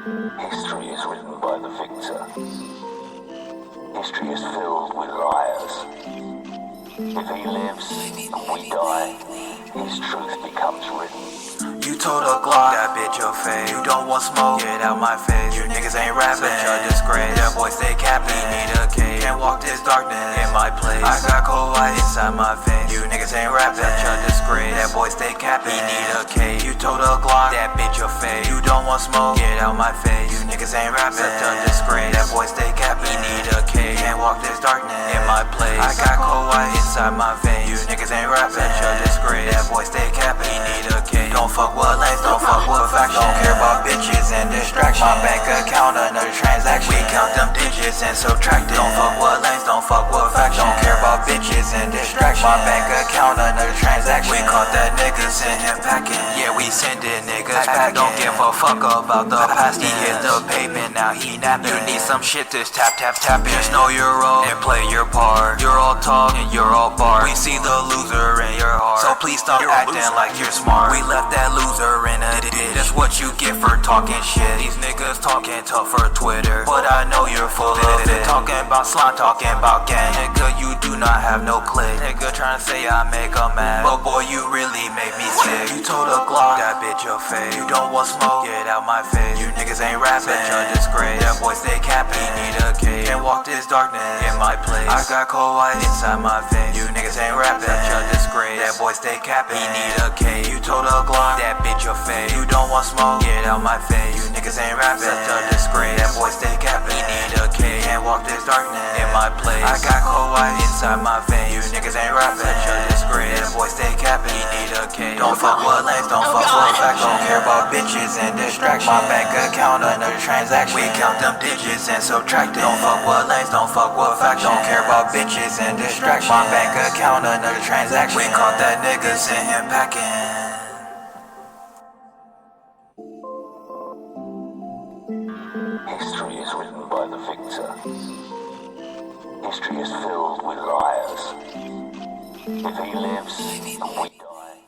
History is written by the victor. History is filled with liars. If he lives and we die, his truth becomes written. You told a Glock, that bitch your face. You don't want smoke, get out my face. You niggas ain't rapping, such a disgrace. That boy stay capping, need a cage. Can't walk this darkness in my place. I got cold white inside my veins. You niggas ain't rapping, such a disgrace. That boy stay capping, need a cage. You told a Glock, that bitch your face. You don't want smoke, get out my face. You niggas ain't rapping, such a disgrace. That boy stay capping, need a cage. Can't walk this darkness in my place. I got cold white inside my veins. You niggas ain't rapping, such a disgrace. That boy stay capping, need a cage. Don't fuck with lanes, don't fuck with factions. Don't care about bitches and distractions. My bank account, another transaction. We count them digits and subtract it. Don't fuck with lanes, don't fuck with factions. Don't care about bitches and distractions. My bank account, another transaction. We caught that nigga, send him packing. Yeah, we send it, niggas packing. Don't give a fuck about the past. He hit the pavement, now he napping. You need some shit, just tap, tap, tap it. Just know your role and play your part. You're all talk and you're all bar. We see the loser in your heart, so please stop acting like you're smart. We left that loser in a ditch. That's what you get for talking shit. These niggas talking tough for Twitter, but I know you're full of it. Talking about slime, talking about gang. Nigga, you do not have no click. Nigga trying to say I make a mad, but boy, you really make me sick. You told a Glock, that bitch your face. You don't want smoke, get out my face. You niggas ain't rapping, such a disgrace. That boy stay capping, need a cage. Can't walk this darkness in my place. I got cold white inside my veins. You niggas ain't rapping, such a disgrace. That boy stay capping, need a cage. You told a Glock, that bitch your face. You don't want smoke, get out my face. You niggas ain't rapping, such a disgrace. That boy stay capping, need a cage. Can't walk this darkness in my place. I got cold white inside my veins. You niggas ain't rapping, such a disgrace. That boy stay capping, need a cage. Don't fuck with lanes, don't fuck with factions. Don't care about bitches and distractions. My bank account, another transaction. We count them digits and subtract it. Don't fuck with lanes, don't fuck with factions. Don't care about bitches and distractions. My bank account, another transaction. We caught that nigga, send him packing. History is written by the victor. History is filled with liars. If he lives and we die,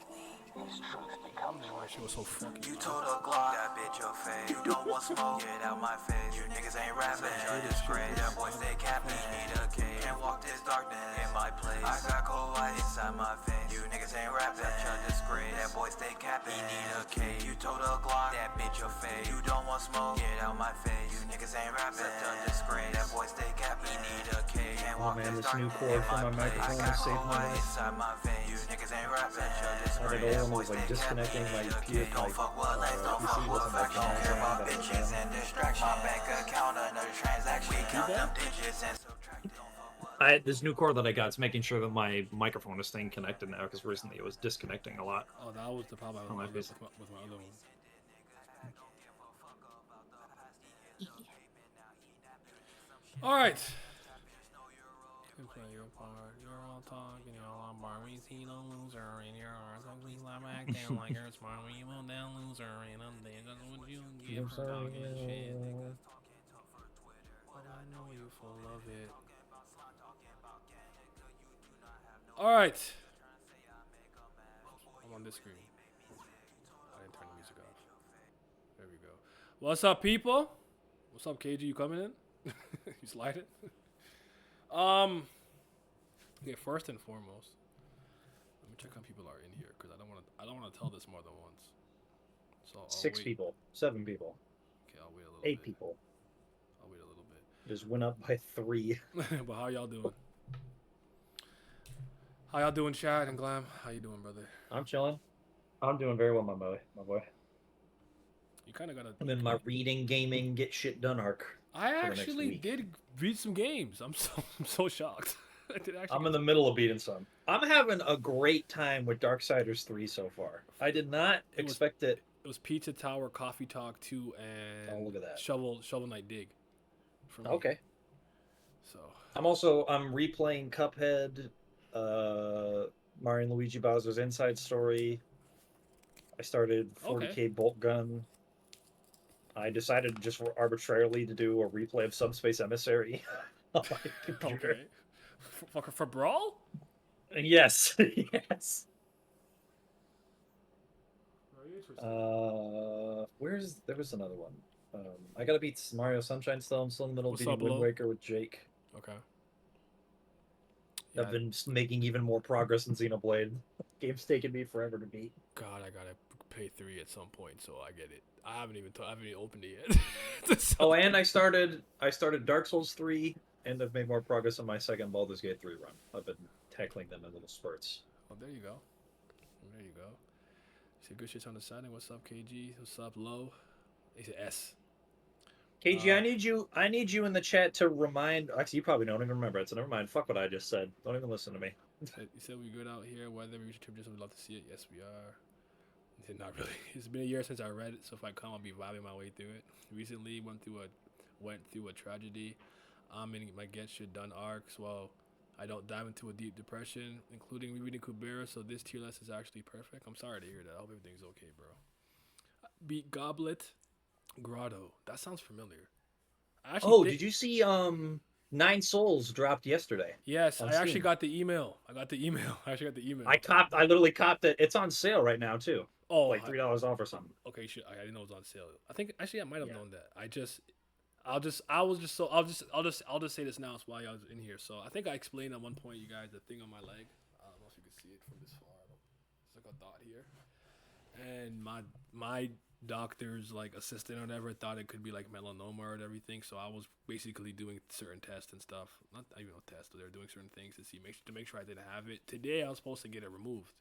his truth becomes written. So fucking. You told a Glock, that bitch your face. You don't want smoke, get out my face. You niggas ain't rapping, you're disgrace. That boy stay capping, need a cage. Can't walk this darkness in my place. I got cold white inside my veins. You niggas ain't rapping, you're disgrace. That boy stay capping, need a cage. You told a Glock, that bitch your face. You don't want smoke, get out my face. You niggas ain't rapping, you're disgrace. That boy stay capping, need a cage. Can't walk man, this this new darkness cord in for my my place. I microphone got has saved cold my white life. inside my veins. You niggas ain't rapping, you're disgrace. That That old boy was like stay disconnecting my capping, PS, don't fuck with lanes, don't PC fuck with wasn't factions. Don't working. care about bitches and distractions. My bank account, another transaction. We count them digits and subtract it. This new cord that I got is making sure that my microphone is staying connected now, because recently it was disconnecting a lot. Oh, that was the problem On my with face. my other one. All right. You play your part. You're all talking. You're all bar. We see the loser in your heart. So please stop acting like you're smart. We won't down loser and I'm there. That's what you get for talking shit. But I know you're full of it. All right. I'm on this screen. I didn't turn the music off. There we go. What's up, people? What's up, KG? You coming in? You sliding? Okay. First and foremost, let me check how people are in here because I don't want to tell this more than once. So I'll 6 wait. people, 7 people, Okay, I'll wait a little 8 bit. people. I'll wait a little bit. Just went up by 3. But how y'all doing? How y'all doing, Chad and Glam? How you doing, brother? I'm chilling. I'm doing very well, my boy. You kind of gotta. I'm in my reading, gaming, get shit done arc. I the next actually week. did read some games. I'm so shocked. I did actually. I'm in the middle of beating some. I'm having a great time with Darksiders 3 so far. I did not expect it. It was Pizza Tower, Coffee Talk 2, and Oh, look at that. Shovel Knight Dig. For me. Okay. So I'm replaying Cuphead, Mario and Luigi Bowser's Inside Story. I started 40K Bolt Gun. I decided just arbitrarily to do a replay of Subspace Emissary on my computer. Okay. For Brawl? Yes, yes. Very interesting. There was another one. I gotta beat Mario Sunshine still. I'm still in the middle of What's beating up, Wind Lo? Waker with Jake. Okay. I've been making even more progress in Xenoblade. Game's taken me forever to beat. God, I gotta pay 3 at some point, so I get it. I haven't even opened it yet. So- Oh, and I started Dark Souls 3, and I've made more progress on my second Baldur's Gate 3 run. I've been tackling them in little spurts. Oh, there you go. There you go. He said good shit's on the side. What's up, KG? What's up, Low? He said S. KG, I need you in the chat to remind. Actually, you probably don't even remember it, so never mind. Fuck what I just said. Don't even listen to me. He said we good out here. Whether we should trip, just would love to see it. Yes, we are. He said not really. It's been a year since I read it, so if I come, I'll be vibing my way through it. Recently, went through a tragedy. I'm in my get shit done arcs. Well, I don't dive into a deep depression, including rereading Kubera. So this tier list is actually perfect. I'm sorry to hear that. I hope everything's okay, bro. Beat Goblet Grotto. That sounds familiar. Did you see Nine Souls dropped yesterday? Yes, I actually Steam. got the email. I actually got the email. I literally copped it. It's on sale right now too. Oh, like $3 off or something. Okay, shit. I didn't know it was on sale. I think actually I might have known that. I'll just say this now while y'all was in here. So I think I explained at one point, you guys, the thing on my leg. I don't know if you can see it from this far. It's like a dot here, and my doctor's like assistant or whatever thought it could be like melanoma or everything. So I was basically doing certain tests and stuff. Not even no tests, but they were doing certain things to make sure I didn't have it. Today I was supposed to get it removed,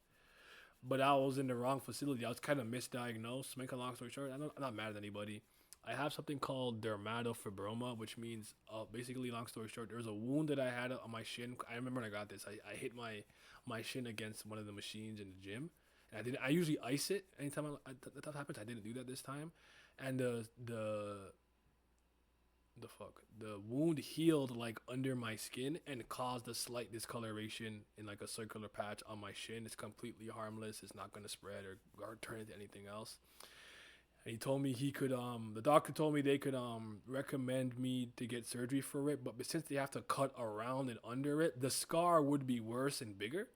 but I was in the wrong facility. I was kind of misdiagnosed. To make a long story short, I'm not mad at anybody. I have something called dermatofibroma, which means basically, long story short, there's a wound that I had on my shin. I remember when I got this. I hit my shin against one of the machines in the gym. And I usually ice it anytime that happens. I didn't do that this time, and the wound healed like under my skin and caused a slight discoloration in like a circular patch on my shin. It's completely harmless. It's not gonna spread or turn into anything else. And he told me he could the doctor told me they could recommend me to get surgery for it, but since they have to cut around and under it, the scar would be worse and bigger.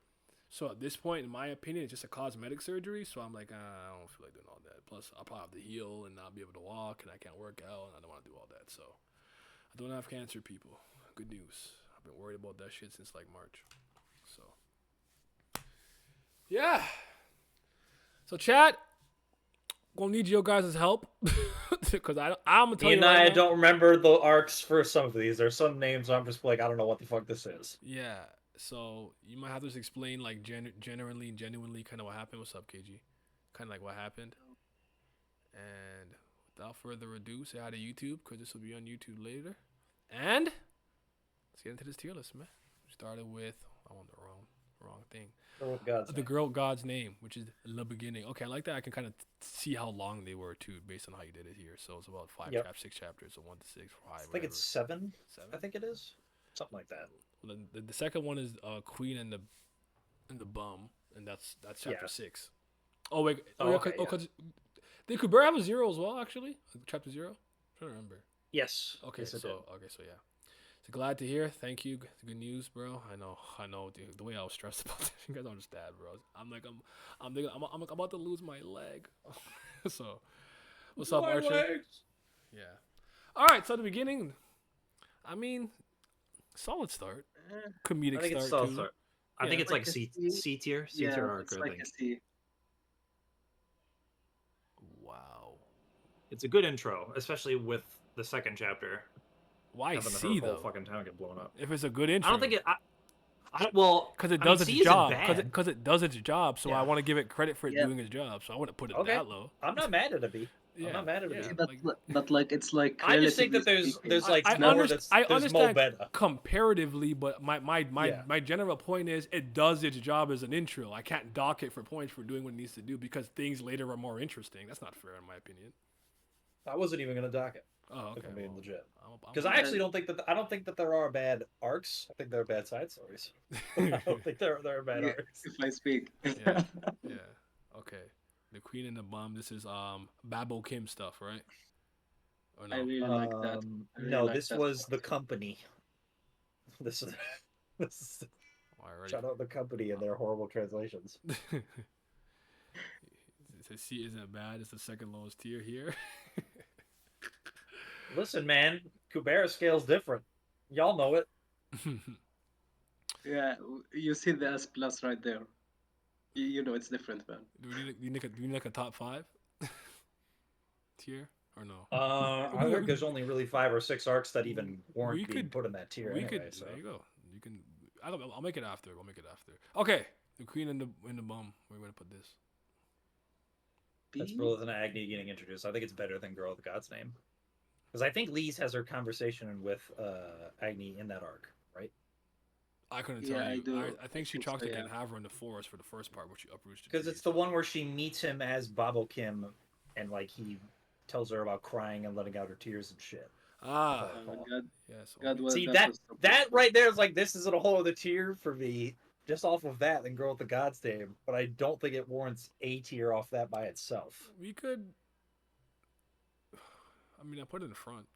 So at this point, in my opinion, it's just a cosmetic surgery. So I'm like, I don't feel like doing all that. Plus, I'll probably have to heal and not be able to walk, and I can't work out, and I don't want to do all that. So I don't have cancer, people. Good news. I've been worried about that shit since like March. So yeah. So chat, gonna need your guys' help because I'm gonna tell you. I don't remember the arcs for some of these. There's some names I'm just like, I don't know what the fuck this is. Yeah. So you might have to just explain like genuinely kind of what happened. What's up, KG? Kind of like what happened. And without further ado, say hi to YouTube because this will be on YouTube later. And let's get into this tier list, man. We started with I want the wrong thing. The girl God's name, which is the beginning. Okay, I like that. I can kind of see how long they were too, based on how you did it here. So it's about 6 chapters, so 1 to 6, 5. I think it's 7. I think it is something like that. The second one is Queen and the Bum, and that's chapter 6. Oh wait, because did Kubera have a 0 as well? Actually, chapter 0. I'm trying to remember. Yes. Okay, yes, so yeah. So glad to hear. Thank you. Good news, bro. I know, dude. The way I was stressed about this, you guys don't understand, bro. I'm about to lose my leg. So, what's up, Archer? Legs. Yeah. All right. So the beginning, I mean, solid start. Comedic start too. I think it's like C tier. C tier arc. It's like a C. Wow. It's a good intro, especially with the second chapter. Why C though? Fucking town get blown up. If it's a good intro, I don't think it. Because it does its job. Because it does its job. So I want to give it credit for it doing its job. So I wouldn't put it that low. I'm not mad at it, B. I'm not mad at it. But like it's like. I just think that there's like I more understand more better. Comparatively, but my general point is it does its job as an intro. I can't dock it for points for doing what it needs to do because things later are more interesting. That's not fair in my opinion. I wasn't even gonna dock it. Oh, okay. If I'm being legit. Because I actually don't think that there are bad arcs. I think there are bad side stories. I don't think there are bad arcs. If I speak. Yeah. Okay. The Queen and the Bum. This is Babo Kim stuff, right? Or no? I really like that. This was the company. This is shout out the company and their horrible translations. It says C isn't bad. It's the second lowest tier here. Listen, man, Kubera scale's different. Y'all know it. Yeah, you see the S plus right there. You know it's different, man. Do we need like a top 5 tier or no? I think there's only really 5 or 6 arcs that even We warrant being could put in that tier we anyway. could So there you go. You can. I'll make it after. I'll make it after. Okay, the queen and the bum. Where we gonna put this? that's B? Brilith and Agni getting introduced. I think it's better than Girl with God's Name. Because I think Lise has her conversation with Agni in that arc, right? I couldn't Yeah, tell I you. do. I think she think talked so, to yeah. Genhavra in the forest for the first part where she uproots the Because trees. it's the one where she meets him as Babo Kim, and like he tells her about crying and letting out her tears and shit. Ah, God, yes. God, Okay. well, See that was so that beautiful. right there is like this is a whole other tier for me, just off of that than Girl with the God's Name. But I don't think it warrants a tier off that by itself. We could. I mean, I put it in the front.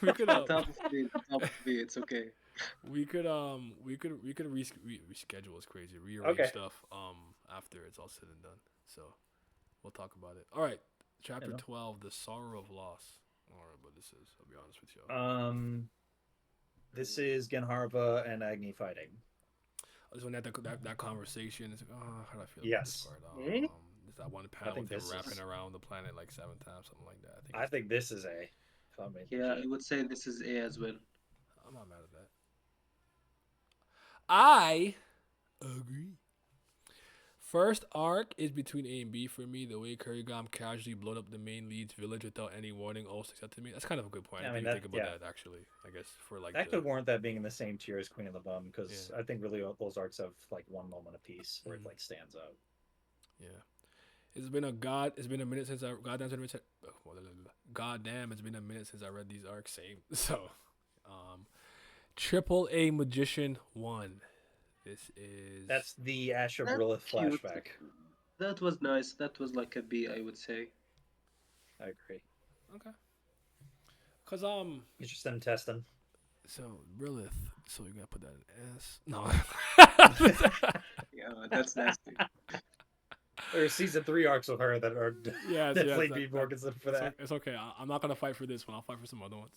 we could The top of B, the top of B, it's okay. we could reschedule. It's crazy. Rearrange Okay. stuff after it's all said and done. So we'll talk about it. All right, chapter 12, the sorrow of loss. All right, but this is. I'll be honest with you. This is Genharva and Agni fighting. This when that conversation is like, oh, how do I feel about this Yes. part? Eh? There's that one panel think with him this wrapping is- around the planet like 7 times, something like that. I think this is A. If I'm being Yeah, I legit. would say this is A as well. I'm not mad at that. I agree. First arc is between A and B for me. The way Kurigam casually blowed up the main lead's village without any warning, all success to me. That's kind of a good point. Yeah, I I didn't mean, even think about that actually. I guess for like That the, could warrant that being in the same tier as Queen of the Bum, because Yeah. I think really those arcs have like one moment apiece where it like stands out. yeah. It's been a minute since I goddamn, it's been a minute since I read these arcs. Same. So, Triple A Magician 1. This is That's the Asha That's Brilith cute. flashback. That was nice. That was like a B, I would say. I agree. okay. Cause It's just them testing. so Brilith, so you gotta put that in S. No. Yeah, that's nasty. There's season 3 arcs with her that are Yes, definitely yes, be more considered for that. It's okay. I'm not gonna fight for this one. I'll fight for some other ones.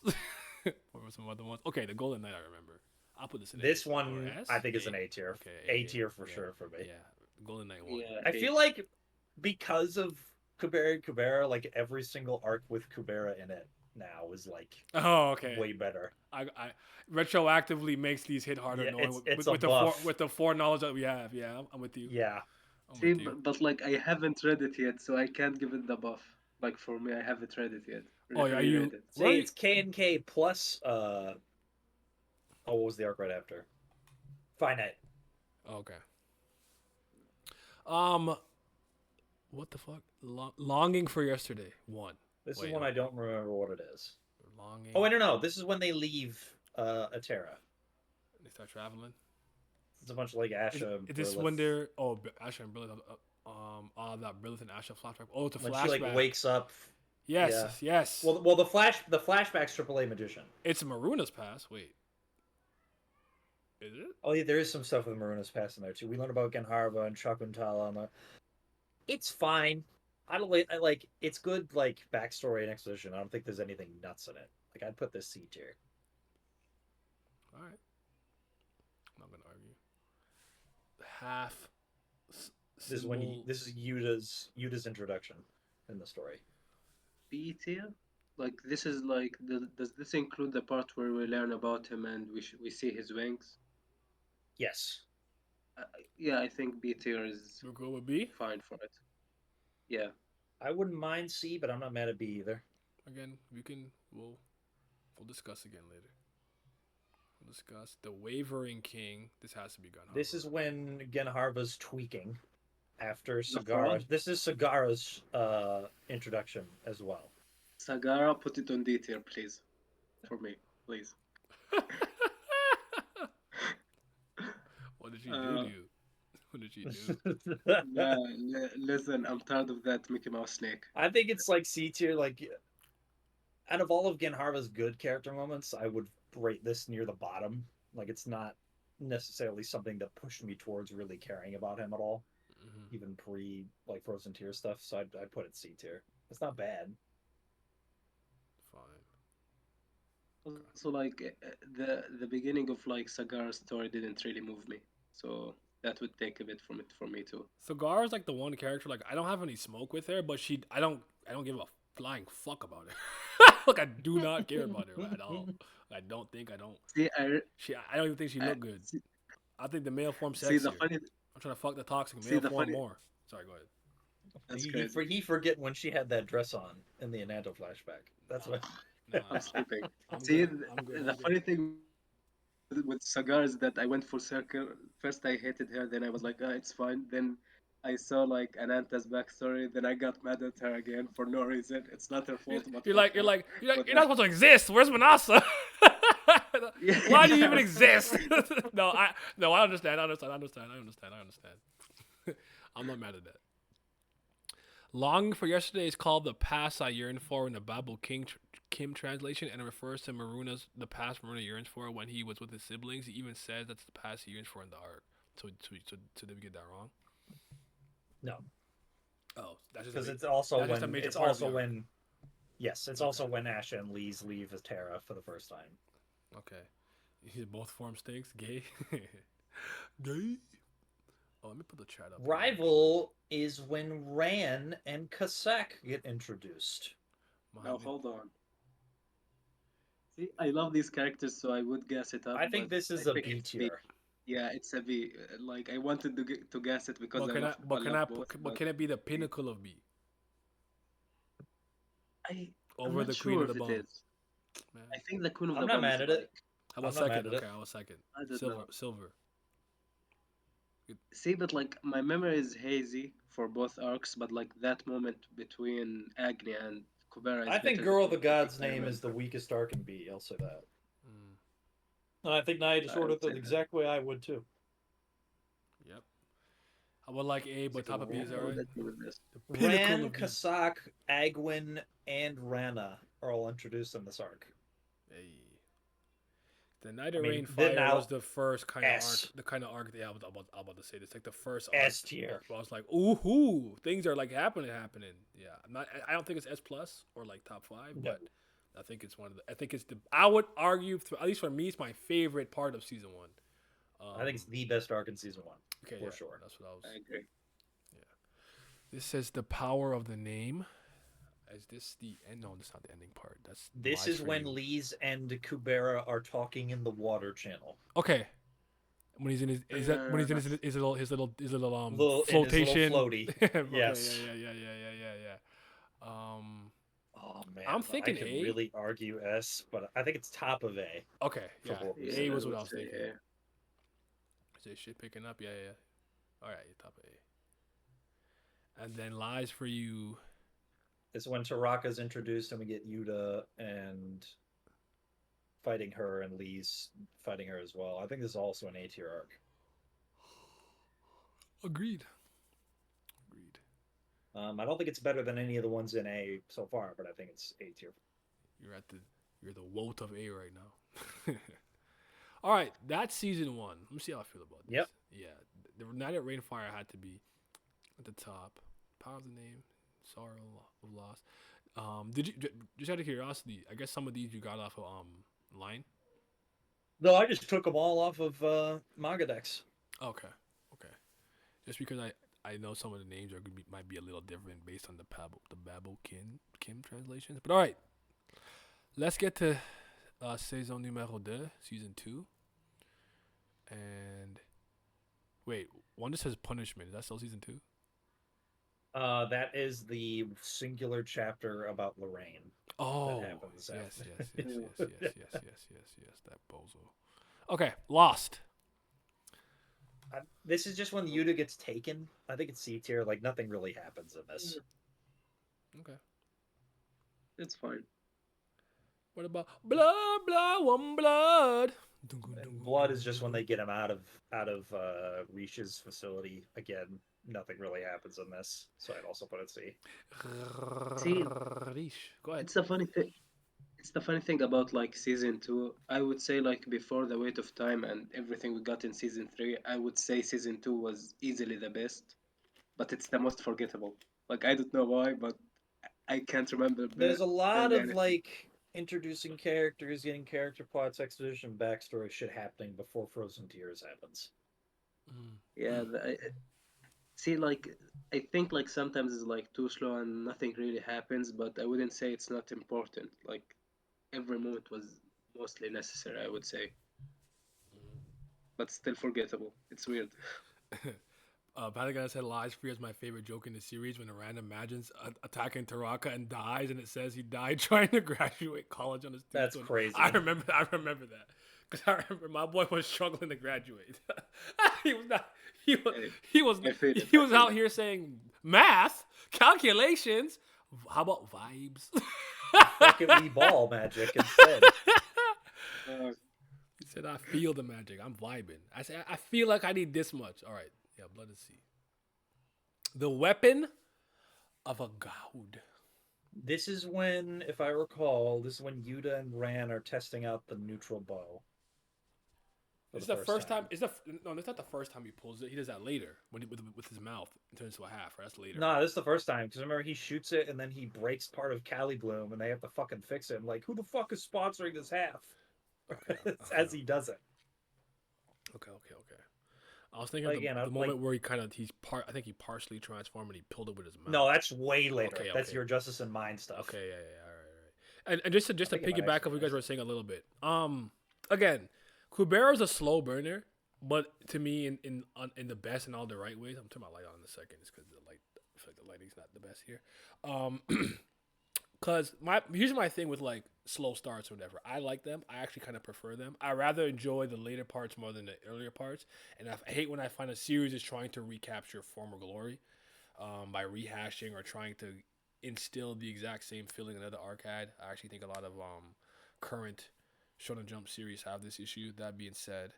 Okay, the Golden Knight. I remember. I'll put this in. This A. one Or S? I think is an A tier. Okay, A tier for yeah, sure for me. Yeah, Golden Knight 1. Yeah. I feel like because of Kubera, like every single arc with Kubera in it now is like Oh, okay. way better. I retroactively makes these hit harder, Yeah, knowing it's with a buff. with the foreknowledge that we have. Yeah, I'm with you. Yeah. I'm See, with you. but like I haven't read it yet, so I can't give it the buff. Like for me, I haven't read it yet. Oh, yeah, you- Reread it. Say Right. it's K&K plus what was the arc right after? Finite. Okay. What the fuck? Longing for yesterday. 1. This Wait, is one I don't remember what it is. Longing. Oh wait, no. This is when they leave Atera. They start traveling. It's a bunch of like Asha. Is this Brilith. when they're Asha and Brilith? That Brilith and Asha flashback. Oh, it's a when flashback. she like wakes up. Yes, yes. Well, the flashback's AAA Magician. It's Maruna's past. Wait, is it? Oh yeah, there is some stuff with Maruna's past in there too. We learn about Genharva and Shakuntala. It's fine. I don't like. It's good like backstory and exposition. I don't think there's anything nuts in it. Like I'd put this C tier. All right. I'm not gonna argue. Half. This is when this is Yuta's introduction in the story. B tier. Like this is like does this include the part where we learn about him and we see his wings? Yes. Yeah, I think B tier is We'll go with B. fine for it. Yeah. I wouldn't mind C, but I'm not mad at B either. Again, we'll discuss again later. We'll discuss the Wavering King. This has to be Gunharbor. This is when Genharva's tweaking after frog? Sagara. This is Sagara's introduction as well. Sagara, put it on D tier, please. For me, please. What did she do to you? What did she do? Listen, I'm tired of that Mickey Mouse snake. I think it's like C tier. Like, out of all of Genharva's good character moments, I would rate this near the bottom. Like, it's not necessarily something that pushed me towards really caring about him at all, even pre like Frozen Tear stuff. So I'd put it C tier. It's not bad. Also, like the beginning of like Sagar's story didn't really move me, so that would take a bit from it for me too. Cigar is like the one character like I don't have any smoke with her, but I don't give a flying fuck about her. Like I do not care about her at all. I don't. See, I don't even think she I look good. see, I think the male form see the sexier. funny, I'm trying to fuck the toxic see male the form funny. more. Sorry, go ahead. That's He, crazy. he forget when she had that dress on in the Anando flashback. That's what. No, I'm sleeping. I'm See, good. I'm good. the I'm good. funny thing with Sagar is that I went full circle. First, I hated her, then I was like, ah, it's fine. Then I saw like Ananta's backstory, then I got mad at her again for no reason. It's not her You're, fault, but you're fuck like you're her. like you're like But you're not supposed to exist. Where's Manasa? yeah, Why do you even yeah. exist? No, I understand. I understand. I'm not mad at that. Longing for yesterday is called the past I yearn for in the Bible Kim translation, and it refers to Maruna's the past Maruna yearns for when he was with his siblings. He even says that's the past he yearns for in the arc. So did we get that wrong? No, Oh, because it's also that's just a when major it's part of the also arc. when yes, it's also when Asha and Lee's leave as Terra for the first time. Okay, both form stinks. Gay, gay. Oh, let me put the chat up. Rival is when Ran and Kasak get introduced. Now hold on. See, I love these characters, so I would gas it up, I think but this I is a think B it's B. tier. Yeah, it's a B. Like I wanted to gas it because But can I? I But can love I? both, But but can it be the pinnacle of B I'm over not the queen sure of the if it bomb? is. Man. I think the Queen of I'm the not Bomb is mad at it. like How I'm about not mad second? at Okay, it. I was second. I don't know. Silver. See, but like my memory is hazy for both arcs, but like that moment between Agni and Kubera is I think better Girl than of the anything Gods I name is the remember. weakest arc in B. I'll say that. Mm, And I think Naya just I ordered would the say that. exact way I would too. yep. How about like A, It's but like top of B is What would alright? that be with this? The pinnacle Ran, of B. Kasak, Agwin, and Rana are all introduced in this arc. Hey. The Night I of mean, Rain then Fire was now the first kind of arc. S The kind of arc. Yeah, I was about to say this. Like the first arc. S tier. Where I was like, ooh, things are like happening. Yeah, I'm not. I don't think it's S plus or like top five, No, but I think it's one of the. I think it's the. I would argue, at least for me, it's my favorite part of season one. I think it's the best arc in season one Okay, for yeah, sure. that's what I was. I agree. Yeah. This says the power of the name. Is this the end? No, that's not the ending part. That's This lies is for when you. Lee's and Kubera are talking in the water channel. Okay. When he's in his is that when he's in That's his little In his little flotation. floaty. Okay, Yes. yeah. Oh man, I'm I thinking could A. really argue S, but I think it's top of A Okay, for yeah. both of A yeah, them. I was what would I was say thinking. yeah. Is this shit picking up? Yeah. All right, top of A. And then lies for you. It's when Taraka's introduced and we get Yuta and fighting her and Lee's fighting her as well. I think this is also an A tier arc. Agreed. I don't think it's better than any of the ones in A so far, but I think it's A tier. You're the Wolt of A right now. All right, that's season one. Let me see how I feel about this. Yep. Yeah, the Night at Rainfire had to be at the top. Power of the name, sorrow of loss. Did you just out of curiosity? I guess some of these you got off of line. No, I just took them all off of Manga Dex. Okay. Just because I know some of the names might be a little different based on the Babel Kim translations. But all right, let's get to saison numéro 2, season 2. And wait, one that says punishment. Is that still season 2? That is the singular chapter about Lorraine. Oh, that happens yes. after. That bozo. Okay, Lost. This is just when Yuta gets taken. I think it's C tier. Like nothing really happens in this. Okay. It's fine. What about one blood? Blood is just when they get him out of Rish's facility again. Nothing really happens in this, so I'd also put it C. See, Go ahead. it's the funny thing. It's the funny thing about like season two. I would say like before the wait of time and everything we got in season three, I would say season two was easily the best, but it's the most forgettable. Like I don't know why, but I can't remember There's a lot barely of anything. introducing characters, getting character plots, exposition, backstory, shit happening before Frozen Tears happens. Yeah, see, like, I think like sometimes it's like too slow and nothing really happens, but I wouldn't say it's not important. Like every moment was mostly necessary, I would say, but still forgettable. It's weird. Patagon said Lies Free is my favorite joke in the series when a random imagines attacking Taraka and dies, and it says he died trying to graduate college on his That's tombstone. crazy. I remember that because I remember my boy was struggling to graduate. he was not. He was out here saying math calculations. How about vibes? Fucking Wii ball magic instead. He said, "I feel the magic. I'm vibing." I said, "I feel like I need this much." All right. Yeah, blood and sea. The weapon of a god. This is when, if I recall, this is when Yuta and Ran are testing out the neutral bow. It's the first time. No, that's not the first time he pulls it. He does that later when with his mouth it turns to a half. Right? That's later. No, this is the first time because remember he shoots it and then he breaks part of Cali Bloom and they have to fucking fix it. I'm like, who the fuck is sponsoring this half? Okay. As he does it. Okay. I was thinking again, the moment where I think he partially transformed and he pulled it with his mouth. No, that's way later. Okay. That's your Justice in Mind stuff. Okay, yeah, all right. And just to piggyback off what you guys were saying a little bit. Again, Kubera is a slow burner, but to me in the best and all the right ways. I'm turning my light on in a second, just because I feel like the lighting's not the best here. Because here's my thing with like slow starts or whatever. I like them. I actually kind of prefer them. I rather enjoy the later parts more than the earlier parts. And I hate when I find a series is trying to recapture former glory by rehashing or trying to instill the exact same feeling another arc had. I actually think a lot of current Shonen Jump series have this issue. That being said,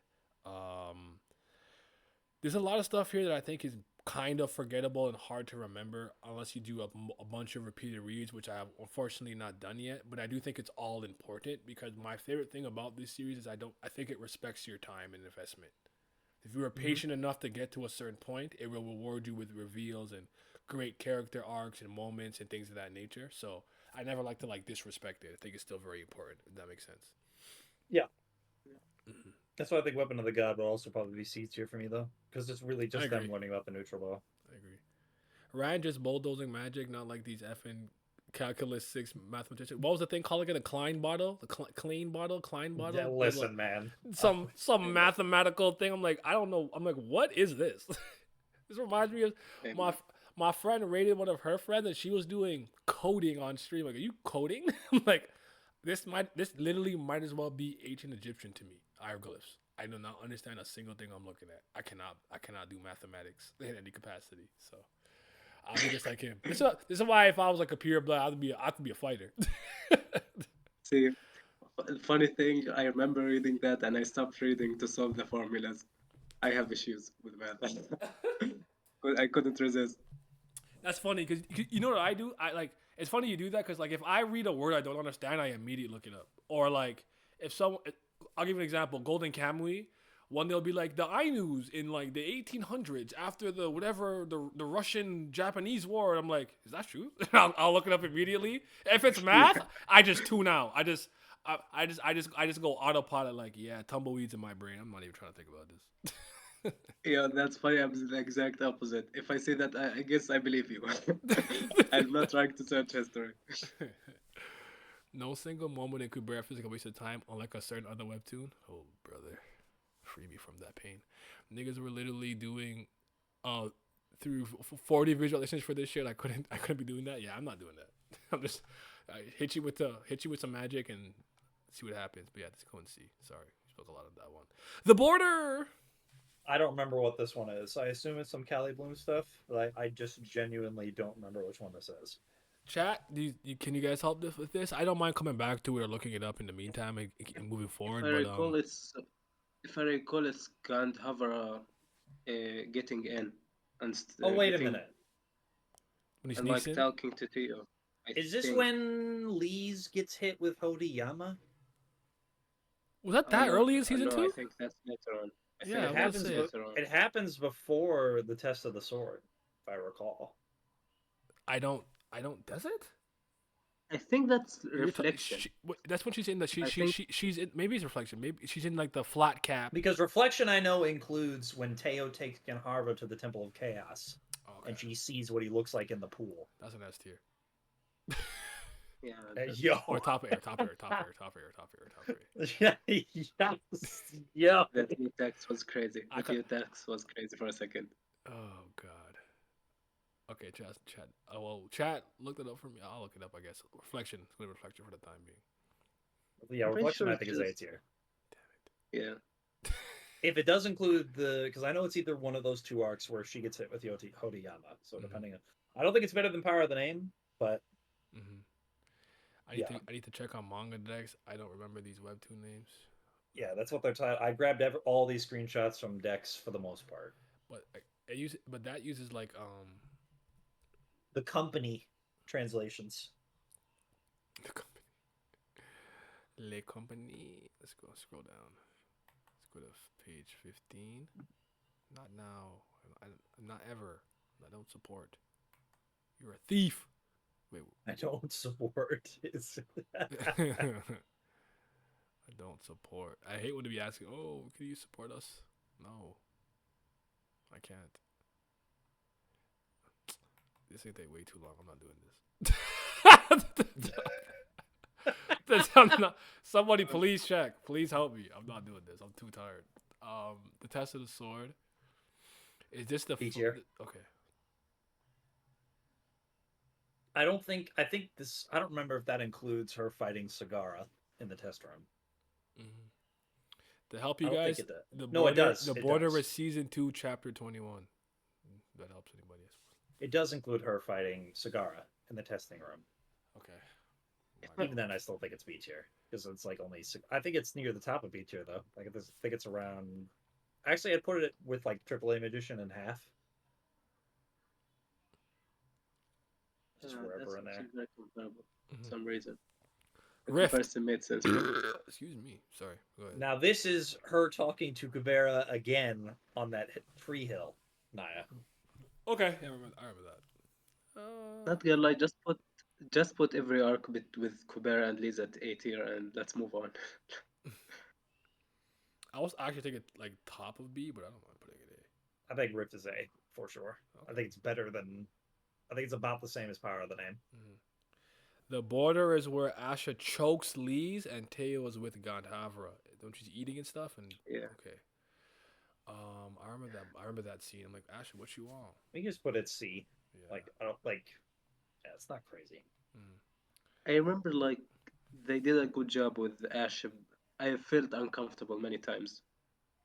there's a lot of stuff here that I think is kind of forgettable and hard to remember unless you do a bunch of repeated reads, which I have unfortunately not done yet. But I do think it's all important because my favorite thing about this series is I think it respects your time and investment. If you are patient enough to get to a certain point, it will reward you with reveals and great character arcs and moments and things of that nature. So I never like to disrespect it. I think it's still very important, if that makes sense. Yeah. Mm-hmm. That's why I think Weapon of the God will also probably be C tier for me, though. Because it's really just them learning about the neutral bow. I agree. Ryan just bulldozing magic, not like these effing Calculus 6 mathematicians. What was the thing called again? A Klein bottle? The Klein bottle? Yeah, listen, man. Some mathematical thing. I'm like, I don't know. I'm like, what is this? This reminds me of my friend rated one of her friends and she was doing coding on stream. Like, are you coding? I'm like, this literally might as well be ancient Egyptian to me. Hieroglyphs. I do not understand a single thing I'm looking at. I cannot do mathematics in any capacity. So I'll be just like him. This is why if I was like a pure blood, I could be a fighter. See, funny thing, I remember reading that and I stopped reading to solve the formulas. I have issues with math. I couldn't resist. That's funny because you know what I do? It's funny you do that because like if I read a word I don't understand, I immediately look it up. Or like if someone, I'll give you an example. Golden Kamuy. One they'll be like the Ainus in like the 1800s after the whatever the Russian-Japanese war. And I'm like, is that true? I'll look it up immediately. If it's math, I just tune out. I just go autopilot. Like, yeah, tumbleweeds in my brain. I'm not even trying to think about this. Yeah, that's funny. I'm the exact opposite. If I say that, I guess I believe you. I'm not trying to search history. No single moment in Kubera feels like a waste of time, unlike a certain other webtoon. Oh, brother. Free me from that pain. Niggas were literally doing through 40 visualizations for this shit. I couldn't be doing that. Yeah, I'm not doing that. I'm just hit you with some magic and see what happens. But yeah, let's go and see. Sorry, we spoke a lot of that one. The Border. I don't remember what this one is. I assume it's some Cali Bloom stuff, but I just genuinely don't remember which one this is. Chat, can you guys help with this? I don't mind coming back to it or looking it up in the meantime and moving forward. If I recall, it's Grand Hover getting in. And wait a minute. When he and sneaks in? Talking to Tio. Is this when Lee's gets hit with Hodiyama? Was that early in season 2? I think that's later on. Yeah, it happens before the test of the sword, if I recall. I don't. Does it? I think that's You're ta- reflection. that's when she's in the I think she's in, maybe it's reflection. Maybe she's in like the flat cap. Because reflection, I know, includes when Teo takes Genharva to the Temple of Chaos, Okay, and she sees what he looks like in the pool. that's an S tier. yeah. Yo, Or top air, top air, top air, top air, top air, top air. yes, yo. That view text was crazy. I The could- view text was crazy for a second. Oh god. Okay, chat. Oh well, chat. Look it up for me. I'll look it up. I guess reflection. It's gonna be reflection for the time being. Yeah, I'm pretty reflection, sure I think, it's is A just- tier. Yeah. If it does include because I know it's either one of those two arcs where she gets hit with Hodiyama. So depending on, I don't think it's better than Power of the Name, but Mm-hmm. Yeah. I need to check on manga decks. I don't remember these webtoon names, yeah, that's what they're titled. I grabbed all these screenshots from decks for the most part. but that uses like The company translations. the company. Le Company. Let's go. Scroll down. Let's go to page 15. Not now. Not ever. I don't support. You're a thief. Wait. I don't support. I don't support. I hate when they be asking, "Oh, can you support us?" No, I can't. This ain't take way too long. I'm not doing this. Somebody, please check. Please help me. I'm not doing this. I'm too tired. The test of the sword. Is this the B tier. Okay. I think this. I don't remember if that includes her fighting Sagara in the test room. Mm-hmm. To help you I don't guys, think it does. the No, border, it does. The It border does. is season 2, chapter 21. That helps anybody. It does include her fighting Sagara in the testing room. Okay. Even then, I still think it's B tier because it's like only. I think it's near the top of B tier though. Like I think it's around. Actually, I'd put it with like AAA Magician in half. Just wherever That's in there. actually very comparable Mhm. for some reason. The Rift. comparison made sense. Excuse me. Sorry. Go ahead. Now this is her talking to Kubera again on that free hill, Naya. Okay. Yeah, I remember that. Not gonna lie, just put every arc bit with Kubera and Liz at A tier and let's move on. I was actually thinking like top of B, but I don't mind putting it A. I think Rift is A for sure. Okay. I think it's better than. I think it's about the same as Power of the Name. Mm-hmm. The border is where Asha chokes Lee's and Teo is with Gandhavra. Don't she's eating and stuff? And Yeah. okay. I remember that. I remember that scene. I'm like, Asha, what you want? We can just put it C. Yeah. Like I don't like. Yeah, it's not crazy. I remember like they did a good job with Ash. I felt uncomfortable many times.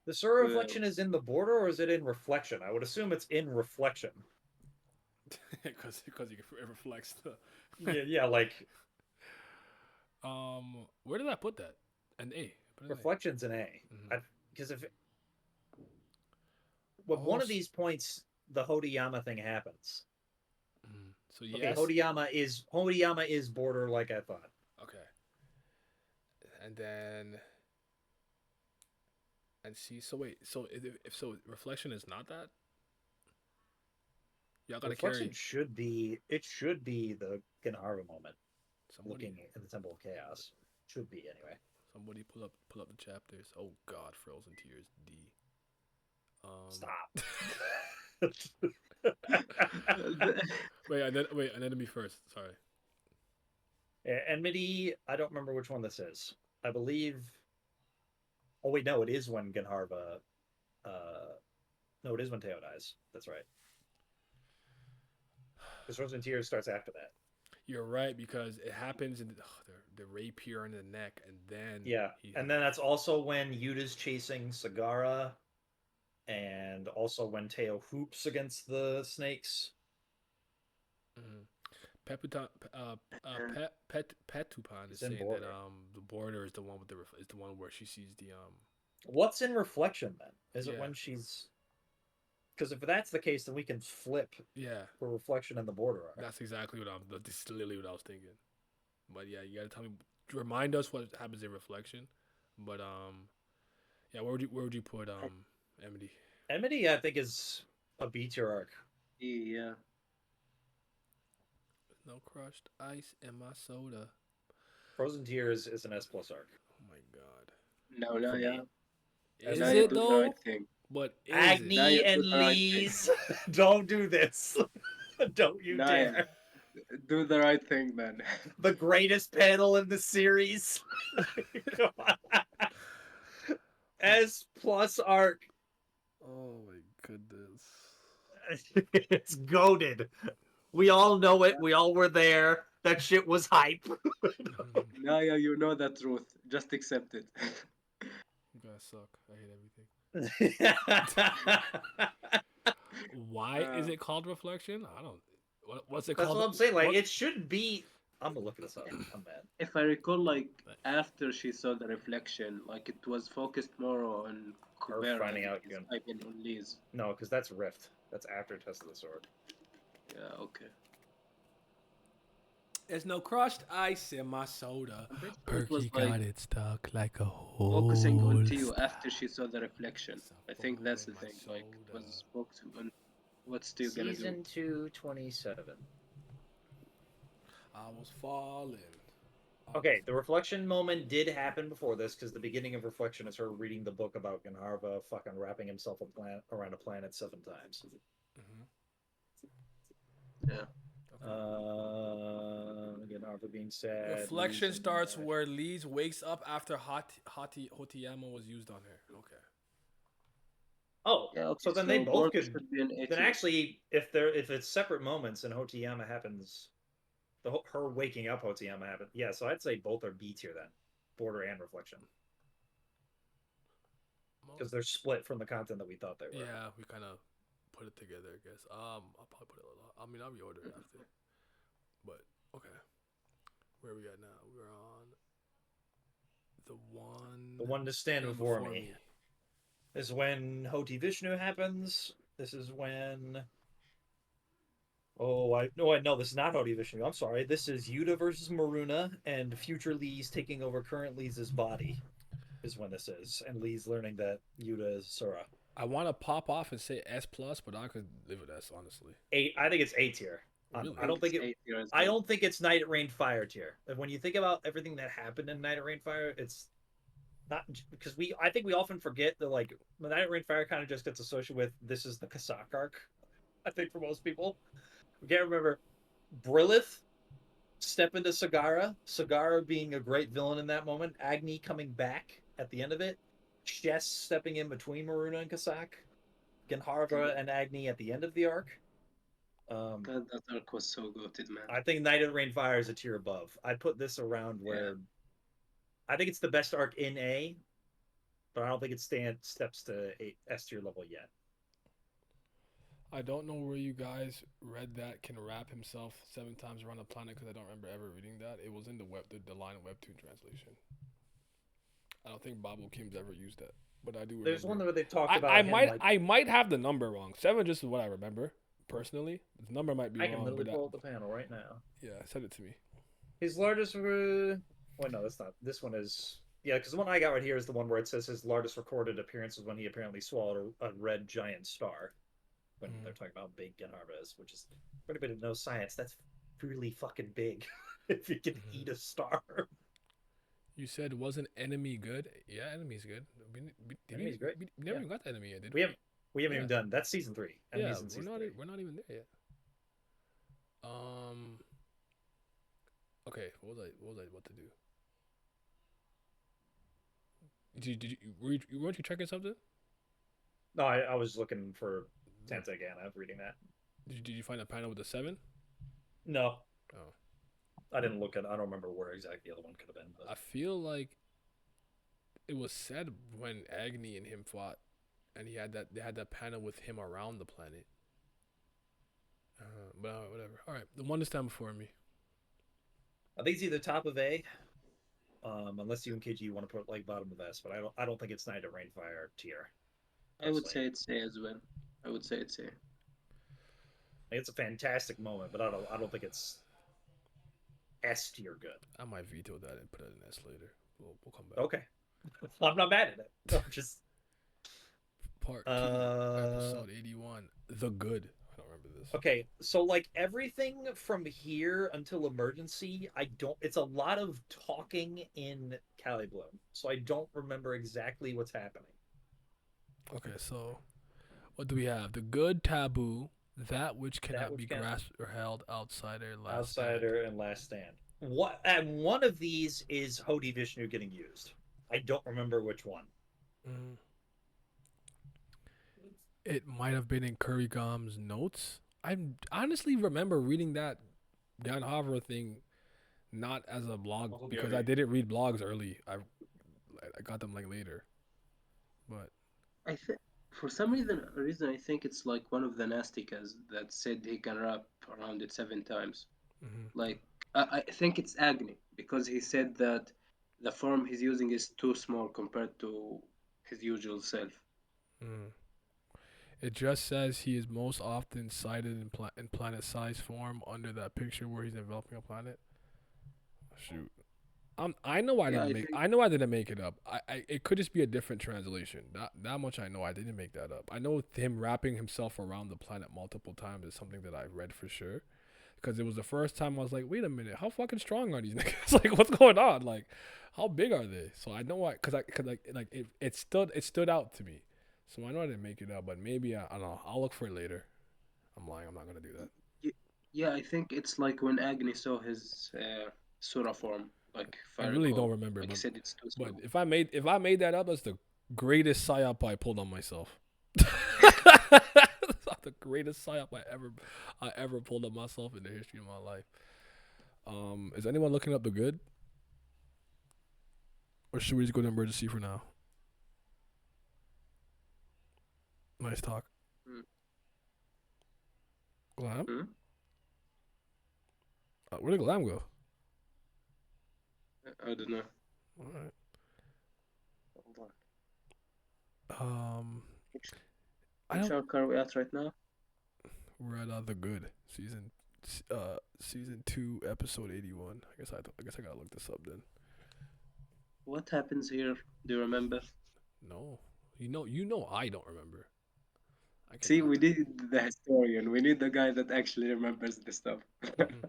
The Sura reflection is in the border or is it in reflection? I would assume it's in reflection. Because it reflects the. yeah, like Where did I put that? An A. Put an A. reflection's an A. Mhm. Because if one of these points the Hodiyama thing happens. Mhm. So Okay, yes. Hodiyama is border like I thought. Okay. And then. And see, so wait, so if so, reflection is not that. Y'all gotta Reflection carry should be the Genhara moment. somebody. Looking in the Temple of Chaos should be anyway. Somebody pull up the chapters. Oh God, Frozen Tears D. Stop. Wait, Enemy first. Sorry. Enmity. I don't remember which one this is. I believe. Oh wait, no, it is when Genharva. No, it is when Teo dies. That's right. Because Frozen Tears starts after that. You're right because it happens in the rapier in the neck, and then and then that's also when Yuta's chasing Sagara, and also when Teo hoops against the snakes. Petupan is saying that the border is the one with is the one where she sees the What's in reflection then? Is it when she's? Because if that's the case, then we can flip. Yeah. For reflection in the border arc. That's exactly what this is literally what I was thinking. But yeah, you gotta tell me, remind us what happens in reflection. But yeah, where would you put Emily? Enmity, I think, is a B tier arc. Yeah. No crushed ice in my soda. Frozen Tears is an S plus arc. Oh my god. No, no, For me. yeah. Is Now you it do the right though? thing. But is Now Agni you and do the right thing. Lee's, don't do this. Don't you Naya, dare. do the right thing, man. The greatest panel in the series. Come on. S plus arc. Oh my goodness. It's goaded. We all know it. We all were there. That shit was hype. Naya, you know the truth. Just accept it. You guys suck. I hate everything. Why is it called reflection? I don't. What's it That's called? what I'm saying. Like, What- it should be. I'm gonna look this up. I'm mad. If I recall, like after she saw the reflection, like it was focused more on Her Kubera finding and out his again. typing on Liz. No, because that's Rift. That's after Test of the Sword. Yeah, okay. There's no crushed ice in my soda. I'm pretty sure it was Perky like got it stuck like a hole. focusing on Tio after she saw the reflection. I think that's the thing. Like it was focused on what's Tio gonna do. Season 2, 27. I was falling. Okay, the reflection moment did happen before this because the beginning of reflection is her reading the book about Ganharva fucking wrapping himself around a planet 7 times. Yeah. Ganharva being sad. Reflection losing starts that. where Lee's wakes up after Hotiyama was used on her. Okay. Oh, Yeah, okay, so then they both Born could. should be an A Then tier. actually, if it's separate moments and Hotiyama happens, her waking up Hotiyama happens. Yeah, so I'd say both are B tier then, border and reflection, because they're split from the content that we thought they were. Yeah, we kind of put it together, I guess. I'll probably put it a lot. I mean, I'll reorder it after. But okay, where are we at now? We're on The one to stand before me. This is when Hoti Vishnu happens. This is when. Oh, I know this is not Hoti Vishnu. I'm sorry. This is Yuta versus Maruna, and future Lee's taking over current Lee's body. Is when this is, and Lee's learning that Yuta is Sura. I want to pop off and say S plus, but I could live with S honestly. I think it's A tier. Really? I don't think it. A tier as I well. don't think it's Night at Rain Fire tier. When you think about everything that happened in Night at Rain Fire, it's not because I think we often forget that like Night at Rain Fire kind of just gets associated with this is the Kasak arc. I think for most people, we can't remember Brilith step into Sagara, Sagara being a great villain in that moment, Agni coming back at the end of it, Chess stepping in between Maruna and Kasak, Genharva and Agni at the end of the arc. God, that arc was so goated, man. I think Night of the Rain Fire is a tier above. I'd put this around where I think it's the best arc in A, but I don't think it steps to S tier level yet. I don't know where you guys read that can wrap himself 7 times around the planet because I don't remember ever reading that. It was in the line webtoon translation. I don't think Babu Kim's ever used that, but I do remember. There's one where they talked about. I might have the number wrong. 7 just is what I remember personally. The number might be wrong. I can literally pull up the panel right now. Yeah, send it to me. His largest. Wait, no, that's not. This one is. Yeah, because the one I got right here is the one where it says his largest recorded appearance was when he apparently swallowed a red giant star. When they're talking about big Genharva is, which is for anybody that knows science, that's really fucking big. If you can eat a star. You said wasn't enemy good? Yeah, enemy's good. Enemy's great. We never even got the enemy yet, did we? We haven't even done. That's season 3. Yeah, we're not even there yet. Okay, what was I about to do? Weren't you checking something? No, I was looking for Santa again. I'm reading that. Did you find a panel with the 7? No. Oh. I didn't look at. I don't remember where exactly the other one could have been. But. I feel like it was said when Agni and him fought, and they had that panel with him around the planet. But whatever. All right, the one to stand before me. I think it's either top of A, unless you and KG want to put like bottom of S. But I don't think it's Night of Rainfire tier. I would say it's A as well. I would say it's A. It's a fantastic moment, but I don't think it's S tier good. I might veto that and put it in S later. We'll come back. Okay, I'm not mad at it. I'm just part 2, episode 81. The Good. I don't remember this. Okay, so like everything from here until emergency, I don't. It's a lot of talking in Cali Bloom, so I don't remember exactly what's happening. Okay, so what do we have? The good taboo, that which cannot be grasped or held, outsider, last Outsider and Last Stand. What? And one of these is Hodi Vishnu getting used. I don't remember which one. stand. It might have been in Kurigom's notes. I honestly remember reading that Jan Havre thing not as a blog because I didn't read blogs early. I got them like later. But I think for some reason I think it's like one of the Nastikas that said he can wrap around it 7 times. Like I think it's Agni because he said that the form he's using is too small compared to his usual self. it just says he is most often cited in planet-sized form under that picture where he's enveloping a planet. Shoot. I know I Yeah, didn't I make. think I know I didn't make it up. It could just be a different translation. That much I know. I didn't make that up. I know him wrapping himself around the planet multiple times is something that I read for sure. Because it was the first time I was like, wait a minute, how fucking strong are these niggas? Like, what's going on? Like, how big are they? So I know why, cause it stood out to me. So I know I didn't make it up, but maybe I don't know. I'll look for it later. I'm lying. I'm not gonna do that. yeah, I think it's like when Agni saw his Sura form, like if I I really recall. don't remember, Like he said it's too but small. if I made that up, that's the greatest psyop I pulled on myself. That's not the greatest psyop I ever pulled on myself in the history of my life. Is anyone looking up the good? Or should we just go to emergency for now? Nice talk. Mm. Glam? Hmm? Where did Glam go? I don't know. Alright. Hold on. Um, Which, I which don't. arc are we at right now? We're at the good season 2, episode 81. I guess I gotta look this up then. What happens here? Do you remember? No, you know I don't remember. I See, cannot. we need the historian. We need the guy that actually remembers the stuff. Mhm.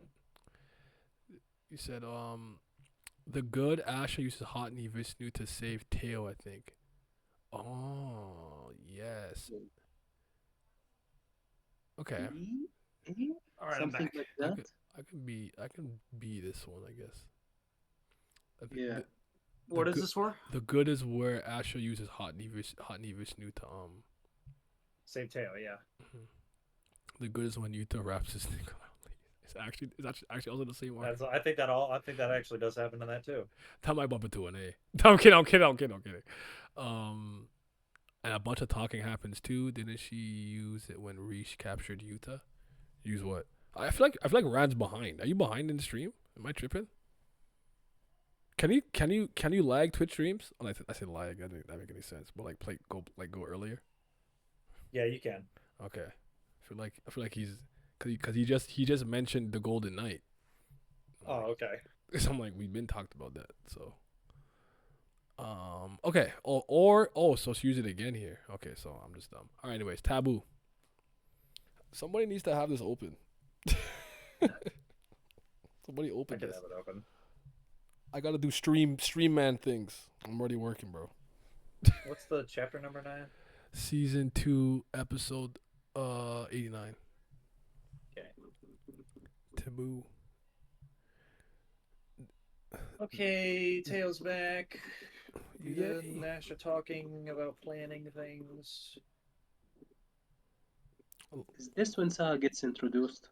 You said the good Asha uses Hotni Vishnu to save Teo, I think. Oh yes. Okay. All right, I'm Something back. like I that. could I can be this one, I guess. I think Yeah. What is this for? the good is where Asha uses Hotni Vishnu to Save Teo, yeah. The good is when Yuta wraps his thing around. It's actually also the same one. I think that actually does happen in that too. That might bump into an A. I'm kidding. And a bunch of talking happens too. Didn't she use it when Rish captured Yuta? Use what? I feel like Rand's behind. Are you behind in the stream? Am I tripping? Can you lag Twitch streams? Oh, I said lag. That didn't make any sense. But go earlier. Yeah, you can. Okay. I feel like he's because he just mentioned the Golden Knight. Oh, okay. So I'm like, we've been talked about that. So okay. So she used it again here. Okay, so I'm just dumb. All right, anyways, taboo. Somebody needs to have this open. Somebody I open can this. have it open. I gotta do stream man things. I'm already working, bro. What's the chapter number 9? Season 2, episode 89. Okay. Taboo. Okay, Tails back. Yeah. Good. Nash are talking about planning things. Is this when Saha gets introduced?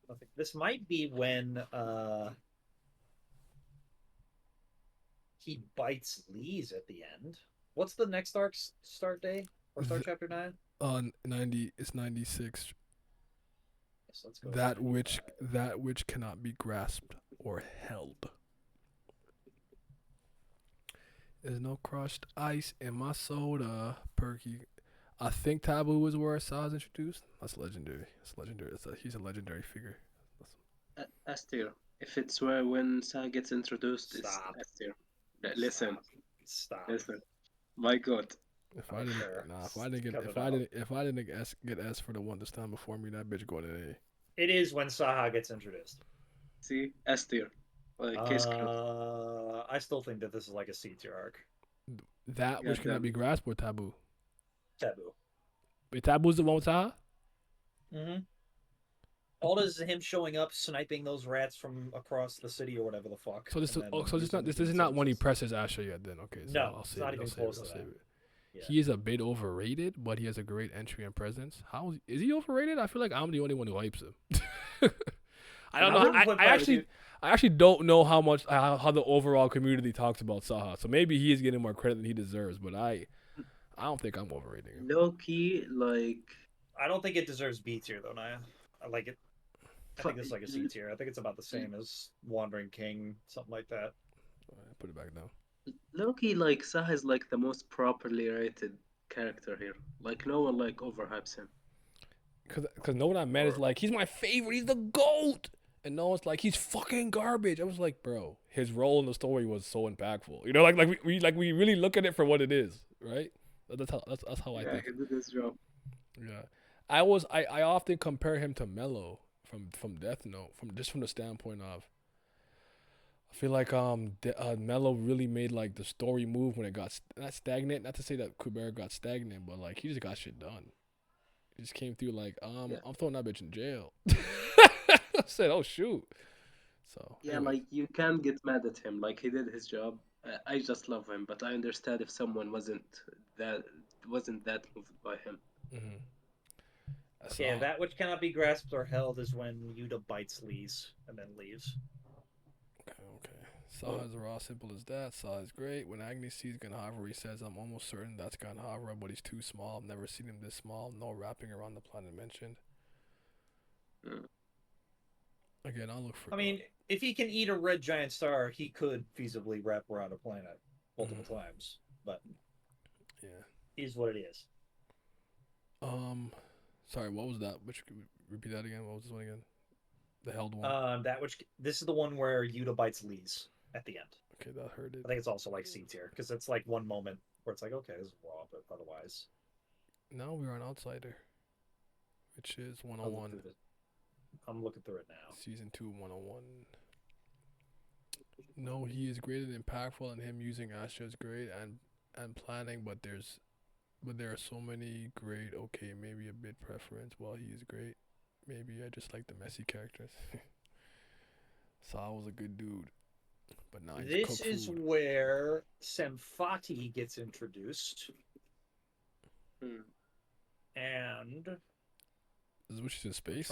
I think this might be when he bites Lee's at the end. What's the next arc start day? Or start chapter 9? 90. It's 96. Yes, let's go. That which cannot be grasped or held. There's no crushed ice in my soda. Perky. I think Taboo is where Sa's introduced. That's legendary. He's a legendary figure. S tier. If it's where when Saha gets introduced, Stop. it's S tier. Listen. Stop. Listen. My God. If Oh, I didn't, sure. nah, if I didn't get, Cut if it I out. didn't, if I didn't get S for the one to stand before me, that bitch going to A. It is when Saha gets introduced. See, S tier, case closed. I still think that this is like a C tier arc. That which God cannot damn be it. grasped or taboo. Taboo. Wait, taboo's the one with Taha? Mm-hmm. All is him showing up, sniping those rats from across the city or whatever the fuck. So this, and then so this using not the this is beat not when he services. presses Asha yet. Then okay, so No, I'll it's save not it. even I'll save close it. I'll to save that. it. Yeah. He is a bit overrated, but he has a great entry and presence. How is he overrated? I feel like I'm the only one who hypes him. I don't know. wouldn't put fight with you. I actually don't know how much how the overall community talks about Saha. So maybe he is getting more credit than he deserves. But I don't think I'm overrating him. Low key, like, I don't think it deserves B tier though, Naya. I like it. I fu- think it's like a C tier. I think it's about the same as Wandering King, something like that. Put it back down. low key, like, Saha is like the most properly rated character here. Like, no one like overhypes him. Because no one I met is like, he's my favorite. He's the GOAT. And no one's like, he's fucking garbage. I was like, bro, his role in the story was so impactful. You know, we really look at it for what it is, right? That's how I Yeah, think. he did his job. Yeah, I often compare him to Mello from Death Note from the standpoint of I feel like Mello really made like the story move when it got not stagnant. Not to say that Kubera got stagnant, but like he just got shit done. He just came through like Yeah. I'm throwing that bitch in jail. I said, oh shoot. So Yeah, anyway. like, you can't get mad at him. Like, he did his job. I just love him, but I understand if someone that wasn't that moved by him. Mm-hmm. Yeah, that which cannot be grasped or held is when Yuta bites Lee's and then leaves. Okay. Saha's raw, simple as that. Saha's great. When Agnes sees Ganhavra, he says, I'm almost certain that's Ganhavra, but he's too small. I've never seen him this small. No wrapping around the planet mentioned. Mm. Again, I'll look for I mean, if he can eat a red giant star, he could feasibly wrap around a planet multiple times. But yeah. is what it is. Sorry, what was that? Which repeat that again? What was this one again? The held one. This is the one where Yuta bites Lee's at the end. Okay, that hurt it. I think it's also like C tier because it's like one moment where it's like, okay, this is raw, but otherwise. Now we're an outsider, which is 101. I'm looking through it now. Season 2, 101. No, he is great and impactful, and him using Astra is great and planning, but there are so many great. Okay, maybe a bit preference. While he is great, maybe I just like the messy characters. Saul was a good dude, but now he's This cooked is food. where Semfati gets introduced, and This is what she's in space.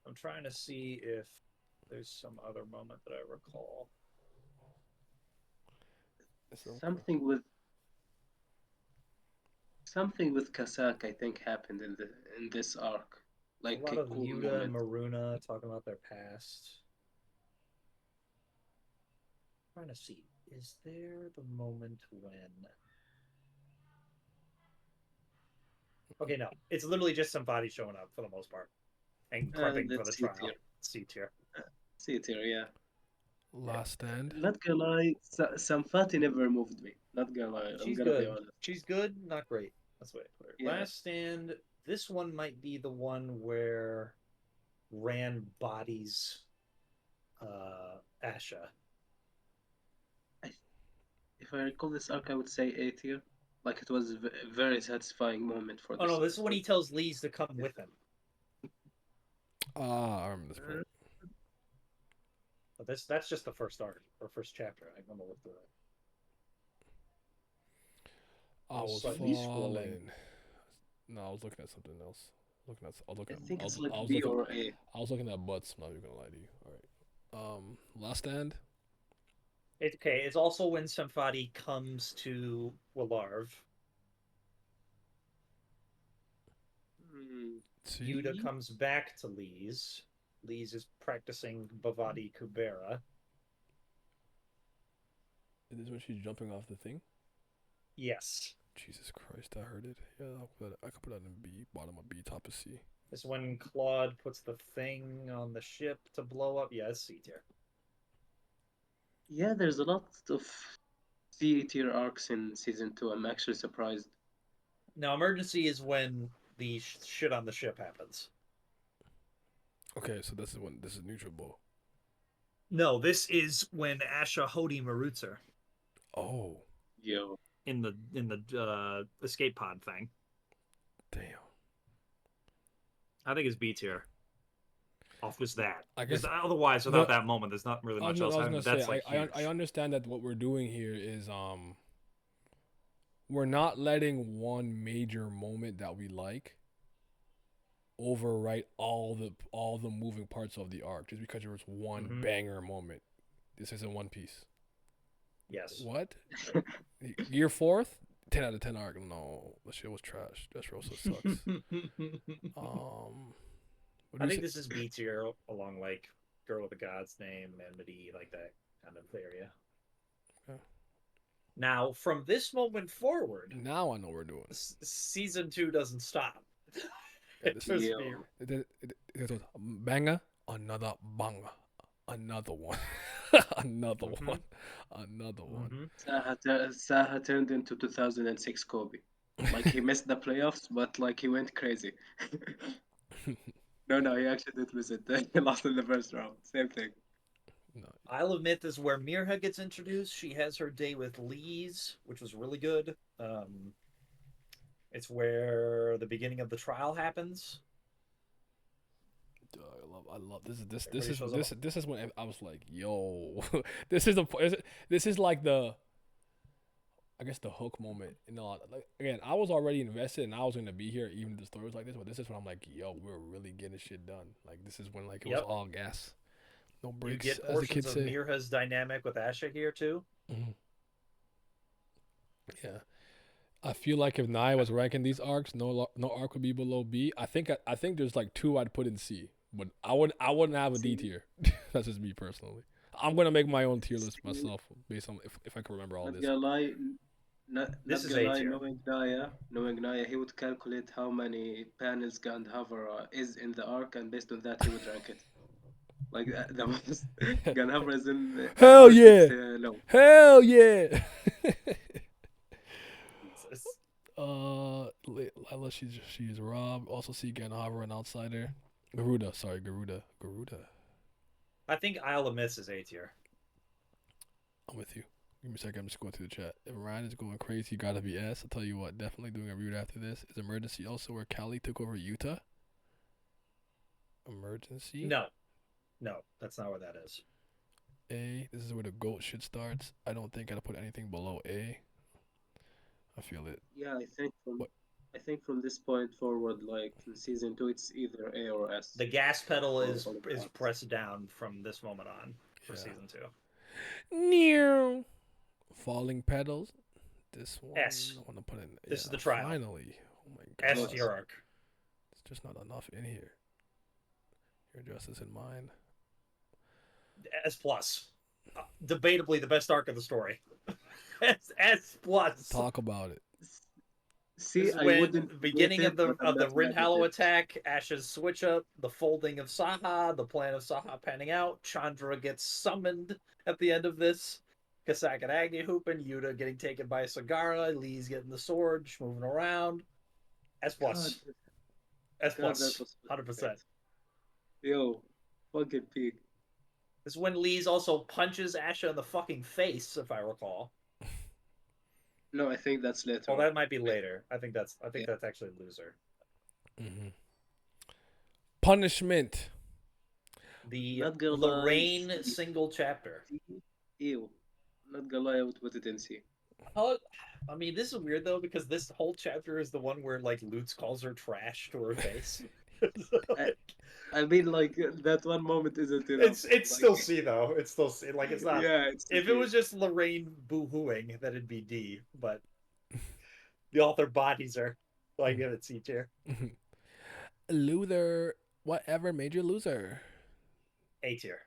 I'm trying to see if there's some other moment that I recall. Something with Kasak, I think, happened in this arc. Like a lot of cool Yuta and moment. Maruna talking about their past. I'm trying to see, is there the moment when? Okay, no, it's literally just somebody showing up for the most part and prepping for the trial. C tier. C tier, yeah. Last stand. Not gonna lie, Samfati never moved me. Not gonna lie, I'm gonna be honest. She's good, not great. That's the way I put it. Yeah. Last stand. This one might be the one where Rand bodies Asha. If I recall this arc, I would say A tier. Like, it was a very satisfying moment for this. Oh no, this is when he tells Lees to come with him. I remember this part. But that's just the first arc or first chapter. I'm gonna look through it. I was falling. No, I was looking at something else. I think it's like B or A. I was looking at butts. I'm not even gonna lie to you. All right. Last stand. It's also when Semfati comes to Willarv. Yuta comes back to Lees. Lees is practicing Bhavati Kubera. Is this when she's jumping off the thing? Yes. Jesus Christ, I heard it. Yeah, I could put that in B, bottom of B, top of C. This is when Claude puts the thing on the ship to blow up. Yeah, it's C tier. Yeah, there's a lot of C tier arcs in season 2. I'm actually surprised. Now, emergency is when the shit on the ship happens. Okay, so this is neutral bull. No, this is when Asha Hody Marutzer Oh, Yo. in the escape pod thing. damn. I think it's B tier. Off just that. I guess Otherwise, without that moment, there's not really much else. I was gonna say, huge. I understand that what we're doing here is we're not letting one major moment that we like overwrite all the moving parts of the arc just because there was one banger moment. This isn't One Piece. Yes. What? Year 4th? 10 out of 10 arc. No, that shit was trash. That shit also sucks. I think this is B tier along like Girl with the God's Name, Enmity, like that kind of area. Okay. Now, from this moment forward, now I know what we're doing. Season 2 doesn't stop. Banger, another banger, another one, another one, another one. Saha turned into 2006 Kobe. Like he missed the playoffs, but like he went crazy. No, he actually did miss it. He lost in the first round. Same thing. No. I'll admit this is where Mirha gets introduced. She has her day with Lee's, which was really good. It's where the beginning of the trial happens. I love this is when I was like, yo, this is like the, I guess, the hook moment. You know, like, again, I was already invested and I was gonna be here even if the story was like this, but this is when I'm like, yo, we're really getting shit done. Like this is when like it was all gas, no breaks. You get portions of Mirha's dynamic with Asha here too. Mm-hmm. Yeah. I feel like if Naya was ranking these arcs, no arc would be below B. I think there's like 2 I'd put in C, but I wouldn't have a D tier. That's just me personally. I'm gonna make my own tier list myself based on if I can remember all this. This is A tier. Knowing Naya, he would calculate how many panels Gandhavara is in the arc, and based on that, he would rank it. Like the most Gandhavara is in. Hell yeah! No. Hell yeah! Lila, she's Rob. Also see Gandhavara, an outsider. Garuda. I think Isle of Mist is A tier. I'm with you. Give me a second. I'm just going through the chat. If Ryan is going crazy, you gotta be S. I'll tell you what. Definitely doing a route after this. Is Emergency also where Cali took over Utah? Emergency? No, that's not where that is. A. This is where the GOAT shit starts. I don't think I'd put anything below A. I feel it. Yeah, I think from this point forward, like in season 2, it's either A or S. The gas pedal is pressed down from this moment on for season 2. Near falling pedals. This one S. I want to put in. This is the trial. Finally, oh my god. S tier arc. It's just not enough in here. Your justice in mind. S plus. Debatably the best arc of the story. S plus. Talk about it. See, I wouldn't. Beginning of the Rinhallow attack, Ash's switch up, the folding of Saha, the plan of Saha panning out, Chandra gets summoned at the end of this, Kasak and Agni hooping, Yuta getting taken by Sagara, Lee's getting the sword, moving around. S plus. S plus. 100%. Yo, fucking peak. This is when Lee's also punches Asha in the fucking face, if I recall. No, I think that's later. Oh, that might be later. I think that's actually Loser. Mm-hmm. Punishment. The Lorraine single chapter. Ew. Not gonna lie, I would put it in C. I mean, this is weird though because this whole chapter is the one where like Lutz calls her trash to her face. I mean, like that one moment isn't enough. It's still C though. It's still C. Like it's not. Yeah. If it was just Lorraine boo-hooing, then it'd be D. But the author bodies her, so I give it C tier. Loser, whatever made you loser. A tier.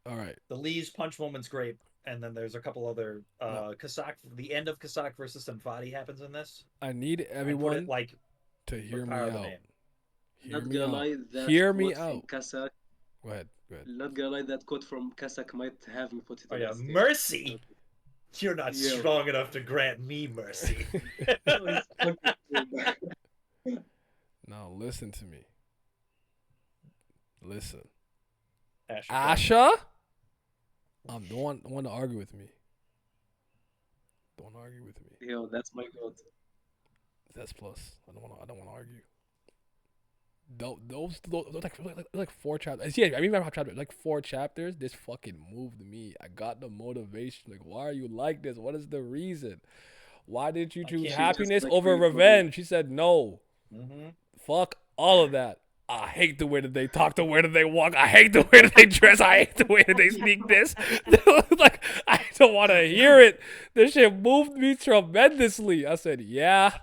All right. The Lee's punch moment's great, and then there's a couple other Kasak. The end of Kasak versus Semfati happens in this. I need everyone to hear me out. Hear me out. Kasak. Go ahead. Not gonna lie, that quote from Kasak might have me put it. Oh yeah, mercy. You're not Yo. strong enough to grant me mercy. Oh, he's fucking cool. Now listen to me. Listen. Asha. Asha? Don't want to argue with me. Don't argue with me. Yo, that's my god. That's plus. I don't want to argue. Those like 4 chapters. Yeah, I remember how chapters like 4 chapters. This fucking moved me. I got the motivation. Like, why are you like this? What is the reason? Why did you choose can't- happiness like over really revenge? She said no. Mm-hmm. Fuck all of that. I hate the way that they talk, the way that they walk. I hate the way that they dress. I hate the way that they speak this. Like, I don't want to hear it. This shit moved me tremendously. I said, yeah.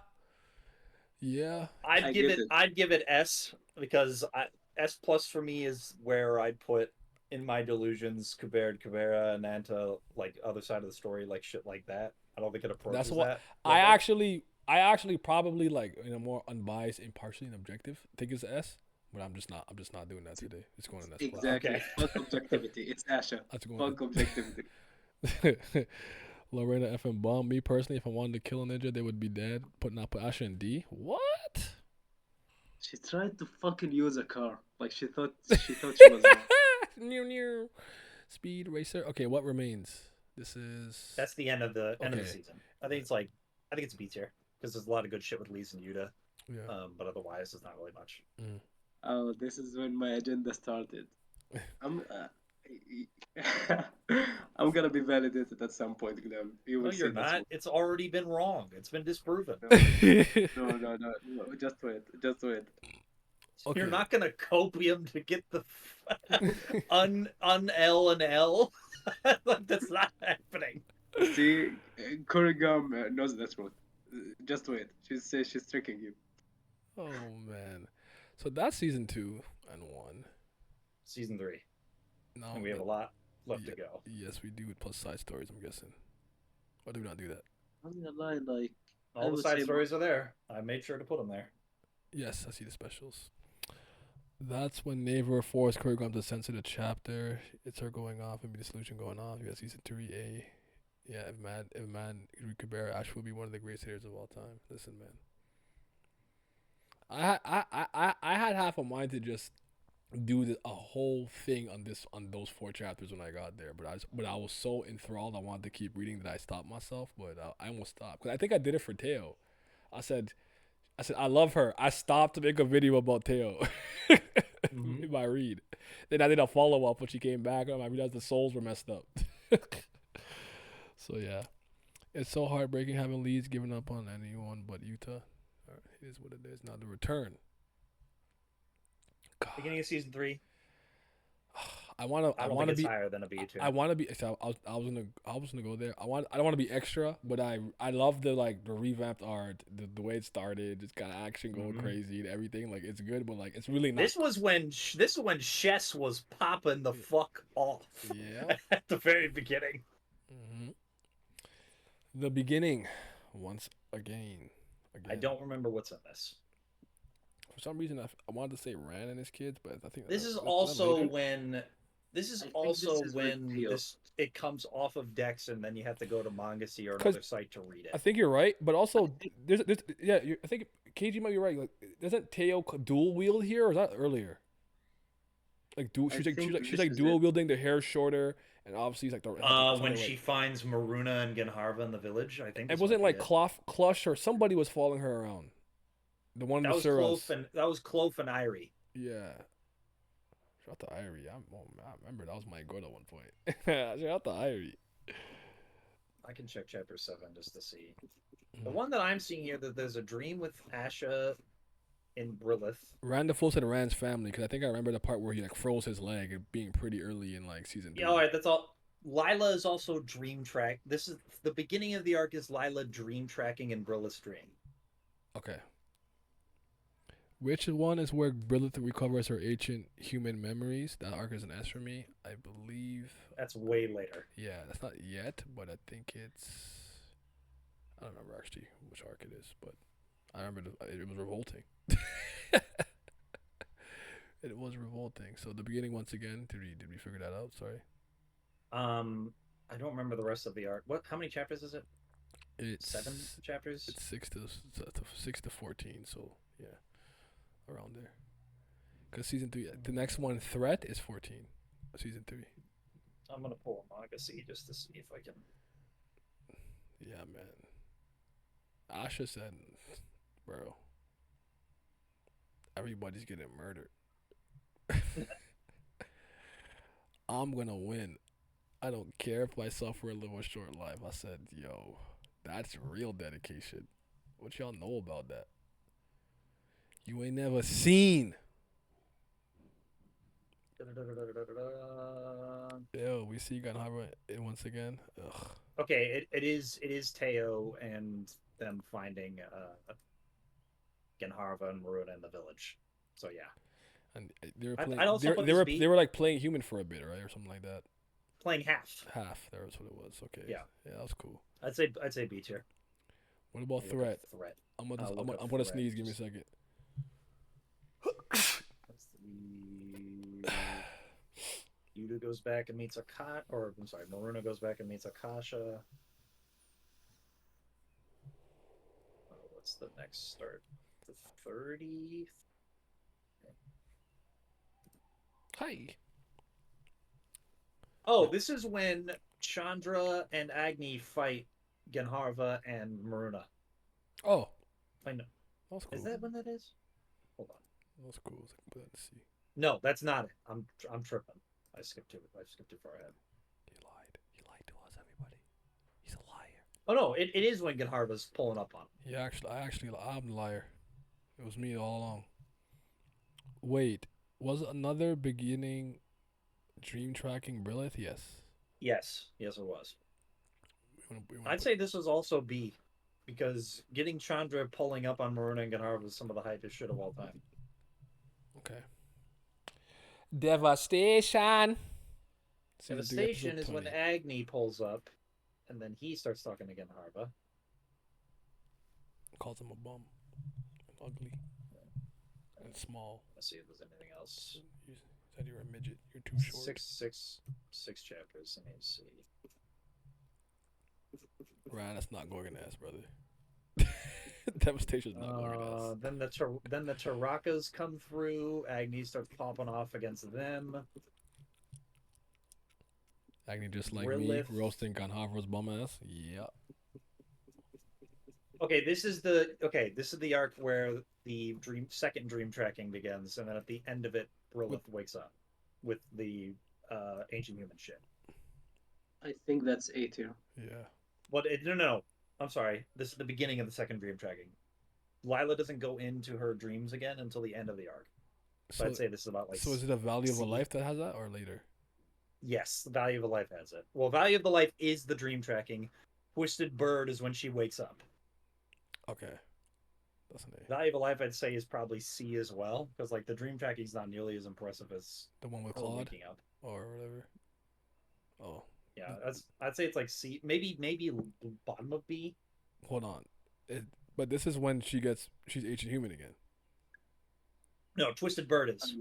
I'd I give get it. it. I'd give it S because S plus for me is where I'd put in my delusions Kubera and Nanta, like other side of the story, like shit like that. I don't think it approaches That's what that. I level. actually probably like in a more unbiased, impartially and objective think it's S, but I'm just not doing that today. It's going in S plus. Exactly. Okay. Fuck objectivity. It's Asha. That's going Fuck objectivity. Lorena FM bomb. Me personally, if I wanted to kill a ninja, they would be dead. Not put Asha in D. What? She tried to fucking use a car. Like she thought she was Near. Speed racer. Okay, what remains? This is That's the end of the Okay. season. I think it's B tier because there's a lot of good shit with Lee and Yuta. yeah. But otherwise, it's not really much. Oh, this is when my agenda started. I'm I'm gonna be validated at some point, Glenn. You will No, see you're that's not. It's already been wrong. It's been disproven. no. Just wait. Okay. You're not gonna copium to get the un L and L. Like, that's not happening. See, Kurigam knows the truth. Just wait. She's tricking you. Oh man. So that's season 2 and 1. Season 3. No, And we have a lot left to go. Yes, we do. Plus side stories, I'm guessing. Or do we not do that? I'm gonna lie, like I All the would side say stories are there. I made sure to put them there. Yes, I see the specials. That's when Naver forced Kurigam to censor the chapter. It's her going off and be the solution going off. You got season 3A. Yeah, if man, Kubera Ash will be one of the greatest hitters of all time. Listen, man. I had half a mind to just do a whole thing on those 4 chapters when I got there, but I was so enthralled I wanted to keep reading that I stopped myself, but I almost stopped because I think I did it for Teo. I said I love her. I stopped to make a video about Teo in my read. Then I did a follow up when she came back. I realized the souls were messed up. So yeah, it's so heartbreaking having Leeds giving up on anyone but Utah. It is what it is. Now the return. God. Beginning of season 3. I want to be higher than a B tier. I want to be. So I was gonna go there. I don't want to be extra, but I love the revamped art, the way it started. It's got action going crazy and everything. Like it's good, but like it's really not. This was when Chess was popping the fuck off. Yeah. At the very beginning. The beginning, once again. I don't remember what's in this. For some reason, I wanted to say Ran and his kids, but I think This is that also later. when. This is I think also this is when when Teo- it comes off of Dex, and then you have to go to Mangasy or another site to read it. I think you're right, but also there's I think KG might be right. Like, doesn't Teo dual wield here, or is that earlier? Like she's like dual wielding. The hair shorter, and obviously it's like the When she finds Maruna and Genharva in the village, I think it wasn't like Clush or somebody was following her around. The one that in the was Suras. that was Clove and Irie. Yeah. Shout out to Irie. I remember that was my goal at one point. Shout out to Irie. I can check chapter 7 just to see. The one that I'm seeing here, that there's a dream with Asha in Brilith. Rand the Fool said Rand's family, because I think I remember the part where he like froze his leg, being pretty early in like season 3. Yeah, all right, that's all. Lila is also dream track. This is the beginning of the arc. Is Lila dream tracking in Brilith's dream? Okay. Which one is where Brilith recovers her ancient human memories? That arc is an S for me. I believe. That's way later. Yeah, that's not yet, but I think it's. I don't remember actually which arc it is, but I remember it was revolting. It was revolting. So the beginning once again. Did we figure that out? Sorry. I don't remember the rest of the arc. What? How many chapters is it? It's 7 chapters. It's 6 to 14. So yeah, around there. Because season 3, the next one, Threat, is 14. Season 3. I'm gonna pull a manga see just to see if I can. Yeah, man. Asha said, bro, everybody's getting murdered. I'm gonna win. I don't care if I suffer and live a short life. I said, yo, that's real dedication. What y'all know about that? You ain't never seen. Yo, we see Ganhara once again. Ugh. Okay, it is Teo and them finding Genharva and Maruna in the village. So yeah, And they were I'd playing. also put They this were beat they were like playing human for a bit, right, or something like that. playing half. Half. That was what it was. Okay. Yeah. Yeah, that was cool. I'd say B tier. What about Look up Threat? Threat. I'm gonna Look up I'm gonna Threat. sneeze. Give me a second. That's the Yuta goes back and meets Akasha, or I'm sorry, Maruna goes back and meets Akasha. Oh, what's the next start? The 30th. Hi. Oh, this is when Chandra and Agni fight Genharva and Maruna. Oh, I know. that's cool. Is that when that is? Hold on. That's cool. Let's see. No, that's not it. I'm tripping. I skipped too far ahead. He lied. He lied to us, everybody. He's a liar. Oh no, it is when Genharva's pulling up on him. Yeah, I'm the liar. It was me all along. Wait, was another beginning dream tracking Brilith? Yes. Yes, it was. We I'd say this was also B, because getting Chandra pulling up on Maruna and Genharva was some of the hypest shit of all time. Okay. Devastation. Devastation is when Agni pulls up, and then he starts talking to Genharva. Calls him a bum, and ugly, and small. Let's see if there's anything else. You said you were a midget. You're too short. Six chapters. Let me see. Ryan, that's not Gorgon ass, brother. Devastation's not Gorgon ass. Then the Tarakas come through. Agni starts popping off against them. Agni just like Rilith. me, roasting Ganhavra's bum ass. Yep. Okay, this is the arc where the second dream tracking begins, and then at the end of it, Rilith wakes up with the ancient human shit. I think that's A tier. Yeah. No. I'm sorry. This is the beginning of the second dream tracking. Lila doesn't go into her dreams again until the end of the arc. So I'd say this is about like. So is it a value of a life that has that, or later? Yes, the value of a life has it. Well, value of the life is the dream tracking. Twisted Bird is when she wakes up. Okay. That's an A. Value of a life, I'd say, is probably C as well, because like the dream tracking is not nearly as impressive as the one with Claude waking up or whatever. Oh. Yeah, I'd say it's like C, maybe bottom of B. Hold on, but this is when she's ancient human again. No, Twisted Bird is.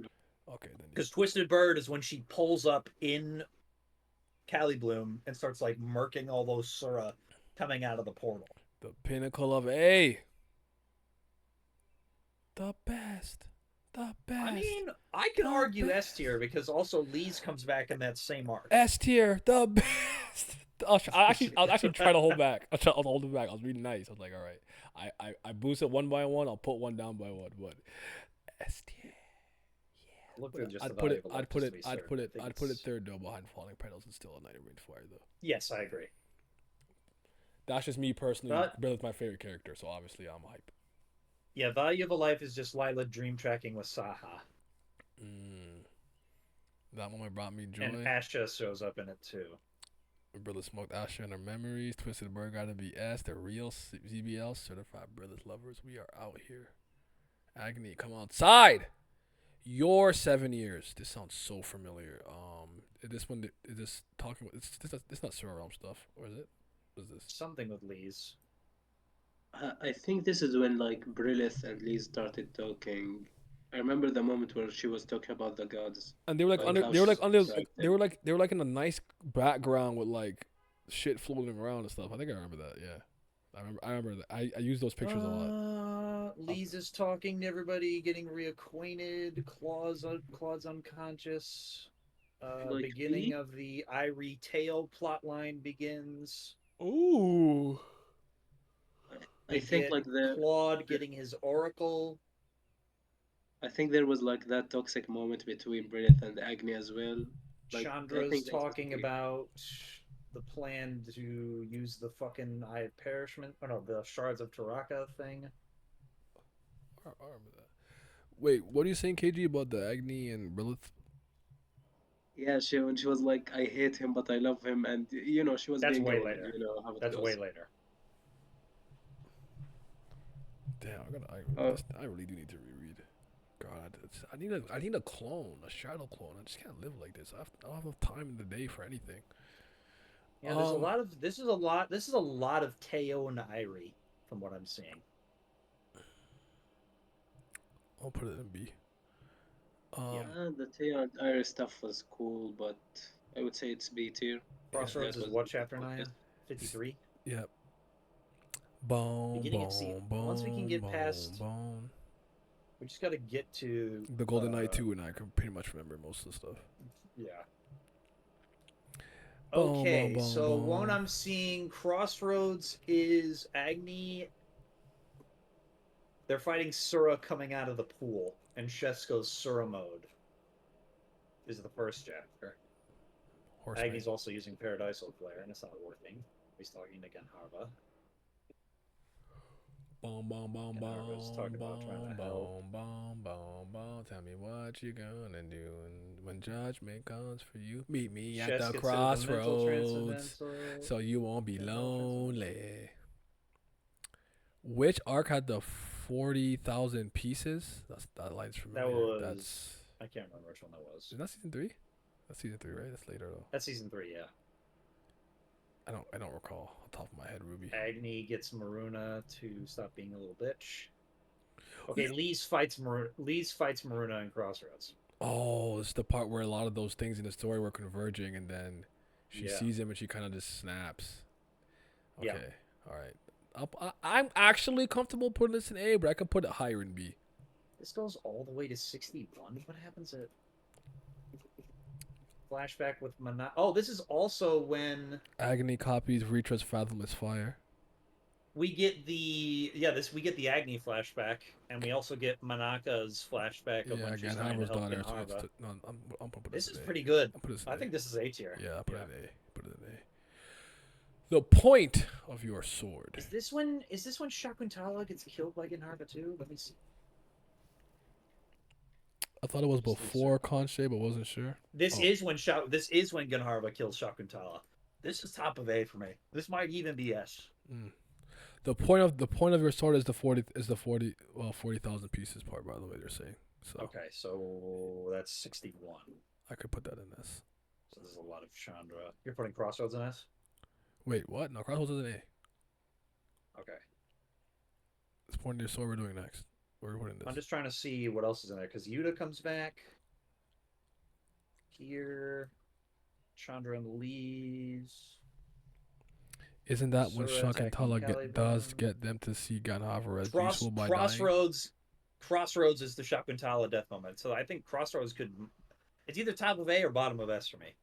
Okay, then. Because Twisted Bird is when she pulls up in Cali Bloom and starts like murking all those Sura coming out of the portal. The pinnacle of A. The best. I mean, I can argue S tier because also Lee's comes back in that same arc. S tier, the best. I'll actually try to hold back. I'll hold it back. I was being nice. I was like, all right, I boost it one by one. I'll put one down by one, but S tier. Yeah. I'd put it third though behind Falling Petals and still a Night of Rain Fire though. Yes, I agree. That's just me personally. Brilli's my favorite character, so obviously I'm hype. Yeah, Value of a Life is just Lila dream tracking with Saha. That moment brought me joy. And Asha shows up in it too. Brilla smoked Asha in her memories. Twisted Bird gotta be S. The real ZBL certified Brilla's lovers. We are out here. Agni, come outside. Your 7 years. This sounds so familiar. Is this talking? It's not Sura Realm stuff, or is it? What is this? Something with Lee's. I think this is when like Brilith and Lee started talking. I remember the moment where she was talking about the gods. And they were like in a nice background with like shit floating around and stuff. I think I remember that. Yeah, I remember that. I use those pictures a lot. Lisa's talking to everybody, getting reacquainted. Claude's unconscious. Like Beginning me, of the Irie Tail plotline begins. Ooh. I We think get like Claude getting his oracle. I think there was like that toxic moment between Bryneth and Agni as well. Like I Chandra's think they just talking about the plan to use the fucking Eye of Perishment. Oh no, the Shards of Taraka thing. I remember that. Wait, what are you saying, KG, about the Agni and Brilith? yeah, she was like, I hate him but I love him, and she was That's being a way woman, later. how it That's way goes. later. Damn, Uh, I really do need to reread. God, I need a clone, a shadow clone. I just can't live like this. I don't have enough time in the day for anything. Yeah, there's a lot of this is a lot of Teo and Irie from what I'm seeing. I'll put it in B. Yeah. the Taylor and Iris stuff was cool, but I would say it's B tier. Crossroads That is was what the chapter focus. 9? 53? Yeah. Boom, Beginning of see boom, once we can boom, get boom, past boom. we just gotta get to The Golden Knight too, and I can pretty much remember most of the stuff. yeah. Boom, boom, Okay, boom, so what boom. I'm seeing Crossroads is Agni. They're fighting Sura coming out of the pool, and Shesko's Sura mode is the first chapter. Horseman. Agni's also using Paradisal Flare, and it's not working. He's talking to Genharva. Boom, boom, boom, Genharva's boom, talking about trying boom, to help. boom, boom, boom, boom. Tell me what you gonna do when judgment comes for you. Meet me at Shesk the considered the mental crossroads, transcendental. so you won't be Mental transcendental. lonely. Which arc had the 40,000 pieces? That line's That familiar. was I can't remember which one that was. Is that season 3? That's season 3, right? That's later though. That's season 3, yeah. I don't recall off the top of my head, Ruby. Agni gets Maruna to stop being a little bitch. Okay, Lee's fights Maruna in Crossroads. Oh, it's the part where a lot of those things in the story were converging, and then she sees him and she kind of just snaps. Okay, yeah. All right. I'm actually comfortable putting this in A, but I could put it higher in B. This goes all the way to 61. What happens at flashback with Mana? Oh, this is also when Agony copies Ritra's Fathomless Fire. we get the Agni flashback, and we also get Manaka's flashback of when she's trying to help Genharva. I'm put This in is A. pretty good. This I think this is A tier. Yeah, I'll put it in A. Put it in A. The point of your sword. Is this when Shakuntala gets killed by Genharva too? Let me see. I thought it was before Conche, but wasn't sure. This is when Genharva kills Shakuntala. This is top of A for me. This might even be S. The point of your sword is the 40,000 pieces part, by the way they're saying. So okay, so that's 61. I could put that in S. So there's a lot of Chandra. You're putting Crossroads in S? Wait, what? No, Crossroads is an A. Okay. This point of your sword we're doing next. We're putting this. I'm just trying to see what else is in there because Yuta comes back here. Chandra and Lee's. Isn't that when Shakuntala does get them to see Genharva as useful by dying? Crossroads is the Shakuntala death moment. So I think Crossroads it's either top of A or bottom of S for me.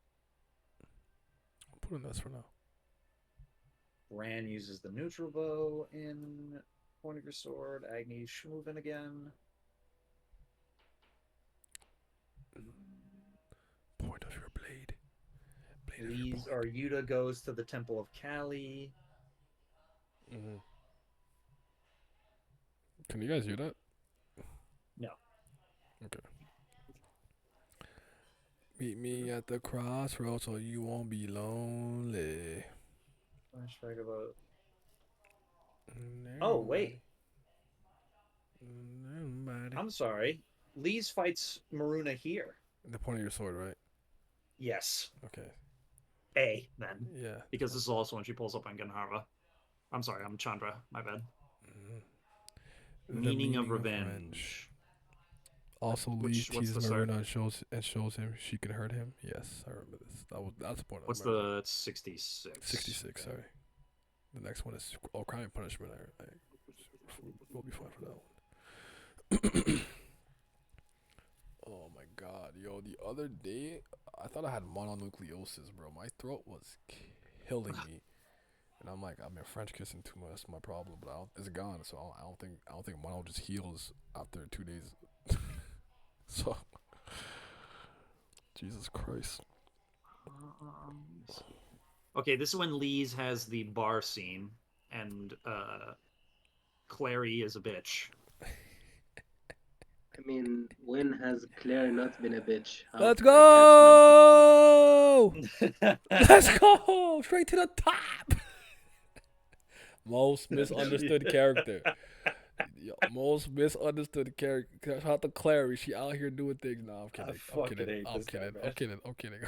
I'll put in S for now. Ran uses the neutral bow in Point of Your Sword. Agni's moving again. Point of your blade. Lee's or Yuta goes to the Temple of Kali. Mm-hmm. Can you guys hear that? No. Okay. Meet me at the crossroads so you won't be lonely. Flashback about. Oh wait. Nobody. I'm sorry. Lee's fights Maruna here. The point of your sword, right? Yes. Okay. A then. Yeah. Because this is also when she pulls up on Genharva. I'm sorry, I'm Chandra. My bad. Mm-hmm. Meaning of revenge. Also, Lee What's teases the start? Marina and shows him she can hurt him. Yes, I remember this. That's the point. What's the 66? 66? Sorry. The next one is Crime and Punishment. We'll be fine for that one. Oh my god, yo! The other day, I thought I had mononucleosis, bro. My throat was killing me, and I'm like, I've been French kissing too much. That's my problem, but it's gone. So I don't think mono just heals after 2 days. So, Jesus Christ. Okay, this is when Lee's has the bar scene, and Clary is a bitch. I mean, when has Claire not been a bitch? Let's go! Let's go! Straight to the top! Most misunderstood character. Yo, most misunderstood character. Shout out to Clary. She out here doing things. No, I'm kidding. I'm kidding.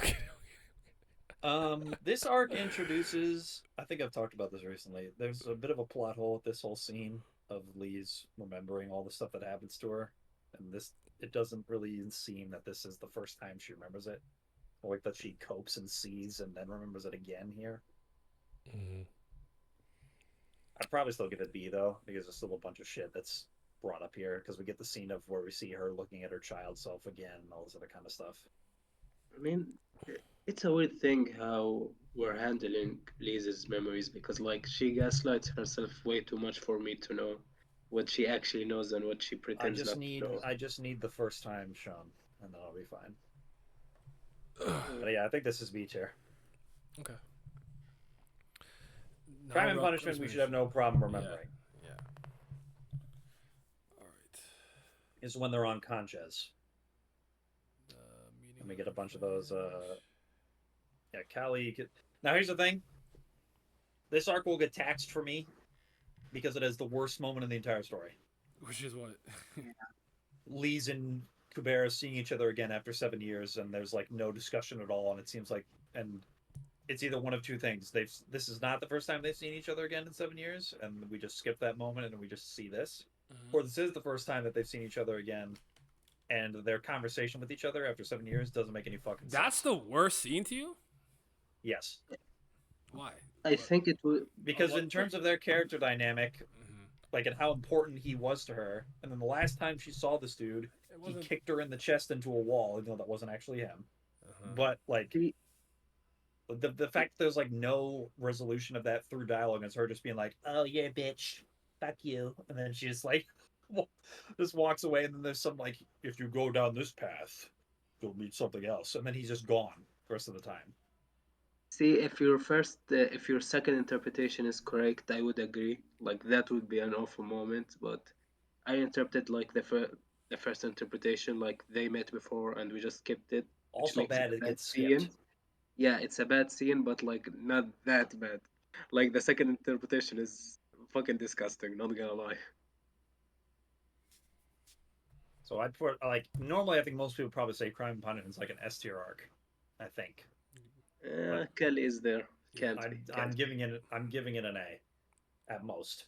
This arc introduces. I think I've talked about this recently. There's a bit of a plot hole with this whole scene of Lee's remembering all the stuff that happens to her, and it doesn't really seem that this is the first time she remembers it, or like that she copes and sees and then remembers it again here. Mm-hmm. I'd probably still give it B though, because there's still a bunch of shit that's brought up here, because we get the scene of where we see her looking at her child self again and all this other kind of stuff. I mean, it's a weird thing how we're handling Lisa's memories, because like she gaslights herself way too much for me to know what she actually knows and what she pretends not to know. I just need the first time, Sean, and then I'll be fine. But yeah, I think this is B tier. Okay. Crime and Punishment, we should have no problem remembering. Yeah. All right. Is when they're on Conches. And we get a bunch of those. Yeah, Callie. Now here's the thing. This arc will get taxed for me because it has the worst moment in the entire story. Which is what? Lee's and Kubera seeing each other again after 7 years, and there's like no discussion at all, and it seems like, and it's either one of two things. This is not the first time they've seen each other again in 7 years, and we just skip that moment and we just see this, or this is the first time that they've seen each other again, and their conversation with each other after 7 years doesn't make any fucking sense. That's the worst scene to you? Yes. Why? I think it would, because in terms of their character dynamic, like, and how important he was to her, and then the last time she saw this dude, he kicked her in the chest into a wall, even though that wasn't actually him. But like, the fact that there's like no resolution of that through dialogue, and it's her just being like, "Oh yeah, bitch, fuck you," and then she just like just walks away, and then there's some like, "If you go down this path, you'll meet something else," and then he's just gone the rest of the time. see, if your second interpretation is correct, I would agree. Like that would be an awful moment, but I interpreted like the first interpretation, like they met before and we just skipped it. Also bad it gets scene. skipped. Yeah, it's a bad scene, but like not that bad. Like the second interpretation is fucking disgusting, not gonna lie. So I'd put, like, normally I think most people probably say Crime and Punishment is like an S tier arc. I think. Kelly is there. I'm giving it an A, at most.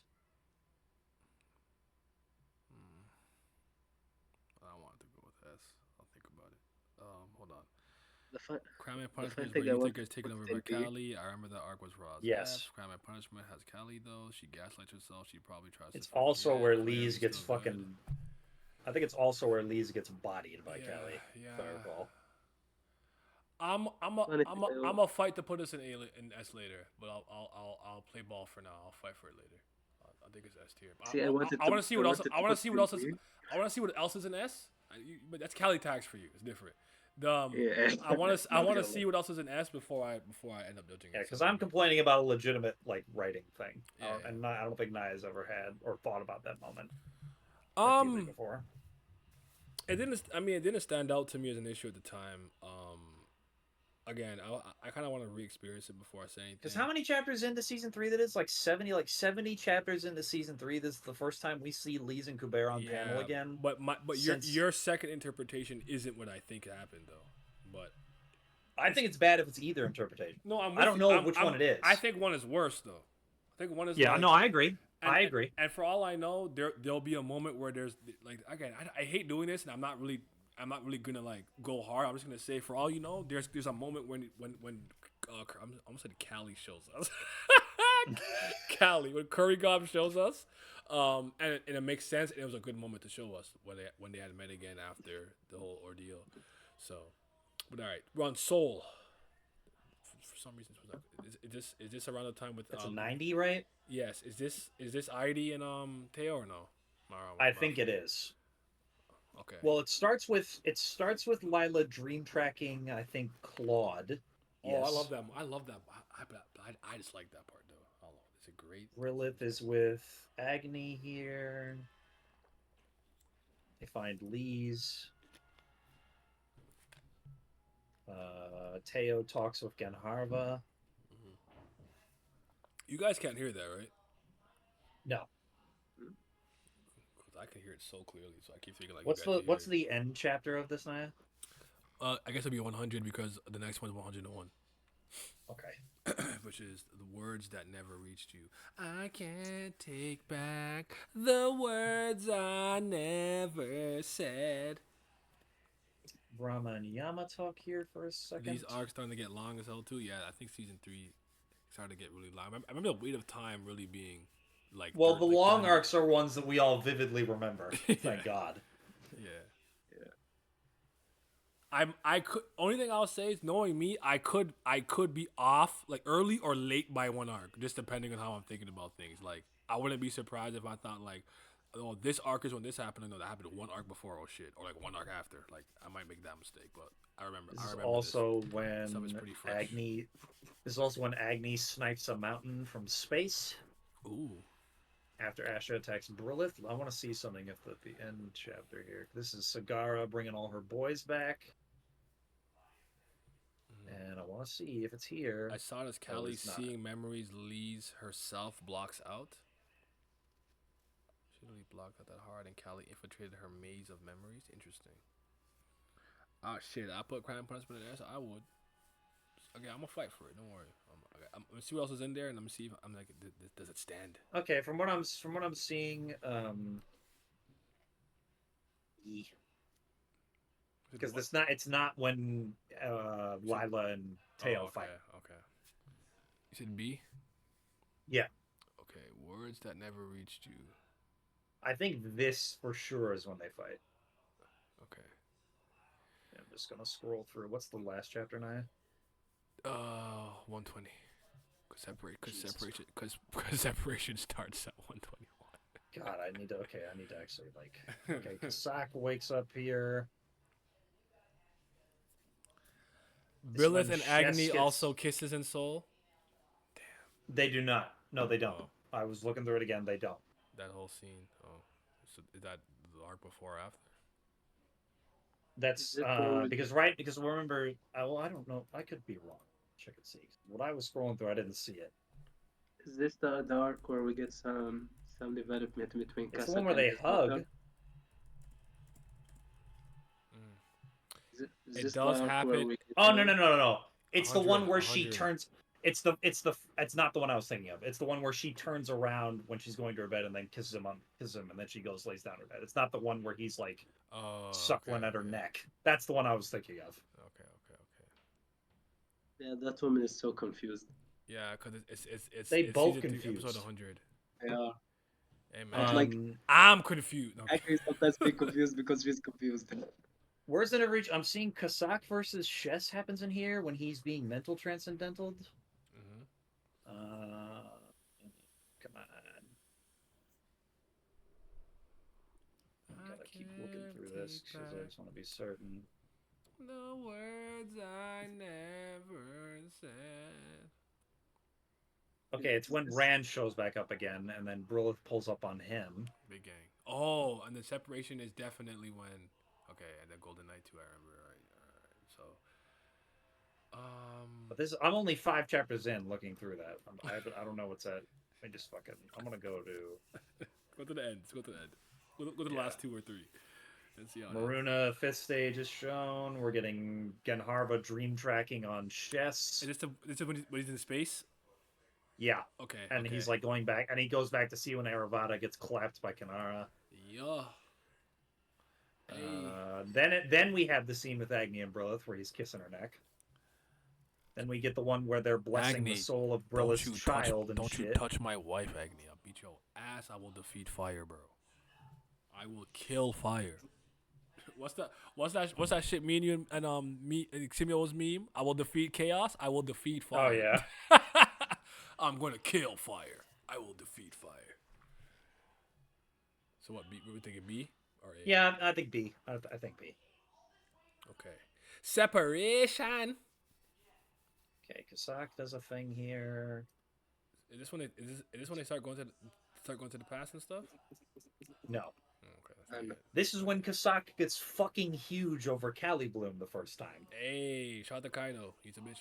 I want to go with S. I'll think about it. Hold on. Crime and Punishment Punishment is where you think it's taken over by Callie. I remember that arc was raw. Yes. Crime and Punishment has Callie though. She gaslights herself. She probably tries. It's also where Lee's gets fucking. I think it's also where Lee's gets bodied by Callie. Yeah. If I recall. I'm a fight to put us in S later, but I'll play ball for now. I'll fight for it later. I think it's S tier. See, I want to see what else. I want to see what else is. I want to see what else is in S. But that's Cali tax for you. It's different. I want to see what else is in S before I end up judging. Yeah, because I'm complaining about a legitimate like writing thing, and I don't think Naya's ever had or thought about that moment. Before. It didn't stand out to me as an issue at the time. Again, I kind of want to re-experience it before I say anything. Because how many chapters into season 3 that is? Like 70 chapters into season 3. This is the first time we see Lee's and Kubera on panel again. But your second interpretation isn't what I think happened though. But I think it's bad if it's either interpretation. No, I don't know which one it is. I think one is worse though. I think one is. Yeah, no, I agree. I agree. And for all I know, there'll be a moment where there's like again, I hate doing this, and I'm not really gonna like go hard. I'm just gonna say, for all you know, there's a moment when I'm almost said Callie shows us, Callie when Curry Gob shows us, and it makes sense, and it was a good moment to show us when they had met again after the whole ordeal. So, but all right, we're on Soul. For some reason, is this around the time with It's a 90, right? Yes. Is this ID and Teo or no? I think it is. Okay. Well, it starts with Lila dream tracking. I think Claude. Oh, Yes. I love that. I love that. I just like that part though. Oh, it's a great. Rilith is with Agni here. They find Lee's. Teo talks with Genharva. You guys can't hear that, right? No. Because I can hear it so clearly, so I keep thinking like. What's the end chapter of this, Naya? I guess it'll be 100 because the next one's 101. Okay. Which is the words that never reached you. I can't take back the words I never said. Brahma and Yama talk here for a second. These arcs starting to get long as hell too. Yeah, I think season 3 started to get really long. I remember the Weight of Time really being like. Well, the long 30. arcs are ones that we all vividly remember. Thank God. Yeah. I could only thing I'll say is, knowing me, I could be off like early or late by one arc, just depending on how I'm thinking about things. Like I wouldn't be surprised if I thought like, oh, this arc is when this happened. No, that happened one arc before. Oh shit, or like one arc after. Like I might make that mistake, but I remember. This is this. also Stuff when is pretty fresh. Agni. This is also when Agni snipes a mountain from space. Ooh. After Asha attacks Brilith. I want to see something at the end chapter here. This is Sagara bringing all her boys back. And I want to see if it's here. I saw it as Callie seeing memories Lee's herself blocks out. She really blocked out that hard, and Callie infiltrated her maze of memories. Interesting. Ah, shit. I put crime punishment in there, so I would. Okay, I'm gonna fight for it. Don't worry. I'm gonna see what else is in there, and I'm gonna see if I'm like, does it stand? Okay, from what I'm seeing, because it's not when Lila and Teo fight. Okay. You said B? Yeah. Okay, words that never reached you. I think this for sure is when they fight. Okay. I'm just gonna scroll through. What's the last chapter, Naya? 120. Because separation starts at 121. God, I need to actually like. Okay, Kasak wakes up here. Brilith and Agni also kisses in Soul. Damn. They do not. No, they don't. Oh. I was looking through it again. They don't. That whole scene. Oh, so is that the arc before or after? That's because remember. Well, I don't know. I could be wrong. Check and see. What I was scrolling through, I didn't see it. Is this the arc where we get some development between? It's the one where they hug. It does happen. Oh no! It's the one where she turns. It's not the one I was thinking of. It's the one where she turns around when she's going to her bed and then kisses him, and then she lays down her bed. It's not the one where he's like suckling at her neck. That's the one I was thinking of. Okay. Yeah, that woman is so confused. Yeah, because it's they both confused. Episode 100. Yeah. Hey man, I'm confused. No. Actually, sometimes be confused because she's confused. Where's it reach? I'm seeing Kasak versus Shess happens in here when he's being mental transcendental. Come on. I gotta keep looking through this because I just want to be certain. The words I never said. Okay, it's when Rand shows back up again, and then Brilith pulls up on him. Big gang. Oh, and the separation is definitely when. Okay, and the Golden Knight too. I remember. All right. So, but I'm only 5 chapters in, looking through that. I don't know what's at. I'm gonna go to. Go to the end. Let's go to the end. Go to the last 2 or 3. Let's see how. Maruna 5th stage is shown. We're getting Genharva dream tracking on Shess. Is this when he's in space? Yeah, Okay. and okay. he's like going back, and he goes back to see when Aravada gets clapped by Kanara. Yeah. Hey. Then we have the scene with Agni and Brilith where he's kissing her neck. Then we get the one where they're blessing the Agni, soul of Brilith's child and don't shit. you touch my wife, Agni. I'll beat your ass. I will defeat fire, bro. I will kill fire. What's that shit me and you and me and Simio's meme? I will defeat chaos. I will defeat Oh fire. yeah. I'm gonna kill fire. I will defeat fire. So what? B? We thinking B or A? Yeah, I think B. I think B. Okay. Separation. Okay, Kasak does a thing here. Is this when they start going to the past and stuff? No. Okay. That's And not it. This is when Kasak gets fucking huge over Cali Bloom the first time. Hey, shout out to Kaido. He's a bitch.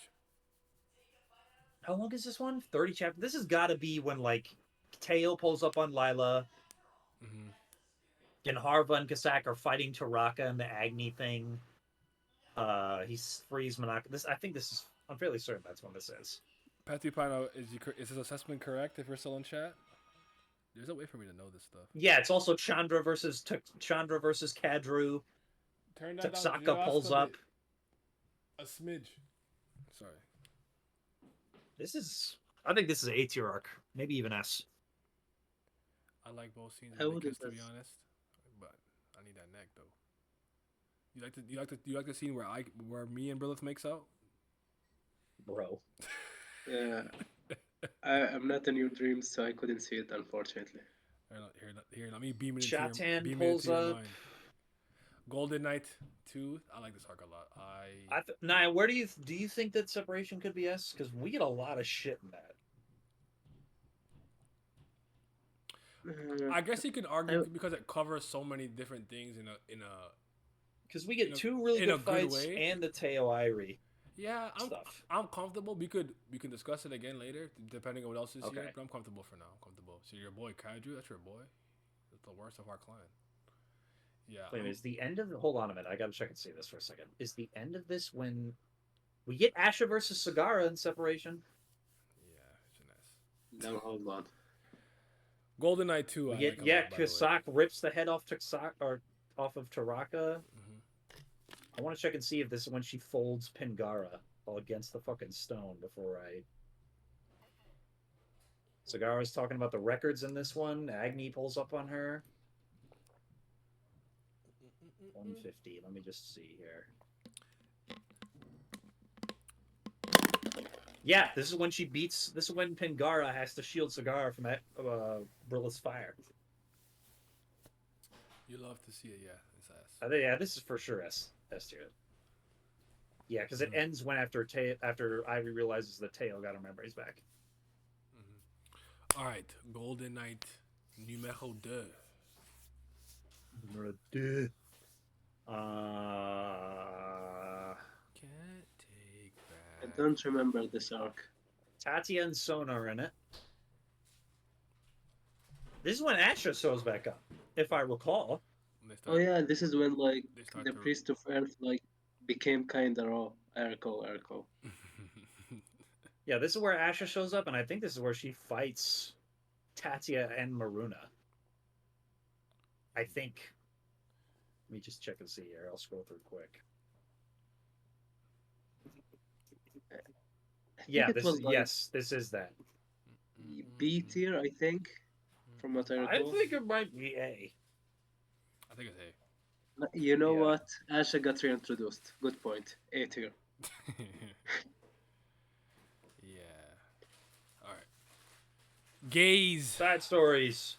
How long is this one? 30 chapters. This has got to be when like Teo pulls up on Lila. Mm-hmm. And Harva and Kasak are fighting Taraka and the Agni thing. He frees Monaka. I think this is. I'm fairly certain that's when this is. Patty Pino, is his assessment correct if we're still in chat? There's a way for me to know this stuff. Yeah, it's also Chandra versus Kadru. Turn that down. Taksaka pulls up. A smidge. Sorry. I think this is A tier arc, maybe even S. I like both scenes I of would Nickers, to guess. be honest, but I need that neck though. You like the scene where me and Brilith makes out? Bro. yeah, I'm not in your dreams, so I couldn't see it, unfortunately. Here, let me beam it into Chatan your pulls up. mind. Golden Knight 2. I like this arc a lot. Now, where do you think that separation could be S? Because we get a lot of shit in that. I guess you could argue because it covers so many different things in a. Because we get two really good fights and the Teo Irie. Yeah, stuff. I'm comfortable. We can discuss it again later, depending on what else is Okay. here. But I'm comfortable for now. I'm comfortable. So your boy Kaiju, that's your boy. That's the worst of our clan. Yeah. Wait a minute, is the end of hold on a minute, I gotta check and see this for a second. Is the end of this when we get Asha versus Sagara in separation? Yeah, it's an S. Now hold on. Golden Knight 2. Kasak rips the head off off of Taraka. Mm-hmm. I want to check and see if this is when she folds Pingara all against the fucking stone before I. Sagara's talking about the records in this one. Agni pulls up on her. 150. Let me just see here. Yeah, this is when she beats. This is when Pingara has to shield Sagara from Brilla's fire. You love to see it, yeah. It's S. I think, yeah, this is for sure S tier. Yeah, because it ends when after Ivy realizes that Teo got her memories back. Mm-hmm. All right, Golden Knight numéro 2. Can't take I back. don't remember this arc. Tatia and Sona are in it. This is when Asha shows back up, if I recall. Oh yeah, this is when like They start the to- priest of Earth like became kinda raw. I recall. Yeah, this is where Asha shows up, and I think this is where she fights Tatia and Maruna. I think. Let me just check and see here. I'll scroll through quick. Yeah, this is, yes, this is that. B tier, I think, from what I I recall. think it might be A. I think it's A. You know Yeah. what? Asha got reintroduced. Good point. A tier. Yeah. All right. Gaze. Side stories.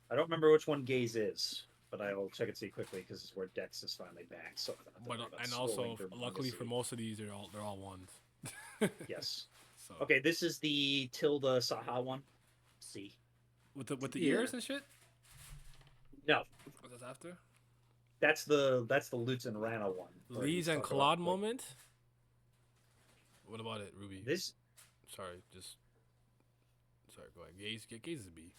I don't remember which one Gaze is, but I will check and see quickly because it's where Dex is finally back. So I don't have to But worry about and scrolling also, through luckily manga for see. most of these, they're all ones. Yes. So Okay, this is the Tilda Saha one. C. with the Yeah. ears and shit. No, What's that after? that's the Lutz and Rana one. where Lee's he's and talking Claude about, like, moment. What about it, Ruby? This Sorry, go ahead. Gaze is B.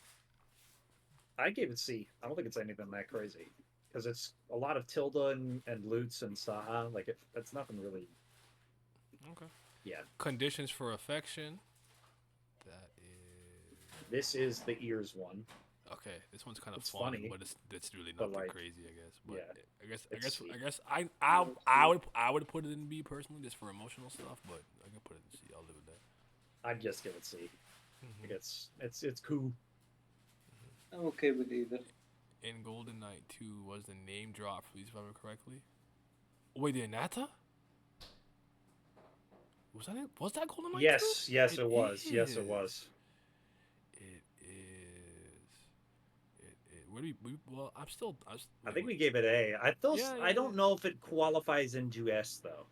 I gave it C. I don't think it's anything that crazy because it's a lot of Tilda and Lutz and Saha. Like it's nothing really. Okay. Yeah. Conditions for affection. That is This is the ears one. okay. This one's kind of It's fun, funny, but it's really but, nothing like, crazy, I guess. But yeah, it's sweet. I guess I would put it in B personally, just for emotional stuff. But I can put it in C. I'll live with that. I'd just give it C. Mhm. Like, it's cool. I'm okay with either. In Golden Knight 2 was the name drop, please, if I remember correctly. Wait, the Anata? Was that it? Was that Golden Knight 2? Yes, it was. Yes, it is. was. It is. Where do we well, I think we gave it A. I don't yeah. know if it qualifies into S though.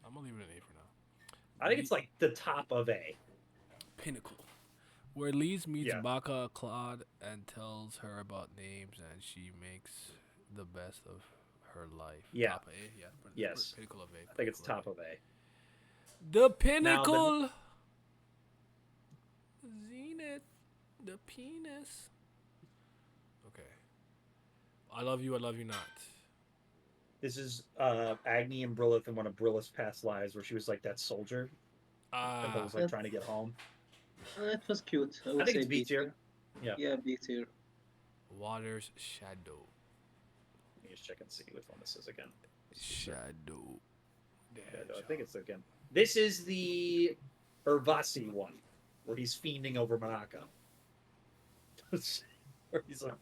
I'm gonna leave it an A for now. I think it's like the top of A. Pinnacle. Where Lise meets Yeah. Baka Claude and tells her about names, and she makes the best of her life. Yeah. Top of A? Yeah. Yes. Pinnacle of A. I think it's Pinnacle top of A. The pinnacle. Zenith. The penis. Okay. I love you not. This is Agni and Brilith in one of Brilith's past lives where she was like that soldier that was like trying to get home. It was cute. I I would think say it's B tier. Yeah. Yeah, B tier. Water's shadow. Let me just check and see which one this is again. Shadow. I think it's again. This is the Urvasi one where he's fiending over Manaka. Where he's an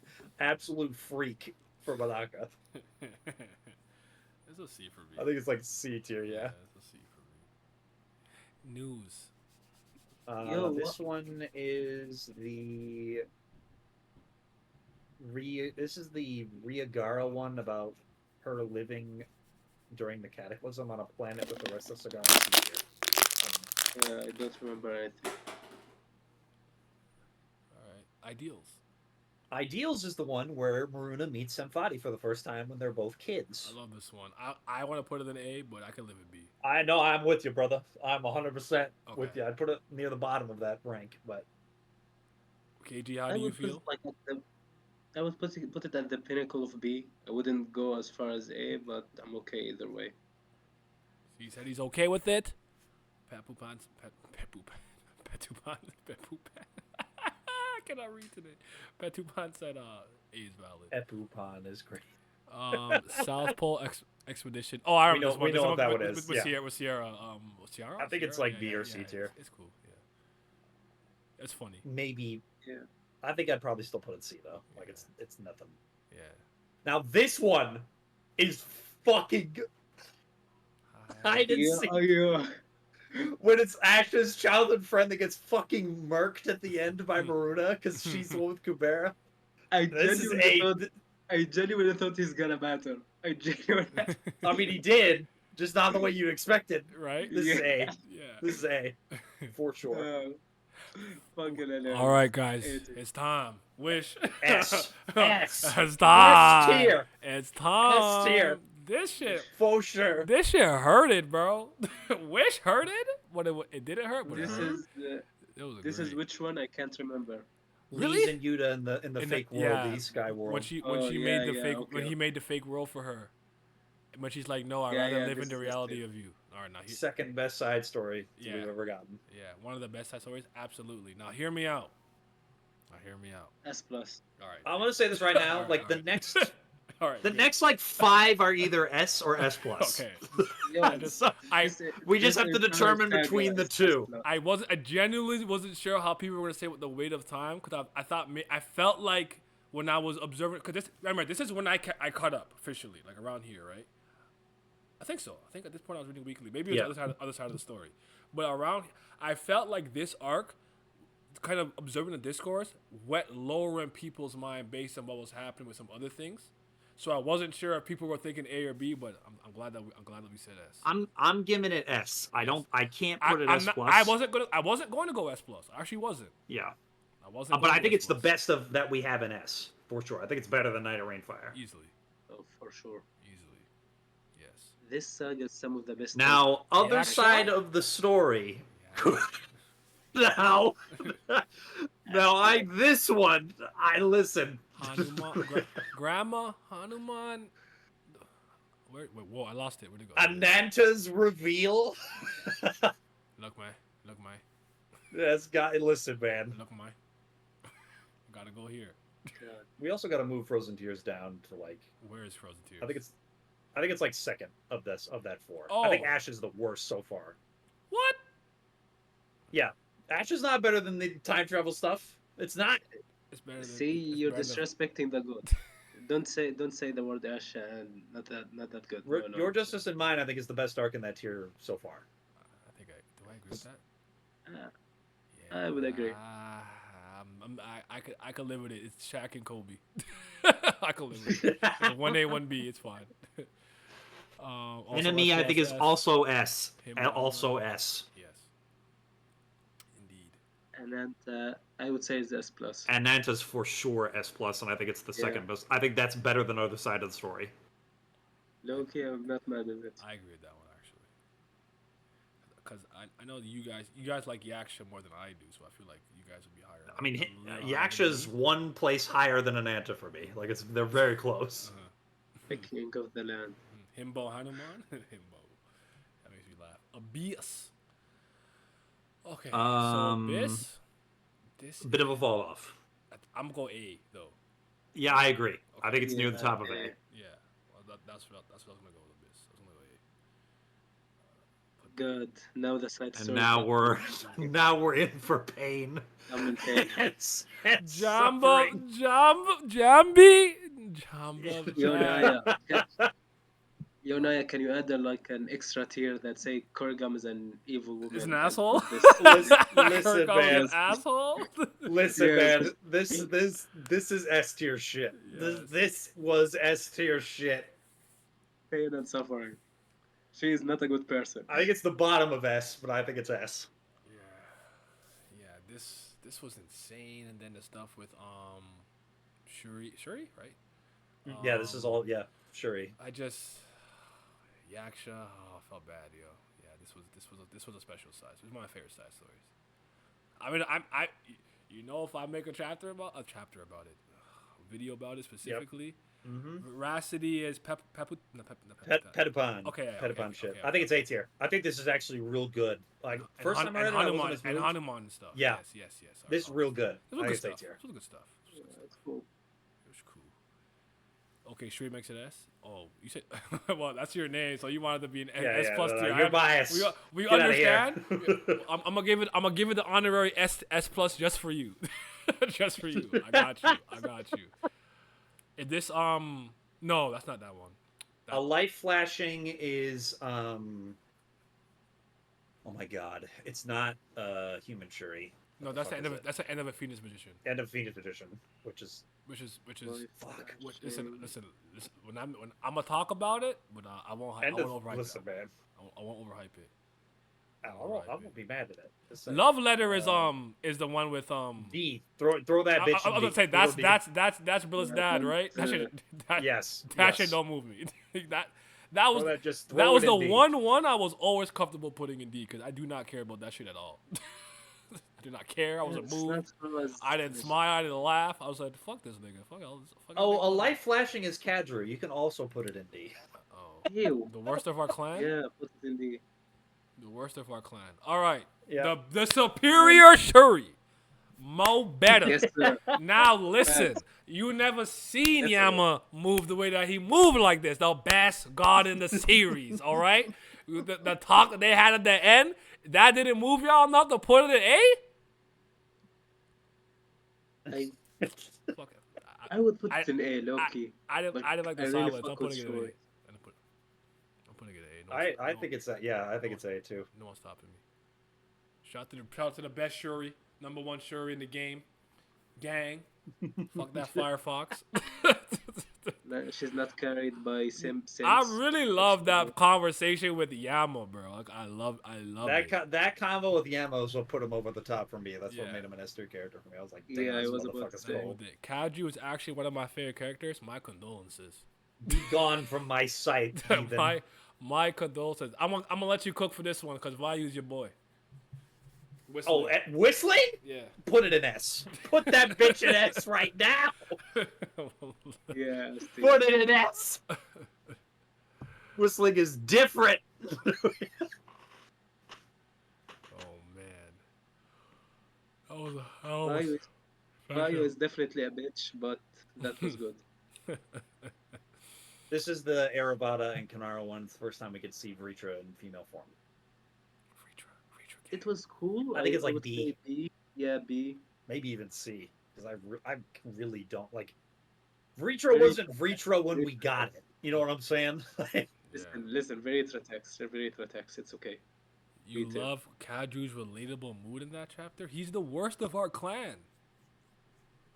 absolute freak for Manaka. It's a C for me. I think it's like C tier, yeah. It's a C for me. News. This one is the This is the Riagara one about her living during the Cataclysm on a planet with the rest of Cigar. Yeah, I don't remember anything. Alright. Ideals. Ideals is the one where Maruna meets Senfati for the first time when they're both kids. I love this one. I want to put it in A, but I can live in B. I know, I'm with you, brother. I'm 100% with Okay. you. I'd put it near the bottom of that rank, but KG, how do you feel? I would put it at the pinnacle of B. I wouldn't go as far as A, but I'm okay either way. He said he's okay with it. Petupan. I cannot read today. Petupan said A is valid. Epupan is great. South Pole Expedition. Oh, I remember this one. We know This what that with, one is. With Yeah. Sierra. Sierra? I think it's like B or C tier. It's cool. Yeah. It's funny. Maybe. Yeah. I think I'd probably still put it C though. Like it's nothing. Yeah. Now this one is fucking hide and seek. Yeah. When it's Ash's childhood friend that gets fucking murked at the end by Maruna because she's the one with Kubera. I This genuinely thought he's gonna battle. I mean, he did, just not the way you expected. Right? This is A. Yeah. This is A for sure. Fucking hilarious. All right, guys. It's time. Wish. S. It's time. S tier. It's time. S tier. This shit. For sure. This shit hurted, bro. Wish hurted? What it didn't hurt, but This it hurt. is It was this great. is which one? I can't remember. Really? Lise and Yuta in the fake world, yeah. the Sky world. When she Oh, made the yeah, fake okay. when he made the fake world for her. When she's like, no, I'd Yeah, rather yeah, live this in the is reality it. of you. All right, now Second best side story Yeah. we've ever gotten. yeah, one of the best side stories, absolutely. Now hear me out. S plus. All right. I'm gonna say this right now. Alright, like the alright. next, All right. the good. next like 5 are either S or S plus. Okay. Yeah, We just have to determine between the two. I genuinely wasn't sure how people were gonna say with the weight of time because I felt like when I was observing because this is when I caught up officially like around here, right? I think so. I think at this point I was reading weekly. Maybe it was the other side of the story, but around I felt like this arc, kind of observing the discourse, went lower in people's mind based on what was happening with some other things. So I wasn't sure if people were thinking A or B, but I'm glad that we said S. I'm giving it S. I can't put it S plus. I wasn't going to go S plus. I actually wasn't. Yeah. I wasn't. But going I to think S it's the plus. best of that we have in S for sure. I think it's better than Night of Rainfire. Easily. Oh, for sure. Easily. Yes. This saga is some of the best. Now, other actually- side of the story. Now, this one, I listen. Hanuman, Grandma Hanuman. Wait, whoa! I lost it. Where'd it go? Ananta's reveal. Look, my. That's got. Listen, man. Look, my. Gotta go here. We also got to move Frozen Tears down to like. Where is Frozen Tears? I think it's like second of that four. Oh. I think Ash is the worst so far. What? Yeah, Ash is not better than the time travel stuff. It's not. It's better than. See, it's you're better than- disrespecting the god. Don't say the word Ash and not that good. No, no. Your Justice and Mine, I think, is the best arc in that tier so far. I think do I agree with that? I would agree. I could live with it. It's Shaq and Kobe. I could live with it. It's 1A, 1B. It's fine. Also Enemy, S I think, plus is S. also S. Him And also S. Yes. Indeed. And then I would say it's S plus. And Nanta's for sure S plus, and I think it's the second best. I think that's better than Other Side of the Story. Low-key, I'm not mad at it. I agree with that one actually. Because I know you guys like Yaksha more than I do, so I feel like you guys would be higher. I mean, a little higher Yaksha's than me. one place higher than Ananta for me. Like they're very close. The king of the land. Himbo Hanuman? Himbo. That makes me laugh. Abyss. Okay, so Abyss. This Bit of a fall off. I'm going A though. Yeah, I agree. I think it's near the top of A. Yeah, well, that's what I was gonna go with Abyss. I was gonna go A. Good. Now the side And story. now we're in for pain. I'm in pain. and Jumbo, suffering. Jambi, Jumbo, Yonaya. Yonaya, can you add like an extra tier that say Kurgam is an evil woman? Is an asshole? Listen, Kirk man. an asshole. Listen, Yes. man. This is S tier shit. Yes. This was S tier shit. Pain and suffering. She is not a good person. I think it's the bottom of S, but I think it's S. Yeah. This was insane, and then the stuff with Shuri, right? Yeah, this is all. Yeah, Shuri. I just Yaksha. Oh, I felt bad, yo. Yeah, this was a special size. It was one of my favorite side stories. I mean, if I make a chapter about it, a video about it specifically. Veracity is Petipon. Okay, Petipon okay, shit. okay, I think it's A tier. I think this is actually real good. Like first time I read it, I wasn't as moved. Hanuman and stuff. Yeah. Yes. This is real good. This was I good think it's A stuff. tier. This was good stuff. That's cool. It was cool. Okay, Shuri makes it S. Oh, you said well, that's your name, so you wanted to be an S plus tier. You're biased. We Get outta here. understand. I'm gonna give it the honorary S plus just for you, just for you. I got you. Is this no, that's not that one. A light flashing is oh my god, it's not human Shuri. No, that's the end of a Phoenix Magician. End of Phoenix Edition, which is Fuck. Listen. When I'm gonna talk about it, but I won't overhype listen, it. man. I won't overhype it. I won't be mad at it. Just Love Letter is the one with D. Throw that bitch. I was gonna say that's Brilla's dad, right? That shit, Yes. that shit don't move me. that was Throw that was it the in D. one I was always comfortable putting in D because I do not care about that shit at all. I did not care. I wasn't moved. I didn't smile. I didn't laugh. I was like, "Fuck this nigga. Fuck all this." Fuck Oh, a everything." light flashing is Kadru. You can also put it in D. Oh, Ew. the worst of our clan. Yeah, put it in the. The worst of our clan. All right. Yeah. The superior Shuri. Mo better. Yes, sir. Now listen. You never seen Yama move the way that he moved like this. The best god in the series. All right. The talk they had at the end, that didn't move y'all enough to put it in A. Fuck it. I would put it in A, low key. I didn't like the I really silence. fuck I'm putting with it in A. Shuri. I'm putting it in A. I think it's that. Yeah, I think it's A too. No one's stopping me. Shout to the best Shuri, #1 Shuri in the game. Gang. Fuck that Firefox. No, she's not carried by Sims. I really love that conversation with Yama, bro. Like I love it. That combo with Yamo is what put him over the top for me. That's Yeah. what made him an S tier character for me. I was like, damn, Yeah, this I was about to motherfucker's say. cold. Kaju is actually one of my favorite characters. My condolences. Be gone from my sight, heathen. my condolences. I'm gonna let you cook for this one because Valu's your boy. Oh, whistling? Yeah. Put it in S. Put that bitch in S right now. Yeah, Put it in S. Whistling is different. Oh man. a hell of Bio a is, Bio is definitely a bitch, but that was good. This is the Aravada and Kanara one. It's the first time we could see Vritra in female form. It was cool. I think it's I like would B. say B. Yeah, B. Maybe even C, because I really don't like. Vritra Very, wasn't Vritra when very we got it. You know what I'm saying? listen. Very Tratex. Very Tratex. It's okay. You B tier. love Kaju's relatable mood in that chapter? He's the worst of our clan.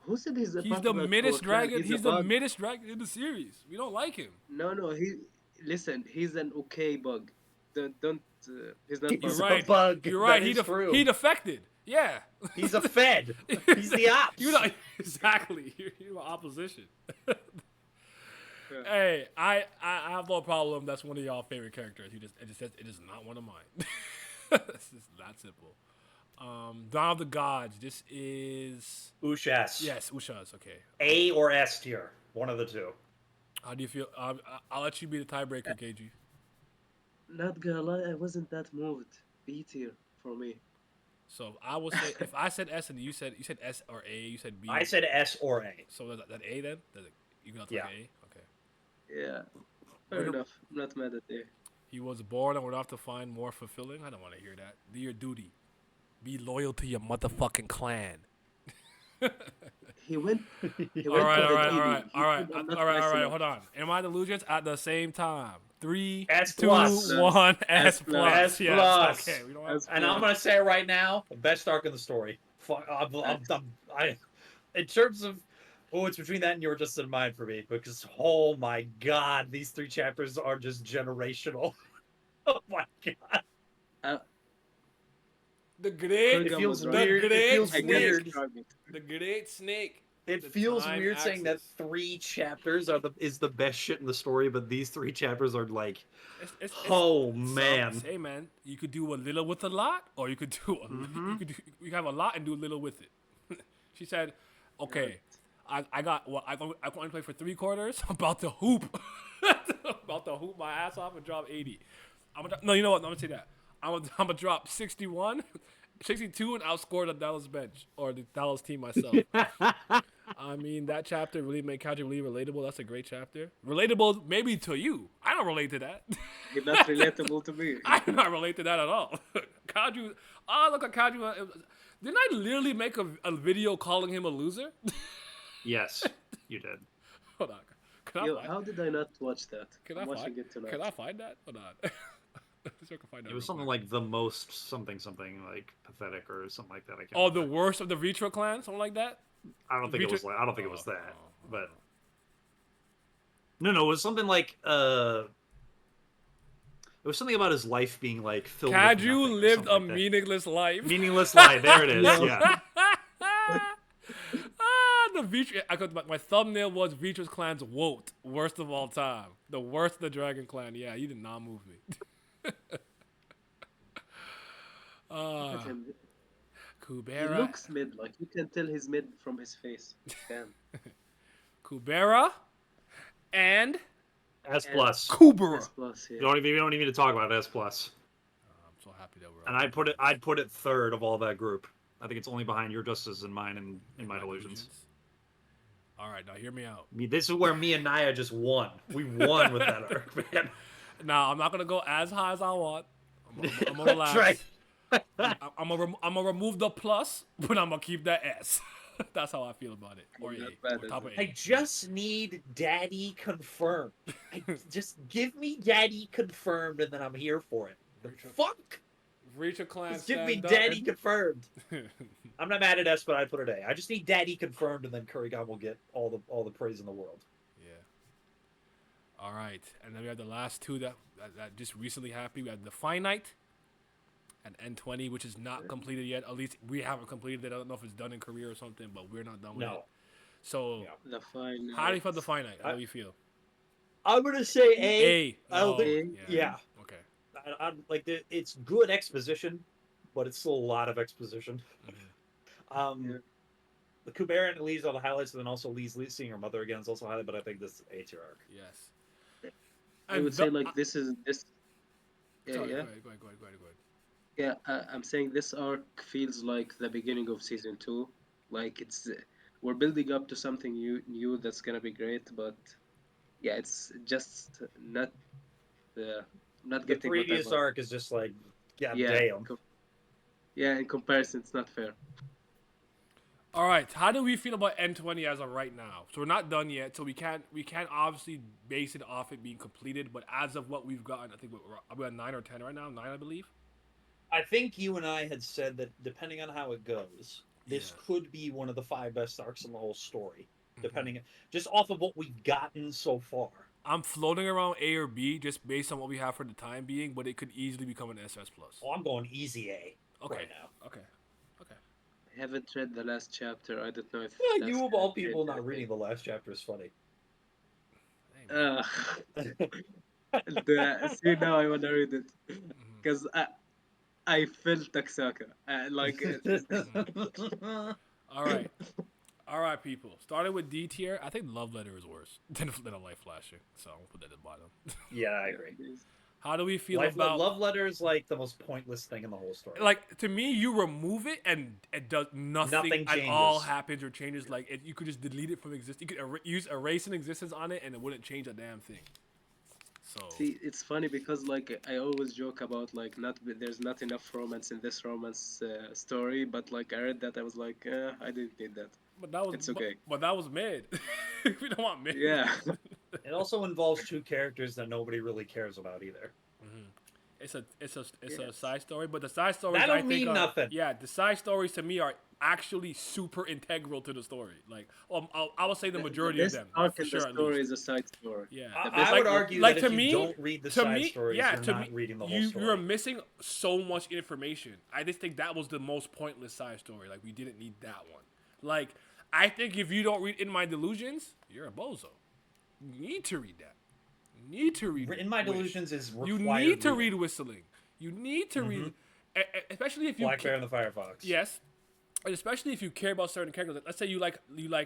Who said he's a He's part the of our middest clan? dragon. He's a the bug. middest dragon in the series. We don't like him. No. Listen. He's an okay bug. Don't. He's not. He's You're bug. right. a bug. You're right. That is true. He defected. Yeah. He's a Fed. He's the ops. You're not exactly. You're opposition. Hey, I have no problem. That's one of y'all favorite characters. It is not one of mine. It's just that simple. Dawn of the Gods. This is Ushas. yes, Usha's okay. A or S tier. One of the two. How do you feel? I'll let you be the tiebreaker, KG. Not gonna lie, I wasn't that moved. B tier for me. So I will say if I said S and you said S or A, you said B. I said S or A. So that A then? You got to Yeah. A? Okay. Yeah. Fair enough. I'm not mad at A. He was born and would have to find more fulfilling. I don't want to hear that. Do your duty. Be loyal to your motherfucking clan. He went. All right. I'm not messing up. Hold on. Am I delusions at the same time? 3, S 2, plus. 1. S plus. S Yes. plus. Okay. We don't have. And I'm gonna say right now, best arc in the story. In terms of, it's between that and Your Justice in Mind for me, because oh my god, these 3 chapters are just generational. Oh my god. The great. It feels The weird. It feels I can't weird. describe it. The great snake. It The feels time weird saying that axis. 3 chapters is the best shit in the story, but these 3 chapters are like, It's oh man. Hey man, you could do a little with a lot, or you could do you have a lot and do a little with it. She said, "Okay, I want to play for 3 quarters. I'm about to hoop, about to hoop my ass off and drop 80. No, you know what? I'm gonna say that. I'm gonna drop 61, 62, and outscore the Dallas bench or the Dallas team myself. I mean, that chapter really made Kaju really relatable. That's a great chapter. Relatable maybe to you. I don't relate to that. He's not relatable to me. I do not relate to that at all. Kaju, look at Kaju. Didn't I literally make a video calling him a loser? Yes, you did. Hold on. Can Yo, I find, how did I not watch that? can I'm I watching find, it tonight. can I find that? Hold on. See if I can find that It was real something quick. like the most something like pathetic or something like that. I can't Oh, the remember. worst of the Vitra clan? Something like that? I don't think it was. Vitra- I don't think it was that. Oh. But no, it was something like it was something about his life being like filled. with nothing Kaju or lived something a like that. meaningless life. Meaningless life. There it is. Yeah. The Vitra. My thumbnail was Vitra's clan's woat. Worst of all time. The worst of the Dragon Clan. Yeah, you did not move me. Look at him. He Kubera. looks mid, like you can tell he's mid from his face. Damn. Kubera. And S plus. Kubera. S plus, yeah. You don't even need to talk about S plus. I'm so happy that we're And I'd put it third of all that group. I think it's only behind Your Justice and Mine and in My Delusions. All right, now hear me out. I mean, this is where me and Naya just won. We won with that arc, man. Now I'm not gonna go as high as I want. I'm gonna relax. That's right. I'm gonna remove the plus, but I'm gonna keep that S. That's how I feel about it. Or Not A. bad, Or top of is A. I just need Daddy confirmed. Just give me Daddy confirmed, and then I'm here for it. The fuck? Reach a clan. Just give me stand up. Daddy confirmed. I'm not mad at S, but I'd put it A. I just need Daddy confirmed, and then Kurigan will get all the praise in the world. Yeah. All right, and then we have the last 2 that just recently happened. We have the Finite and N20, which is not completed yet. At least we haven't completed it. I don't know if it's done in Korea or something, but we're not done with it. No. So, Yeah. The fine. how do you feel the Finite? How do you feel? I'm gonna say A. A. I don't Oh, think. A. Yeah. Okay. I'm like it's good exposition, but it's still a lot of exposition. Yeah. The Kubera and Elise are the highlights, and then also Lee's seeing her mother again is also a highlight. But I think this is A tier arc. Yes. I would say like this is this. Yeah, Sorry, yeah. Go ahead. Yeah, I'm saying this arc feels like the beginning of season two. Like we're building up to something new that's gonna be great, but yeah, it's just uh, not The getting what I previous want. arc is just like, god Yeah, damn. yeah. In comparison, it's not fair. All right, how do we feel about N20 as of right now? So we're not done yet, so we can't obviously base it off it being completed. But as of what we've gotten, I think we're at 9 or 10 right now. 9, I believe. I think you and I had said that depending on how it goes, this Yeah. could be one of the 5 best arcs in the whole story. Depending, just off of what we've gotten so far. I'm floating around A or B just based on what we have for the time being, but it could easily become an SS plus. Oh, I'm going easy A Okay. right now. Okay. Okay. I haven't read the last chapter. I don't know if Yeah, that's you of gonna all change people not anything. reading the last chapter is funny. Hey man. See now I wanna read it because I felt Taksaka. Like All right. All right, people. Starting with D tier, I think Love Letter is worse than a Life Flashing. So I'll put that at the bottom. Yeah, I yeah, agree. How do we feel about Love letter is like the most pointless thing in the whole story. like to me? You remove it and it does nothing Nothing at all changes. happens or changes. Like you could just delete it from existence. You could use erase an existence on it and it wouldn't change a damn thing. So see, it's funny because like I always joke about like there's not enough romance in this romance story, but like I read that I was like, I didn't need that. but that was It's okay. but that was mid. We don't want mid. Yeah, It also involves 2 characters that nobody really cares about either. It's a yes. side story, but the side stories That I don't think mean are nothing. yeah the side stories to me are actually super integral to the story. Like I will say the The majority of best them arc for in the sure at story least. is a side story. Yeah, The I best would like arc. argue like that if you don't read the side stories, yeah, you're to not me, reading the whole story. you're missing so much information. I just think that was the most pointless side story. Like we didn't need that one. Like I think if you don't read In My Delusions, you're a bozo. You need to read that. You need to read. In My Wish. Delusions is You required need to reading. read Whistling. You need to read, especially if you Black Bear and the Firefox. yes, and especially if you care about certain characters. Let's say you like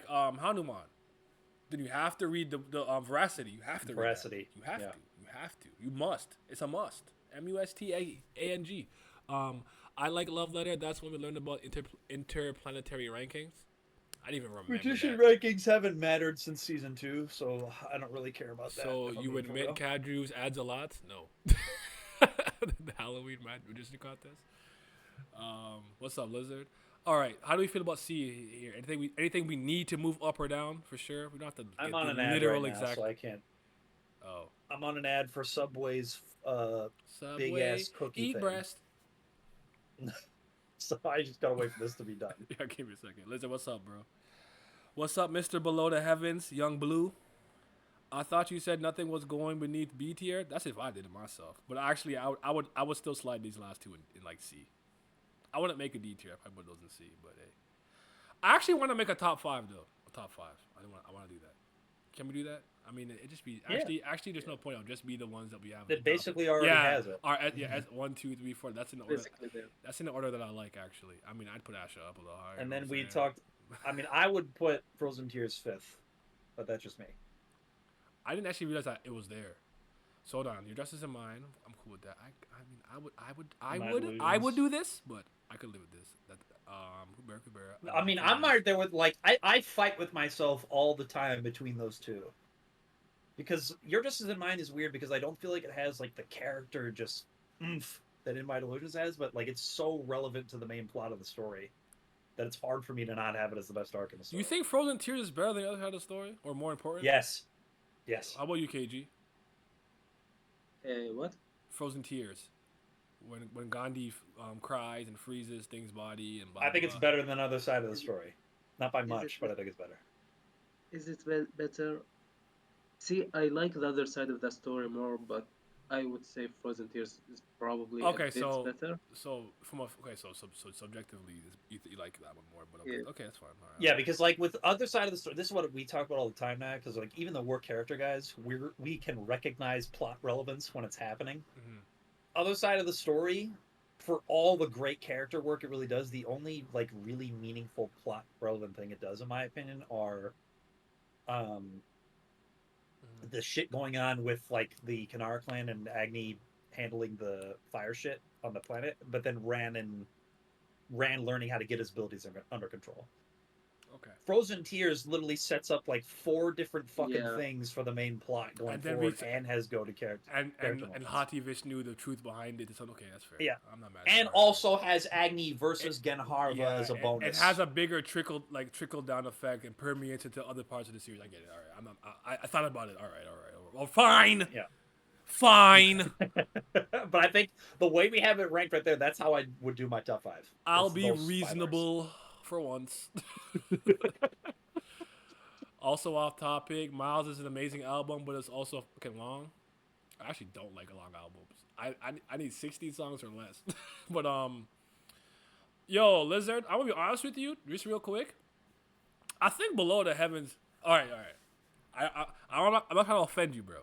Hanuman, then you have to read the Veracity. You have to Veracity, read that. You have yeah. to. You have to. You must. It's a must. Musting. I like Love Letter. That's when we learned about interplanetary rankings. I didn't even remember Magician that. rankings haven't mattered since season 2, so I don't really care about that. So if I'm you being for admit real. Cadrews adds a lot? No. The Halloween Magician contest. What's up, Lizard? All right, how do we feel about C here? Anything we need to move up or down for sure? We don't have to I'm get on the an ad literal right now, exact. so I can't. Oh, I'm on an ad for Subway's Subway, big ass cookie eat thing. breast. So I just gotta wait for this to be done. Yeah, give me a second. Lizard, what's up, bro? What's up, Mr. Below the Heavens, Young Blue? I thought you said nothing was going beneath B tier. That's if I did it myself. But actually, I would still slide these last two in like C. I wouldn't make a D tier. I put those in C. But hey, I actually want to make a top 5 though. A top 5. I want to do that. Can we do that? I mean, it just be actually. There's no point. It'll just be the ones that we have. It basically already has it. As 1, 2, 3, 4. That's in the order. Basically, there. That's in the order that I like actually. I mean, I'd put Asha up a little higher. And you know then what we I'm saying? talked. I mean, I would put Frozen Tears 5th, but that's just me. I didn't actually realize that it was there. So hold on, your justice in mind. I'm cool with that. I would do this, but I could live with this. That Kubera. I mean, I'm right there with like I fight with myself all the time between those two. Because Your Justice in Mind is weird because I don't feel like it has like the character just oomph that In My Delusions has, but like it's so relevant to the main plot of the story that it's hard for me to not have it as the best arc in the story. You think Frozen Tears is better than the other side of the story, or more important? Yes. Yes. How about you, KG? What? Frozen Tears. When Gandhi cries and freezes Thing's body and blah, I think blah, it's blah. better than the other side of the story. Not by much, but I think it's better. Is it better? See, I like the other side of the story more, but I would say Frozen Tears is probably a Okay, bit so better. so subjectively, you like that one more, but okay, Yeah. okay, that's fine. All right. Yeah, because like with other side of the story, this is what we talk about all the time now. Because like even though we're character guys, we can recognize plot relevance when it's happening. Mhm. Other side of the story, for all the great character work it really does, the only like really meaningful plot relevant thing it does, in my opinion, are the shit going on with like the Kanar clan and Agni handling the fire shit on the planet, but then ran learning how to get his abilities under control. Okay. Frozen Tears literally sets up like 4 different fucking Yeah. things for the main plot going And then forward, and has go to character. And moments. Hati Vish knew the truth behind it. So okay, that's fair. Yeah. I'm not mad. And also has Agni versus Genharva yeah, as a bonus. It has a bigger trickle down effect and permeates into other parts of the series. I get it. All right. I'm not, I thought about it. All right. Well, fine. Yeah. Fine. But I think the way we have it ranked right there, that's how I would do my top 5. I'll It's be those 5 reasonable for once. Also off topic, Miles is an amazing album, but it's also fucking long. I actually don't like long albums. I need 16 songs or less. But yo, Lizard, I'm gonna be honest with you, just real quick. I think Below the Heavens. All right. I'm not trying to offend you, bro.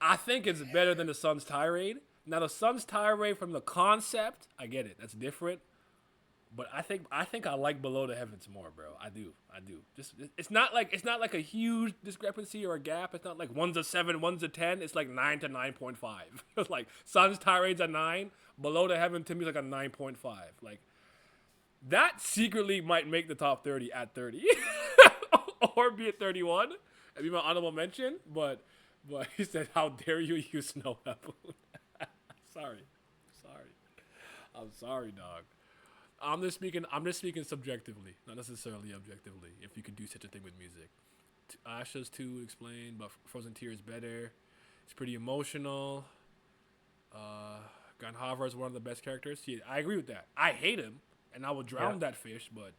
I think it's better than the Sun's Tirade. Now the Sun's Tirade from the concept, I get it. That's different. But I think I like Below the Heavens more, bro. I do. Just it's not like a huge discrepancy or a gap. It's not like one's a 7, one's a 10. It's like 9 to 9.5. It's like Sun's Tirade's a 9. Below the Heaven to me is like a 9.5. Like that secretly might make the top 30 at 30, or be at 31 and be my honorable mention. But he said, "How dare you use Snow Apple?" Sorry. I'm sorry, dog. I'm just speaking subjectively, not necessarily objectively. If you could do such a thing with music, Asha's 2 explained, but Frozen Tears better. It's pretty emotional. Ganhava is one of the best characters. See, I agree with that. I hate him, and I would drown that fish. But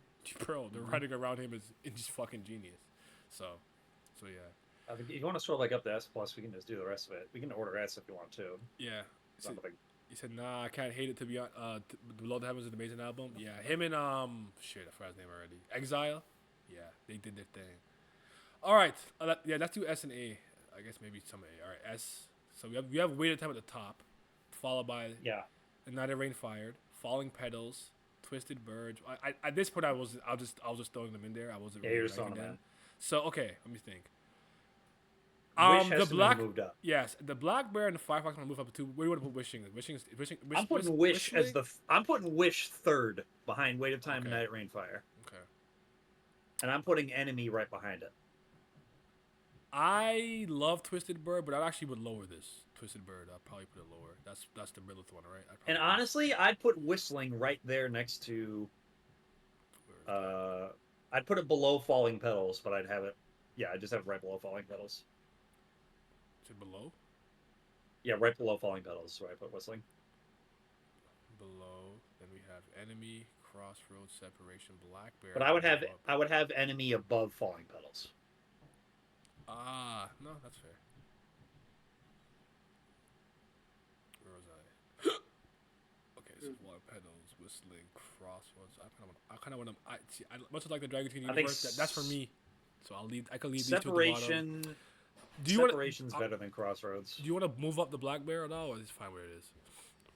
bro, the writing around him is just fucking genius. So yeah. I think if you want to scroll like up to S+, we can just do the rest of it. We can order S if you want to. Yeah. It's not a big. He said, "Nah, I can't hate it to be on." Below the Heavens is an amazing album. Yeah, him and shit, I forgot his name already. Exile. Yeah, they did their thing. All right, let's do S and A. I guess maybe some A. All right, S. So we have Weighted Time at the top, followed by United Rain Fired, Falling Petals, Twisted Bird. At this point I was just throwing them in there. I wasn't really ranking them. So okay, let me think. Wish has moved up. Yes, the Black Bear and the Firefox want to move up to 2. Where do you want to put Wishing? I'm putting Wish as I'm putting Wish third behind Weight of Time and Night Rain Fire. Okay. And I'm putting Enemy right behind it. I love Twisted Bird, but I actually would lower this. Twisted Bird, I'll probably put it lower. That's the Lilith one, right? And honestly, I'd put Whistling right there next to. I'd put it below Falling Petals, but I'd have it. Yeah, I just have it right below Falling Petals. Below? Yeah, right below Falling Petals, so I put Whistling. Below, then we have Enemy, Crossroads, Separation, Black Bear. But I would have Enemy above Falling Petals. No, that's fair. Where was I? Okay, so Falling Petals, Whistling, Crossroads. I kind of want to. I much like the Dragon King universe. That's for me. So I could leave these two at the bottom. Separation's better than Crossroads. Do you want to move up the Black Bear at all, or is it fine where it is?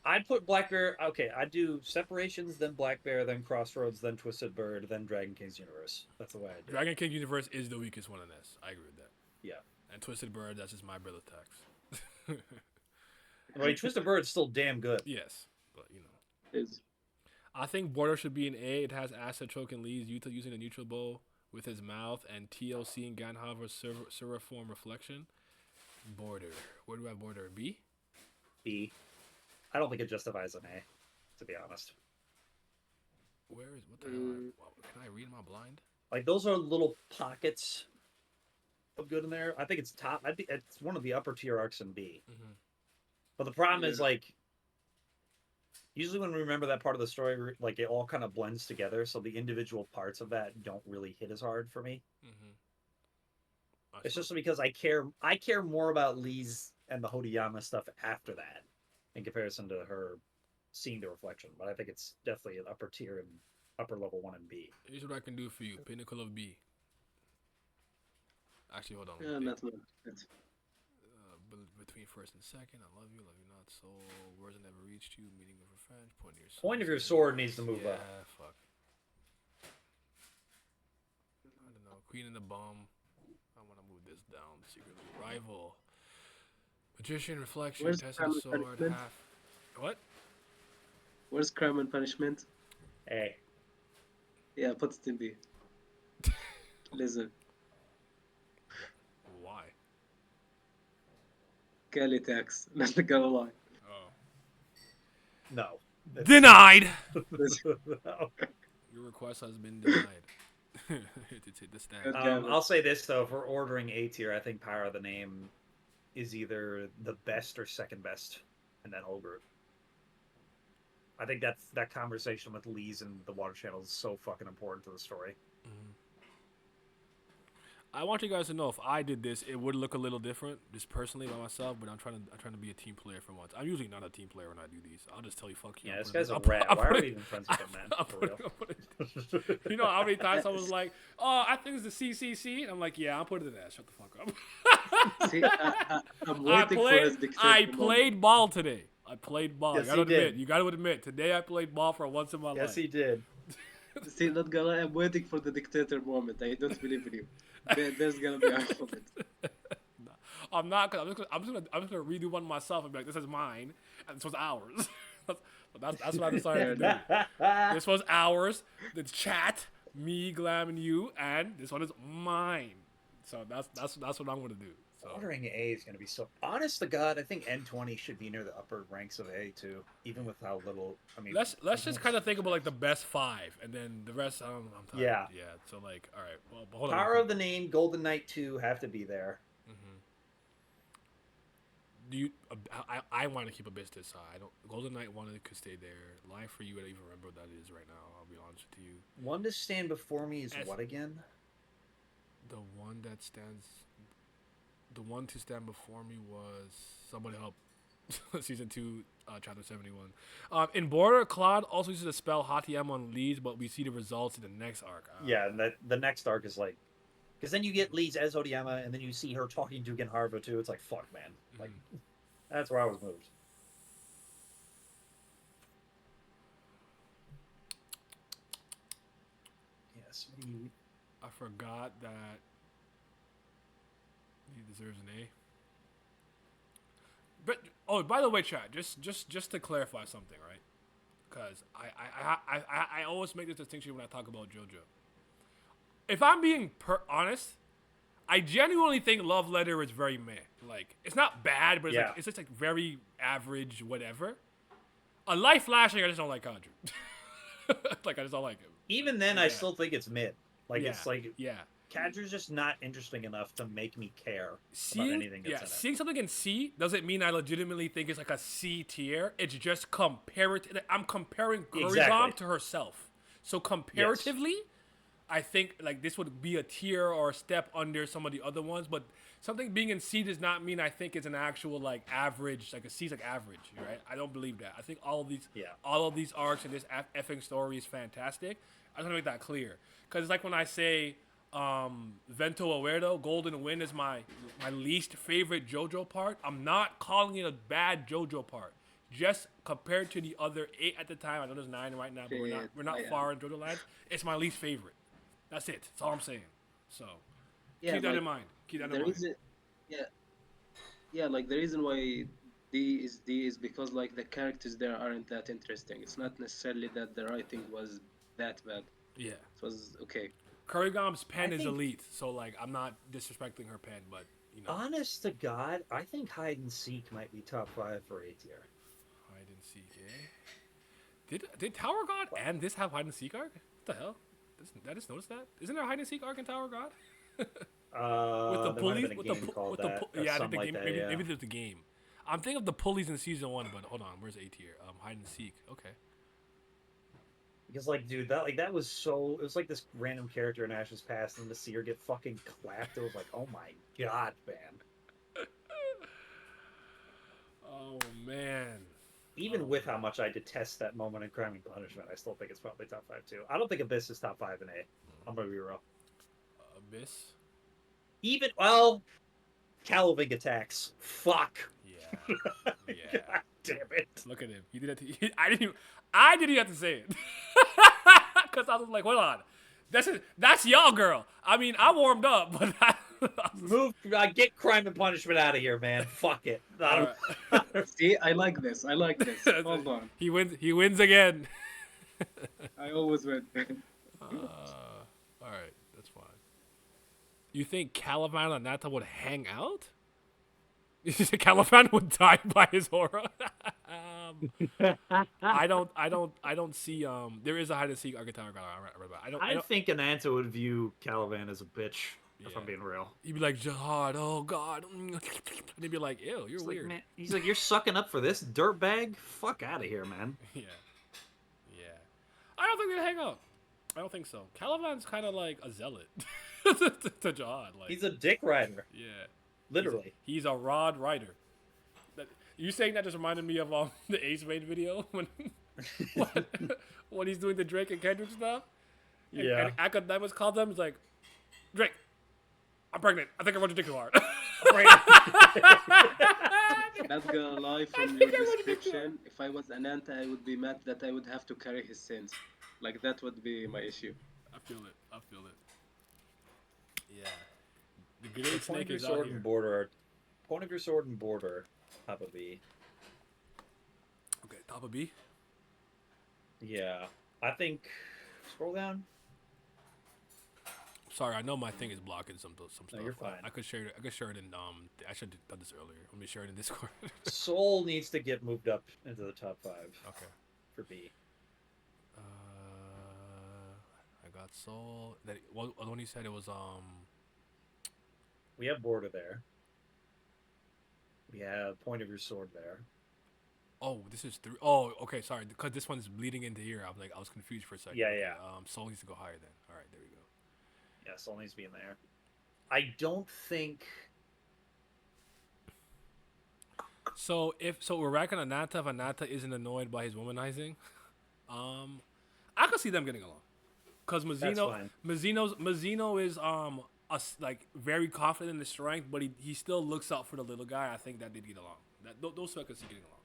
I'd put Black Bear. Okay, I'd do Separations, then Black Bear, then Crossroads, then Twisted Bird, then Dragon King's Universe. That's the way I do it. Dragon King Universe is the weakest one in this. I agree with that. Yeah. And Twisted Bird, that's just my brother tax. I mean, Twisted Bird's still damn good. Yes, but Is. I think Border should be an A. It has Acid Choke and Lee's Yuta using a neutral bow with his mouth, and TLC and Ganhaver's Seraform Reflection. Border. Where do I have Border? B? B. I don't think it justifies an A, to be honest. Where is... What the hell? Can I read? Am I blind? Like, those are little pockets of good in there. I think it's top. It's one of the upper tier arcs in B. Mm-hmm. But the problem is, like... Usually when we remember that part of the story, like, it all kind of blends together, so the individual parts of that don't really hit as hard for me. Mm-hmm. It's just because I care more about Lee's and the Hodiyama stuff after that in comparison to her seeing the reflection. But I think it's definitely an upper tier and upper level 1 and B. Here's what I can do for you. Pinnacle of B. Actually, hold on. Yeah, that's not. Between first and second, I love you not. Soul, words that never reached you, meaning of revenge, point of your sword needs to move up. Yeah, fuck. I don't know. Queen and the Bomb. I want to move this down secretly. Rival. Magician, Reflection, Where's Test of Crime the and Sword, Punishment? half. What? Where's Crime and Punishment? Hey, Yeah, put it in B. Listen, Why? Kelly tax. Not gonna lie. Oh. no. Denied! Listen, Your request has been denied. It's hit the stand. God damn it. I'll say this though: if we're ordering A tier, I think Power of the Name is either the best or second best in that whole group. I think that conversation with Lee's and the Water Channel is so fucking important to the story. I want you guys to know if I did this, it would look a little different, just personally by myself. But I'm trying to be a team player for once. I'm usually not a team player when I do these. I'll just tell you, fuck you. Yeah, I'm this putting guy's a I'll put- rat. I'll Why put are it- we even friends with him, man? I'll For put real. it- I'll put it- You know how many times I was like, "Oh, I think it's the CCC." I'm like, "Yeah, I'll put it in that." Shut the fuck up. See, I'm waiting for his dictator I moment. played ball today. I played ball. Yes, you gotta he did. admit. You gotta admit. Today I played ball for once in my life. Yes, he did. See, not gonna lie, I'm waiting for the dictator moment. I don't believe in you. There's gonna be a moment. I'm not. Cause I'm just gonna redo one myself and be like, "This is mine, and this was ours." that's what I decided to do. This was ours. The chat, me, Glam, and you, and this one is mine. So that's what I'm gonna do. So Ordering A is going to be so. Honest to God, I think N20 should be near the upper ranks of A too, even with how little. I mean, let's just kind of think about like the best 5, and then the rest. I'm tired. Yeah. Yeah. So like, all right. Well, hold on. Power of the Name, Golden Knight 2 have to be there. Do you? I want to keep Abyss this high. I don't. Golden Knight wanted to stay there. Life for You, I don't even remember what that is right now. I'll be honest with you. One to stand before me is As- what again? The one that stands. The one to stand before me was Somebody Help. Season 2, chapter 71. In Border, Claude also uses the spell Hatiem on Leeds, but we see the results in the next arc. Yeah, and the next arc is like, because then you get Lee's as Odiyama, and then you see her talking to Genharva too. It's like, fuck, man. Like, that's where I was moved. Yes, I forgot that he deserves an A. But by the way, chat, just to clarify something, right? Because I always make this distinction when I talk about JoJo. If I'm being honest, I genuinely think Love Letter is very meh. Like, it's not bad, but it's just like very average, whatever. A Life Flashing, I just don't like Kadru. Like, I just don't like him. Even then, I still think it's mid. Like, it's like, yeah. Kadru's just not interesting enough to make me care about anything that's in it. Seeing something in C doesn't mean I legitimately think it's like a C tier. It's just comparative. I'm comparing Kurigam to herself. So comparatively, I think like this would be a tier or a step under some of the other ones. But something being in C does not mean I think it's an actual like average. Like a C's like average, right? I don't believe that. I think all of these arcs and this effing story is fantastic. I just want to make that clear because it's like when I say. Vento Averdo, Golden Wind is my least favorite JoJo part. I'm not calling it a bad JoJo part. Just compared to the other 8 at the time, I know there's 9 right now, but we're not far in JoJo lands. It's my least favorite. That's it. That's all I'm saying. So keep that in mind. Keep that in mind. Like the reason why D is because like the characters there aren't that interesting. It's not necessarily that the writing was that bad. Yeah. It was okay. Kurigam's pen is elite, so like I'm not disrespecting her pen, but you know. Honest to God, I think Hide and Seek might be top 5 for A tier. Hide and Seek, Did Tower God and this have Hide and Seek arc? What the hell? I just noticed that. Isn't there a Hide and Seek arc in Tower God? With the pulleys, I think the game. Maybe there's the game. I'm thinking of the pulleys in season 1, but hold on, where's A tier? Hide and Seek. Okay. Because, like, dude, that was so... It was like this random character in Ash's Past, and to see her get fucking clapped, it was like, oh my god, man. Oh, man. Even with how much I detest that moment in Crime and Punishment, I still think it's probably top 5, too. I don't think Abyss is top 5 in A. I'm gonna be real. Abyss? Even... Well... Calving attacks. Fuck. Yeah. God damn it. Look at him. He did it to... I didn't even have to say it. Because I was like, hold on. That's y'all, girl. I mean, I warmed up, but Move, get Crime and Punishment out of here, man. Fuck it. All right. See, I like this. I like this. Hold on. He wins. He wins again. I always win. All right, that's fine. You think Caliban and Nata would hang out? Caliban would die by his aura. I don't see. There is a hide and seek archetype. I think Ananta would view Caliban as a bitch. If Yeah. I'm being real. He'd be like, Jihad, oh God. And he'd be like, ew, you're weird. Man, he's like, you're sucking up for this dirtbag? Fuck out of here, man. Yeah. Yeah. I don't think they'd hang out. I don't think so. Caliban's kind of like a zealot to Jihad. Like, He's a dick rider. Yeah. Literally. He's a rod rider. You saying that just reminded me of the Ace Raid video when he's doing the Drake and Kendrick stuff. Yeah. And Academics called them. He's like, Drake, I'm pregnant. I think I rode your dick too hard. Not gonna lie, from your description, if I was Ananta, I would be mad that I would have to carry his sins. Like, that would be my issue. I feel it. Yeah. The grenade Point snake of your is out sword here. and border. Point of your sword and border. Top of B. Okay, top of B. Yeah. I think. Scroll down. Sorry, I know my thing is blocking some stuff. No, you're fine. I could share it. I should have done this earlier. Let me share it in Discord. Soul needs to get moved up into the top 5 Okay. for B. I got Soul. That when he said it was We have border there. We have point of your sword there. Oh, this is 3. Oh, okay, sorry. Because this one's bleeding into here. I was confused for a second. Yeah, Okay, yeah. Soul needs to go higher then. All right, there we go. Yeah, Soul needs to be in there. I don't think. So we're racking on Nata if Nata isn't annoyed by his womanizing. I could see them getting along. Cause Mazzino is like very confident in his strength, but he still looks out for the little guy. I think that they'd get along. Those two I could see getting along.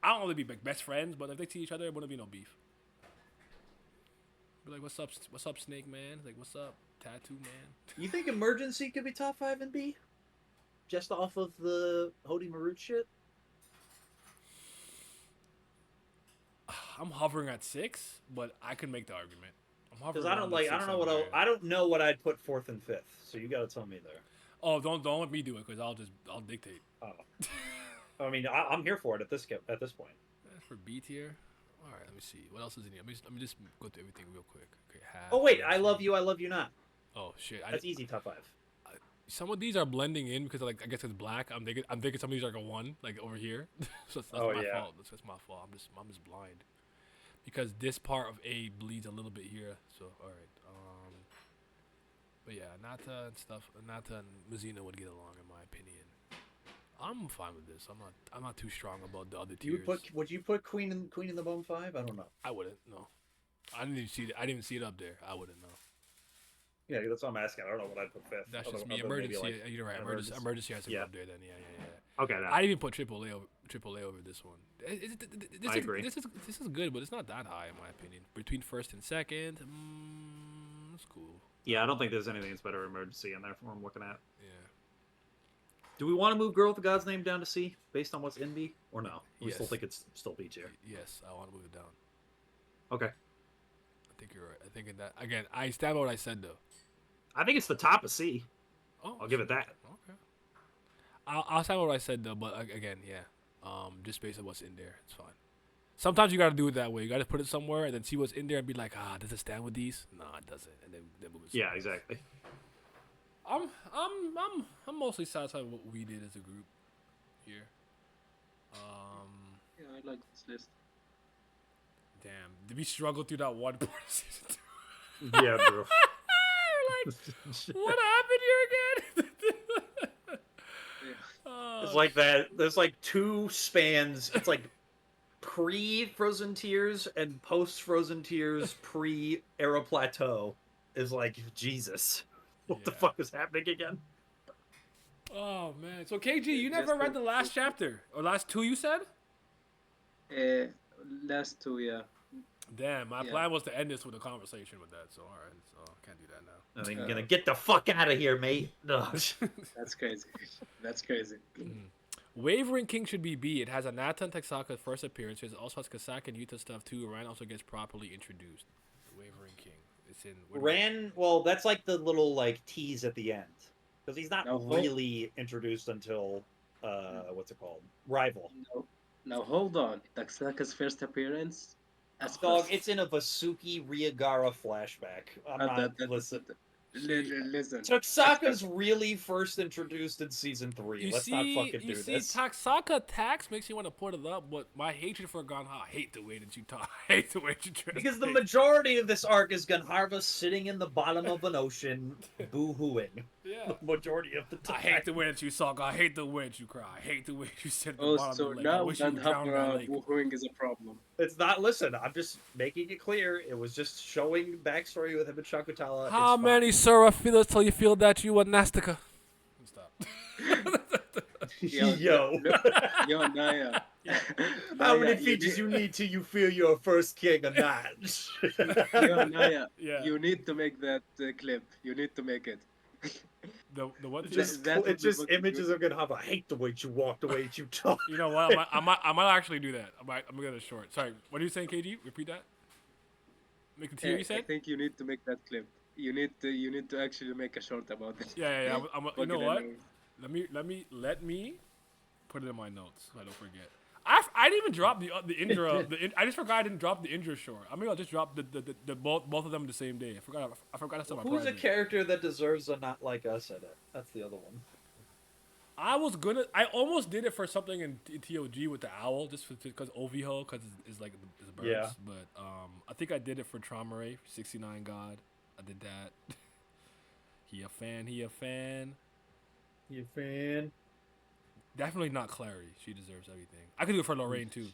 I don't know if they'd be best friends, but if they see each other, it wouldn't be no beef. Be like, what's up, Snake Man? Like, what's up, Tattoo Man? You think Emergency could be top 5 in B? Just off of the Hody Marut shit? I'm hovering at 6, but I can make the argument. Because I don't know what I'd put 4th and 5th. So you got to tell me there. Oh, don't let me do it because I'll dictate. Oh, I mean, I'm here for it at this point. For B tier. All right, let me see. What else is in here? Let me just go through everything real quick. Okay. Oh wait, I love you not. Oh shit. That's easy top 5. Some of these are blending in because I guess it's black. I'm thinking some of these are like a 1, like over here. So that's my fault. That's my fault. I'm just blind. Because this part of A bleeds a little bit here. So all right. But yeah, Nata and stuff. Nata and Mazzino would get along in my opinion. I'm fine with this. I'm not too strong about the other tiers. Would you put Queen in the Bone 5? I don't know. I wouldn't. No. I didn't even see it up there. I wouldn't know. Yeah, that's what I'm asking. I don't know what I'd put 5th. That's just me. Emergency. You're right. Emergency has to go up there then. Yeah. Okay. I didn't even put AAA over this one. I agree. This is good, but it's not that high in my opinion. Between 1st and 2nd, it's cool. Yeah, I don't think there's anything that's better Emergency in there from what I'm looking at. Yeah. Do we want to move Girl with the God's Name down to C based on what's in B, or no? We Yes. still think it's still B tier. Yes, I want to move it down. Okay. I think you're right. I think in that again. I stand by what I said though. I think it's the top of C. Oh, I'll give it that. Okay. I'll stand by what I said though, but again, yeah. Just based on what's in there, it's fine. Sometimes you gotta do it that way. You gotta put it somewhere and then see what's in there and be like, does it stand with these? No, it doesn't. And then move it. Yeah, exactly. I'm mostly satisfied with what we did as a group here. Yeah, I like this list. Damn, did we struggle through that one part of season 2? Yeah, bro. Like, what happened here again? It's like that. There's like 2 spans. It's like pre-Frozen Tears and post-Frozen Tears, pre-Era Plateau. Is like Jesus. What the fuck is happening again? Oh man! So KG, you never read the last chapter or last 2? You said. Last 2, yeah. Damn, my Yeah. plan was to end this with a conversation with that. So all right, so I can't do that now. I think I'm gonna get the fuck out of here, mate. No. That's crazy. That's crazy. Wavering King should be B. It has Anata and Taxaka's first appearances. It also has Kasaka and Yuta stuff too. Ran also gets properly introduced. The Wavering King. It's in. Ran, well, that's like the little like tease at the end, because he's not Now, really introduced until what's it called? Rival. Now hold on. Taksaka's first appearance. As Dog, first. it's in a Vasuki Ryagara flashback. I'm not listen. Listen. Taksaka's really first introduced in season 3. You Let's see, not fucking do this. Taxaka tax makes you want to put it up, but my hatred for Ganha, I hate the way that you talk. I hate the way you dress. Because the majority of this arc is Ganharva sitting in the bottom of an ocean, boo-hooing. Yeah. The majority of the time. I hate the way that you suck. I hate the way that you cry. I hate the way you sit at the Oh, bottom so of the lake. I now wish you would drown in that Ganhapra lake. woohooing is a problem. It's not, listen, I'm just making it clear. It was just showing backstory with him and Shakutala. How many Sura feelers till you feel that you a Nastica? Stop. Yo. Yo, Naya. How many Naya, features you need till you feel you're a first king or not? Yo, Naya, Yeah. you need to make that clip. You need to make it. The what? It's just images of Ganharva. I hate the way you walk, the way you talk. You know what? I might actually do that. I'm gonna get it short. Sorry. What are you saying, KG? Repeat that. Make the tier. You I said? think you need to make that clip. You need to actually make a short about it. Yeah. You know Okay, what? Let me put it in my notes so I don't forget. I didn't even drop the Indra. I just forgot I didn't drop the Indra short. I mean, I'll just drop the both of them the same day. I forgot that's on my Who's a project. character that deserves a not like us at it? That's the other one. I almost did it for something in TOG with the owl, just because OVHO, because it's like it's birds. Yeah. But I think I did it for Traumare, 69 God. I did that. He a fan. You a fan? Definitely not Clary. She deserves everything. I could do it for Lorraine too.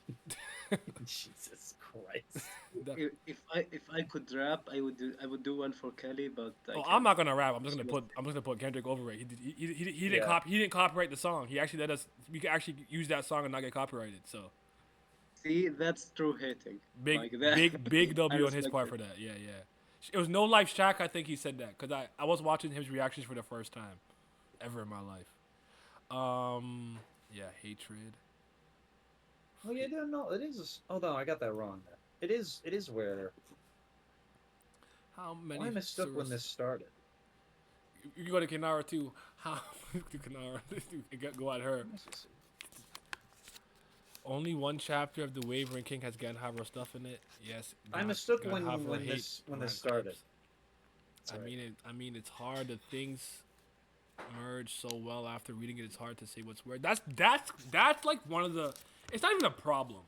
Jesus Christ. If I could rap, I would do one for Kelly, but I'm not gonna rap. I'm just gonna put Kendrick over it. He didn't he didn't copyright the song. He actually let us. We could actually use that song and not get copyrighted. So See, that's true hating. big Like that. big I W on his respect part it. for that. Yeah. It was No Life Shaq. I think he said that because I was watching his reactions for the first time ever in my life. Yeah, hatred. Oh yeah, no, it is. Oh no, I got that wrong. It is where. How many? I mistook when this started. You can go to Kinara too. How to Kinara? Go at her. Only one chapter of the Wavering King has Ganhava stuff in it. Yes. I mistook Ganhava when hates this Grand started. Clips. I mean, it's hard. The things merge so well after reading it. It's hard to say what's where. That's like one of the. It's not even a problem.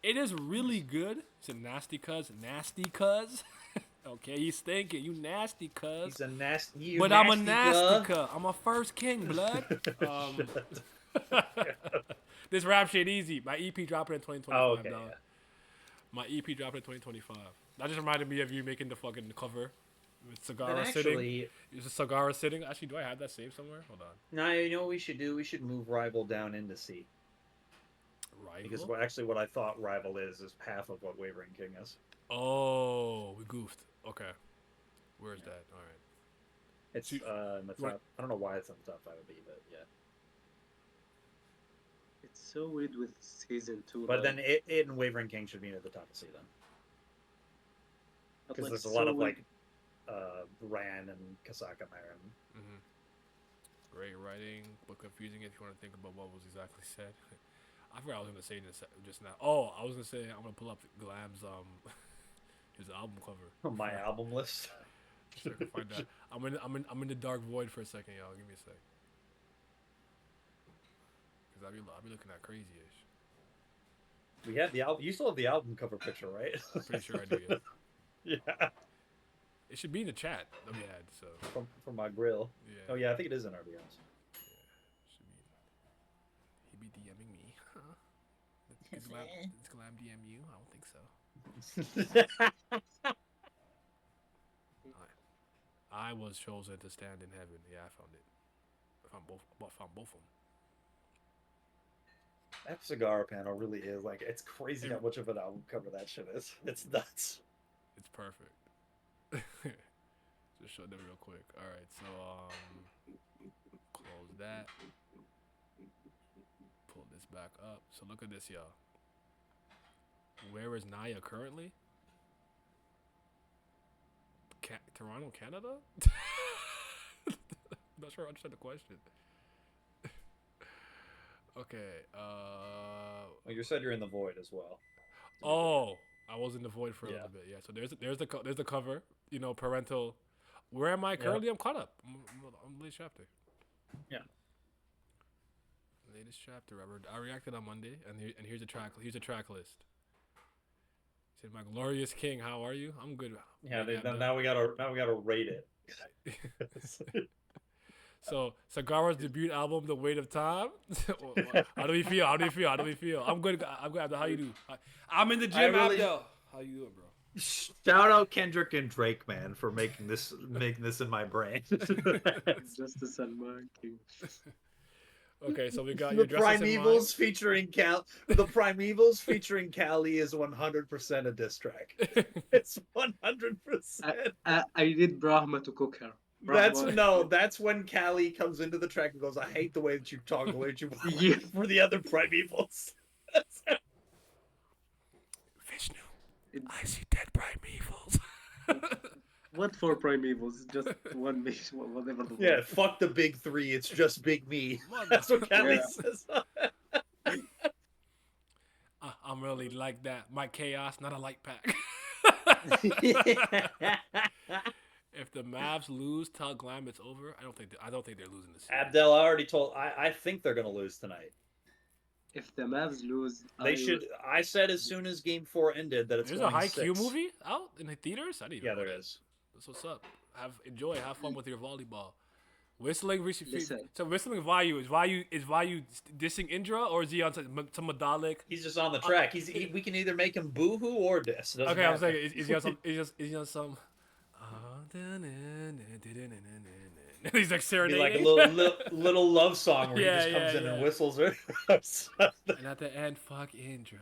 It is really good. It's a nasty cuz. Okay, he's thinking you nasty cuz. He's a nasty. But I'm a nasty cuz. I'm a first king, blood. This rap shit easy. My EP dropping in 2025. Oh, okay. Dog. My EP dropping in 2025. That just reminded me of you making the fucking cover with Sagara sitting. Is a Sagara sitting? Actually, do I have that saved somewhere? Hold on. No, you know what we should do? We should move Rival down into C. Rival? Because actually, what I thought Rival is half of what Wavering King is. Oh, we goofed. Okay. Where's that? All right. It's in the top. I don't know why it's in the top 5 of B, but yeah. It's so weird with season 2. But then it and Wavering King should be near the top of C then. Because there's a lot of like Ran and Kasaka Marin. Mm-hmm. Great writing, but confusing if you want to think about what was exactly said. I forgot I was gonna say this just now. Oh, I was gonna say I'm gonna pull up Glam's his album cover. My album list. Sure, find that. I'm in the dark void for a second, y'all. Give me a sec. Cause I'll be looking at crazy-ish. We had the album. You still have the album cover picture, right? I'm pretty sure I do. Yeah. Yeah. It should be in the chat that we had. So. From my grill. Yeah. Oh yeah, I think it is in RBS. Should be. He be DMing me. Huh? It's Glam DM you? I don't think so. I was chosen to stand in heaven. Yeah, I found it. I found both of them. That cigar panel really is like it's crazy how much of an album cover that shit is. It's nuts. It's perfect. Just show them real quick. All right, so close that. Pull this back up. So look at this, y'all. Where is Naya currently? Toronto, Canada? I'm not sure I understand the question. Okay. Well, you said you're in the void as well. Oh, I was in the void for a little bit. Yeah. So there's the cover. You know, parental. Where am I currently? I'm caught up. I'm latest chapter. Yeah. Latest chapter. I reacted on Monday, and here's a track. Here's a track list. He said, "My glorious king, how are you? I'm good." Yeah. Now we gotta rate it. So Sagara's debut album, The Weight of Time. How do we feel? I'm good. Abdel. How you do? I'm in the gym, Abdel. How you doing, bro? Shout out Kendrick and Drake, man, for making this in my brain. Justice and Marking. Okay, so we got the your Primevals featuring Cal. The Primevals featuring Cali is 100% a diss track. It's 100%. I did Brahma to cook her. That's when Cali comes into the track and goes, "I hate the way that you talk, the way that you for the other Primevals." Vishnu, I see dead Primevals. What for Primevals? Just one me, whatever the Yeah, fuck the big three. It's just big me. That's what Cali says. I'm really like that. My chaos, not a light pack. If the Mavs lose, tell Glam it's over. I don't think they're losing this series. Abdel, I already told. I think they're gonna lose tonight. If the Mavs lose, they should. I said as soon as Game 4 ended that it's. There's a Haikyuu movie out in the theaters. I didn't yeah, there is. That's what's up. Have fun with your volleyball. Whistling, so whistling Vayu is Vayu dissing Indra, or is he on some Madalik? He's just on the track. We can either make him boohoo or diss. Okay, matter. I was thinking, is he on some? Is he on some? He's like serenading, like a little love song where he just comes in and whistles her. And at the end, fuck Indra.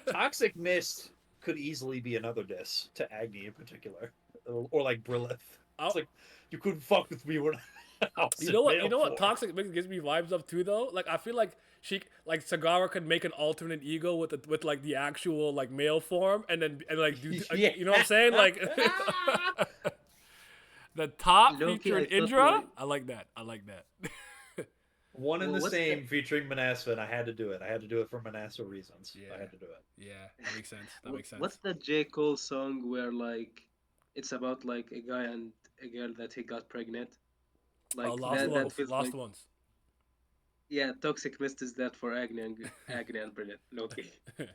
Toxic Mist could easily be another diss to Agni in particular, or like Brilith. It's like you couldn't fuck with me when I was You know what? Toxic Mist gives me vibes of too, though. Like I feel like Sagara could make an alternate ego with like the actual like male form, and like do you know what I'm saying? Like the top featuring Indra. I like that. One and the same featuring Manasa, and I had to do it. I had to do it for Manasa reasons. Yeah. I had to do it. Yeah, that makes sense. What's the J. Cole song where like it's about like a guy and a girl that he got pregnant? Like Lost Ones. Yeah, Toxic Mist is that for Agni and Brilliant. Loki. She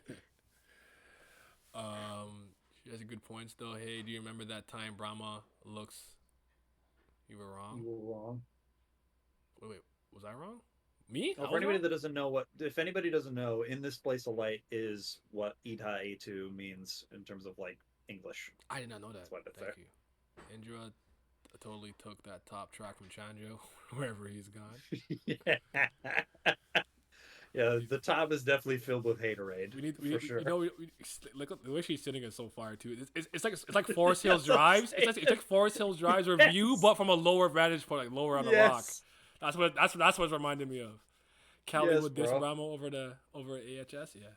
has a good points though. Hey, do you remember that time Brahma looks? You were wrong. Wait. Was I wrong? Me? Well, for anybody that doesn't know if anybody doesn't know, In This Place of Light is what Ita A2 means in terms of like English. I did not know that. Thank you. Indra totally took that top track from Chanjo wherever he's gone. Yeah, the top is definitely filled with haterade. For sure. You know, look the way she's sitting is so fire too. It's like Forest Hills Drives. It's like Forest Hills Drives review, but from a lower vantage point, like lower on the rock. That's what's reminding me of. Cali with this Ramo over AHS, yeah.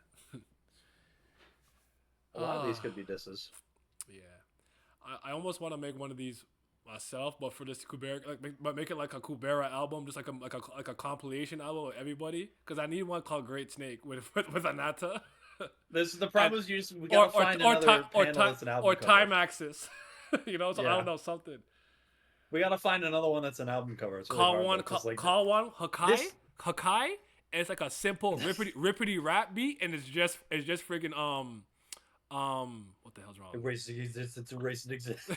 A lot of these could be disses. Yeah, I almost want to make one of these myself, but for this Kubera, but make it like a Kubera album, just like a compilation album with everybody. Because I need one called Great Snake with Anata. The problem is we gotta find another panel that's an album or cover. Time Axis. You know, so I don't know something. We gotta find another one that's an album cover. It's really call one Hakai, and it's like a simple rippity rap beat, and it's just freaking what the hell's wrong? Erasing exists. It's erasing exists.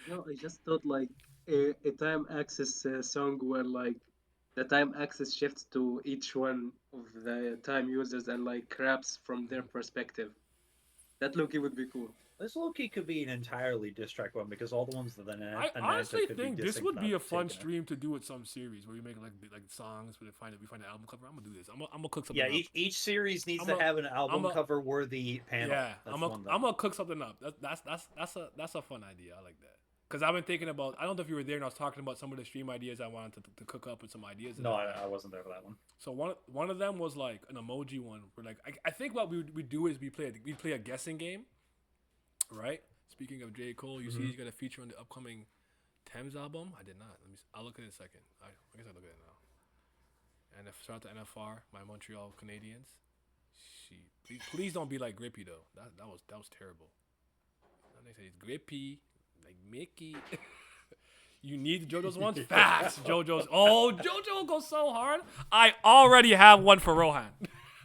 No, I just thought like a time axis song where like the time axis shifts to each one of the time users and like raps from their perspective. That Loki would be cool. This Loki could be an entirely diss track one because all the ones that I honestly could think be this dissing, would be not a fun taking it. stream to do with some series where we make like songs, we find the album cover. I'm gonna do this. I'm gonna cook something Yeah, up. each series needs I'm to a- have an album I'm a- cover worthy panel. Yeah, That's I'm one thing. gonna cook something up. That's a fun idea. I like that. Because I've been thinking about. I don't know if you were there, and I was talking about some of the stream ideas I wanted to cook up and some ideas. No, I wasn't there for that one. So one of them was like an emoji one. Where like I think what we do is we play a guessing game, right? Speaking of J. Cole, you see he's got a feature on the upcoming Thames album. I did not. I'll look at it in a second. I guess I'll look at it now. And shout out to NFR, my Montreal Canadians. Please don't be like Grippy though. That was terrible. And they say he's Grippy, like Mickey. You need JoJo's ones? Facts. JoJo goes so hard. I already have one for Rohan.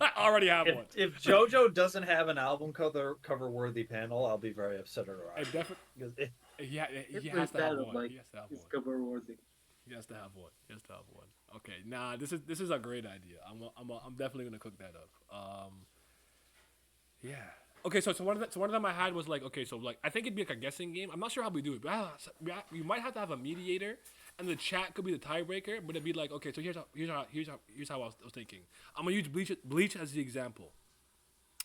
I already have one. If JoJo doesn't have an album cover worthy panel, I'll be very upset at I Rohan. definitely. He Every has to have panel, one. like, He has to have is one. cover worthy. He has to have one. He has to have one. Okay, nah, this is a great idea. I'm definitely gonna cook that up. Yeah. Okay, so one of them I had was like, okay, so like I think it'd be like a guessing game. I'm not sure how we do it, but we might have to have a mediator, and the chat could be the tiebreaker. But it'd be like, okay, so here's how I was thinking. I'm gonna use Bleach as the example.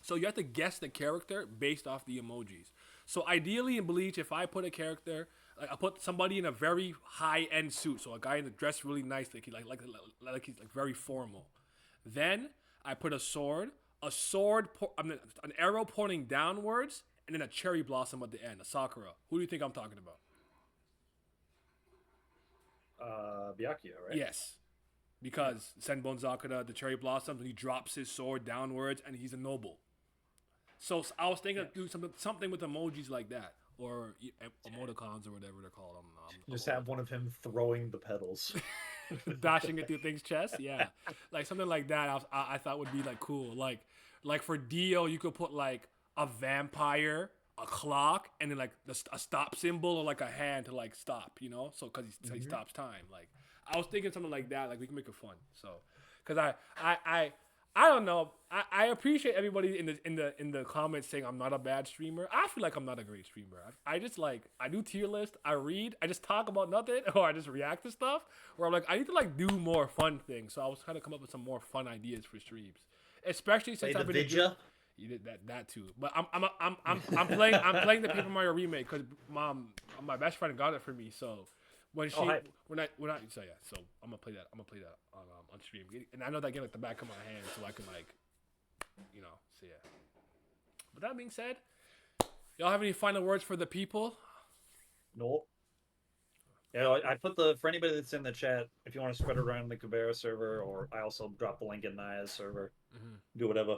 So you have to guess the character based off the emojis. So ideally in Bleach, if I put a character, like I put somebody in a very high end suit, so a guy in the dress really nice, like he's like very formal. Then I put a sword, an arrow pointing downwards, and then a cherry blossom at the end, a Sakura. Who do you think I'm talking about? Byakuya, right? Yes. Because Senbon Sakura, the cherry blossom, he drops his sword downwards, and he's a noble. So I was thinking of doing something with emojis like that, or emoticons or whatever they're called. Just have one of him throwing the pedals. Dashing it through things chest, yeah, like something like that. I thought would be like cool. Like for Dio, you could put like a vampire, a clock, and then like a stop symbol or like a hand to like stop, you know. So because he stops time. Like I was thinking something like that. Like we can make it fun. So because I don't know. I appreciate everybody in the comments saying I'm not a bad streamer. I feel like I'm not a great streamer. I just like I do tier list. I read. I just talk about nothing, or I just react to stuff. Where I'm like I need to like do more fun things. So I was trying to come up with some more fun ideas for streams, especially since I've been doing. You did that too. But I'm playing the Paper Mario remake because my best friend got it for me. So. When so I'm gonna play that. I'm gonna play that on stream, and I know that get like the back of my hand, so I can like, see it. But that being said, y'all have any final words for the people? Nope. Yeah, I put for anybody that's in the chat, if you want to spread it around the Kubera server, or I also drop the link in Naya's server. Do whatever.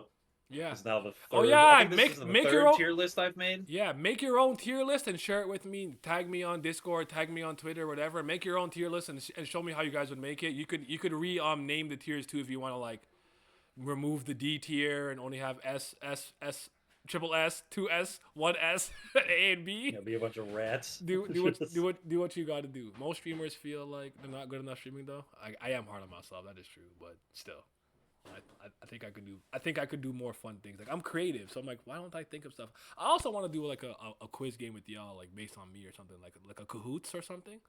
Yeah. It's now the third. Oh yeah, make your own tier list I've made. Yeah, make your own tier list and share it with me. Tag me on Discord, tag me on Twitter, whatever. Make your own tier list and show me how you guys would make it. You could name the tiers too if you want to like remove the D tier and only have S, triple S, 2S, 1S, A and B. It'll be a bunch of rats. Do what you got to do. Most streamers feel like they're not good enough streaming though. I am hard on myself. That is true, but still. I think I could do more fun things. Like I'm creative, so I'm like, why don't I think of stuff? I also want to do like a quiz game with y'all, like based on me or something, like a Kahoots or something.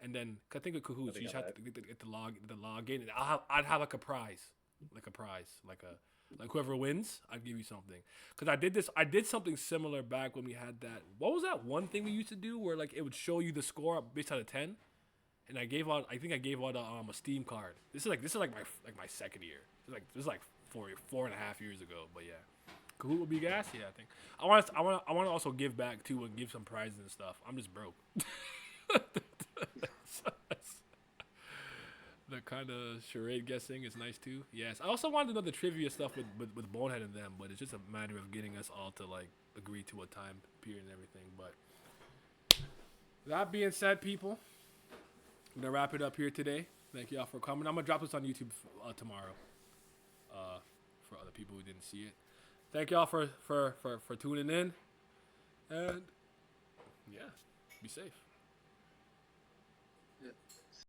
And then I think of Kahoots, you just have to get the log in, and I'd have like a prize, like whoever wins, I'd give you something. Cause I did something similar back when we had that. What was that one thing we used to do where like it would show you the score based out of 10? And I think I gave out a Steam card. This is like my second year. This is like 4.5 years ago. But yeah, Kahoot would be gas. Yeah, I think I want to also give back too and give some prizes and stuff. I'm just broke. The kind of charade guessing is nice too. Yes, I also wanted to know the trivia stuff with Bonehead and them, but it's just a matter of getting us all to like agree to a time period and everything. But that being said, people. I'm gonna wrap it up here today. Thank y'all for coming. I'm gonna drop this on YouTube tomorrow. For other people who didn't see it. Thank y'all for tuning in. And yeah, be safe.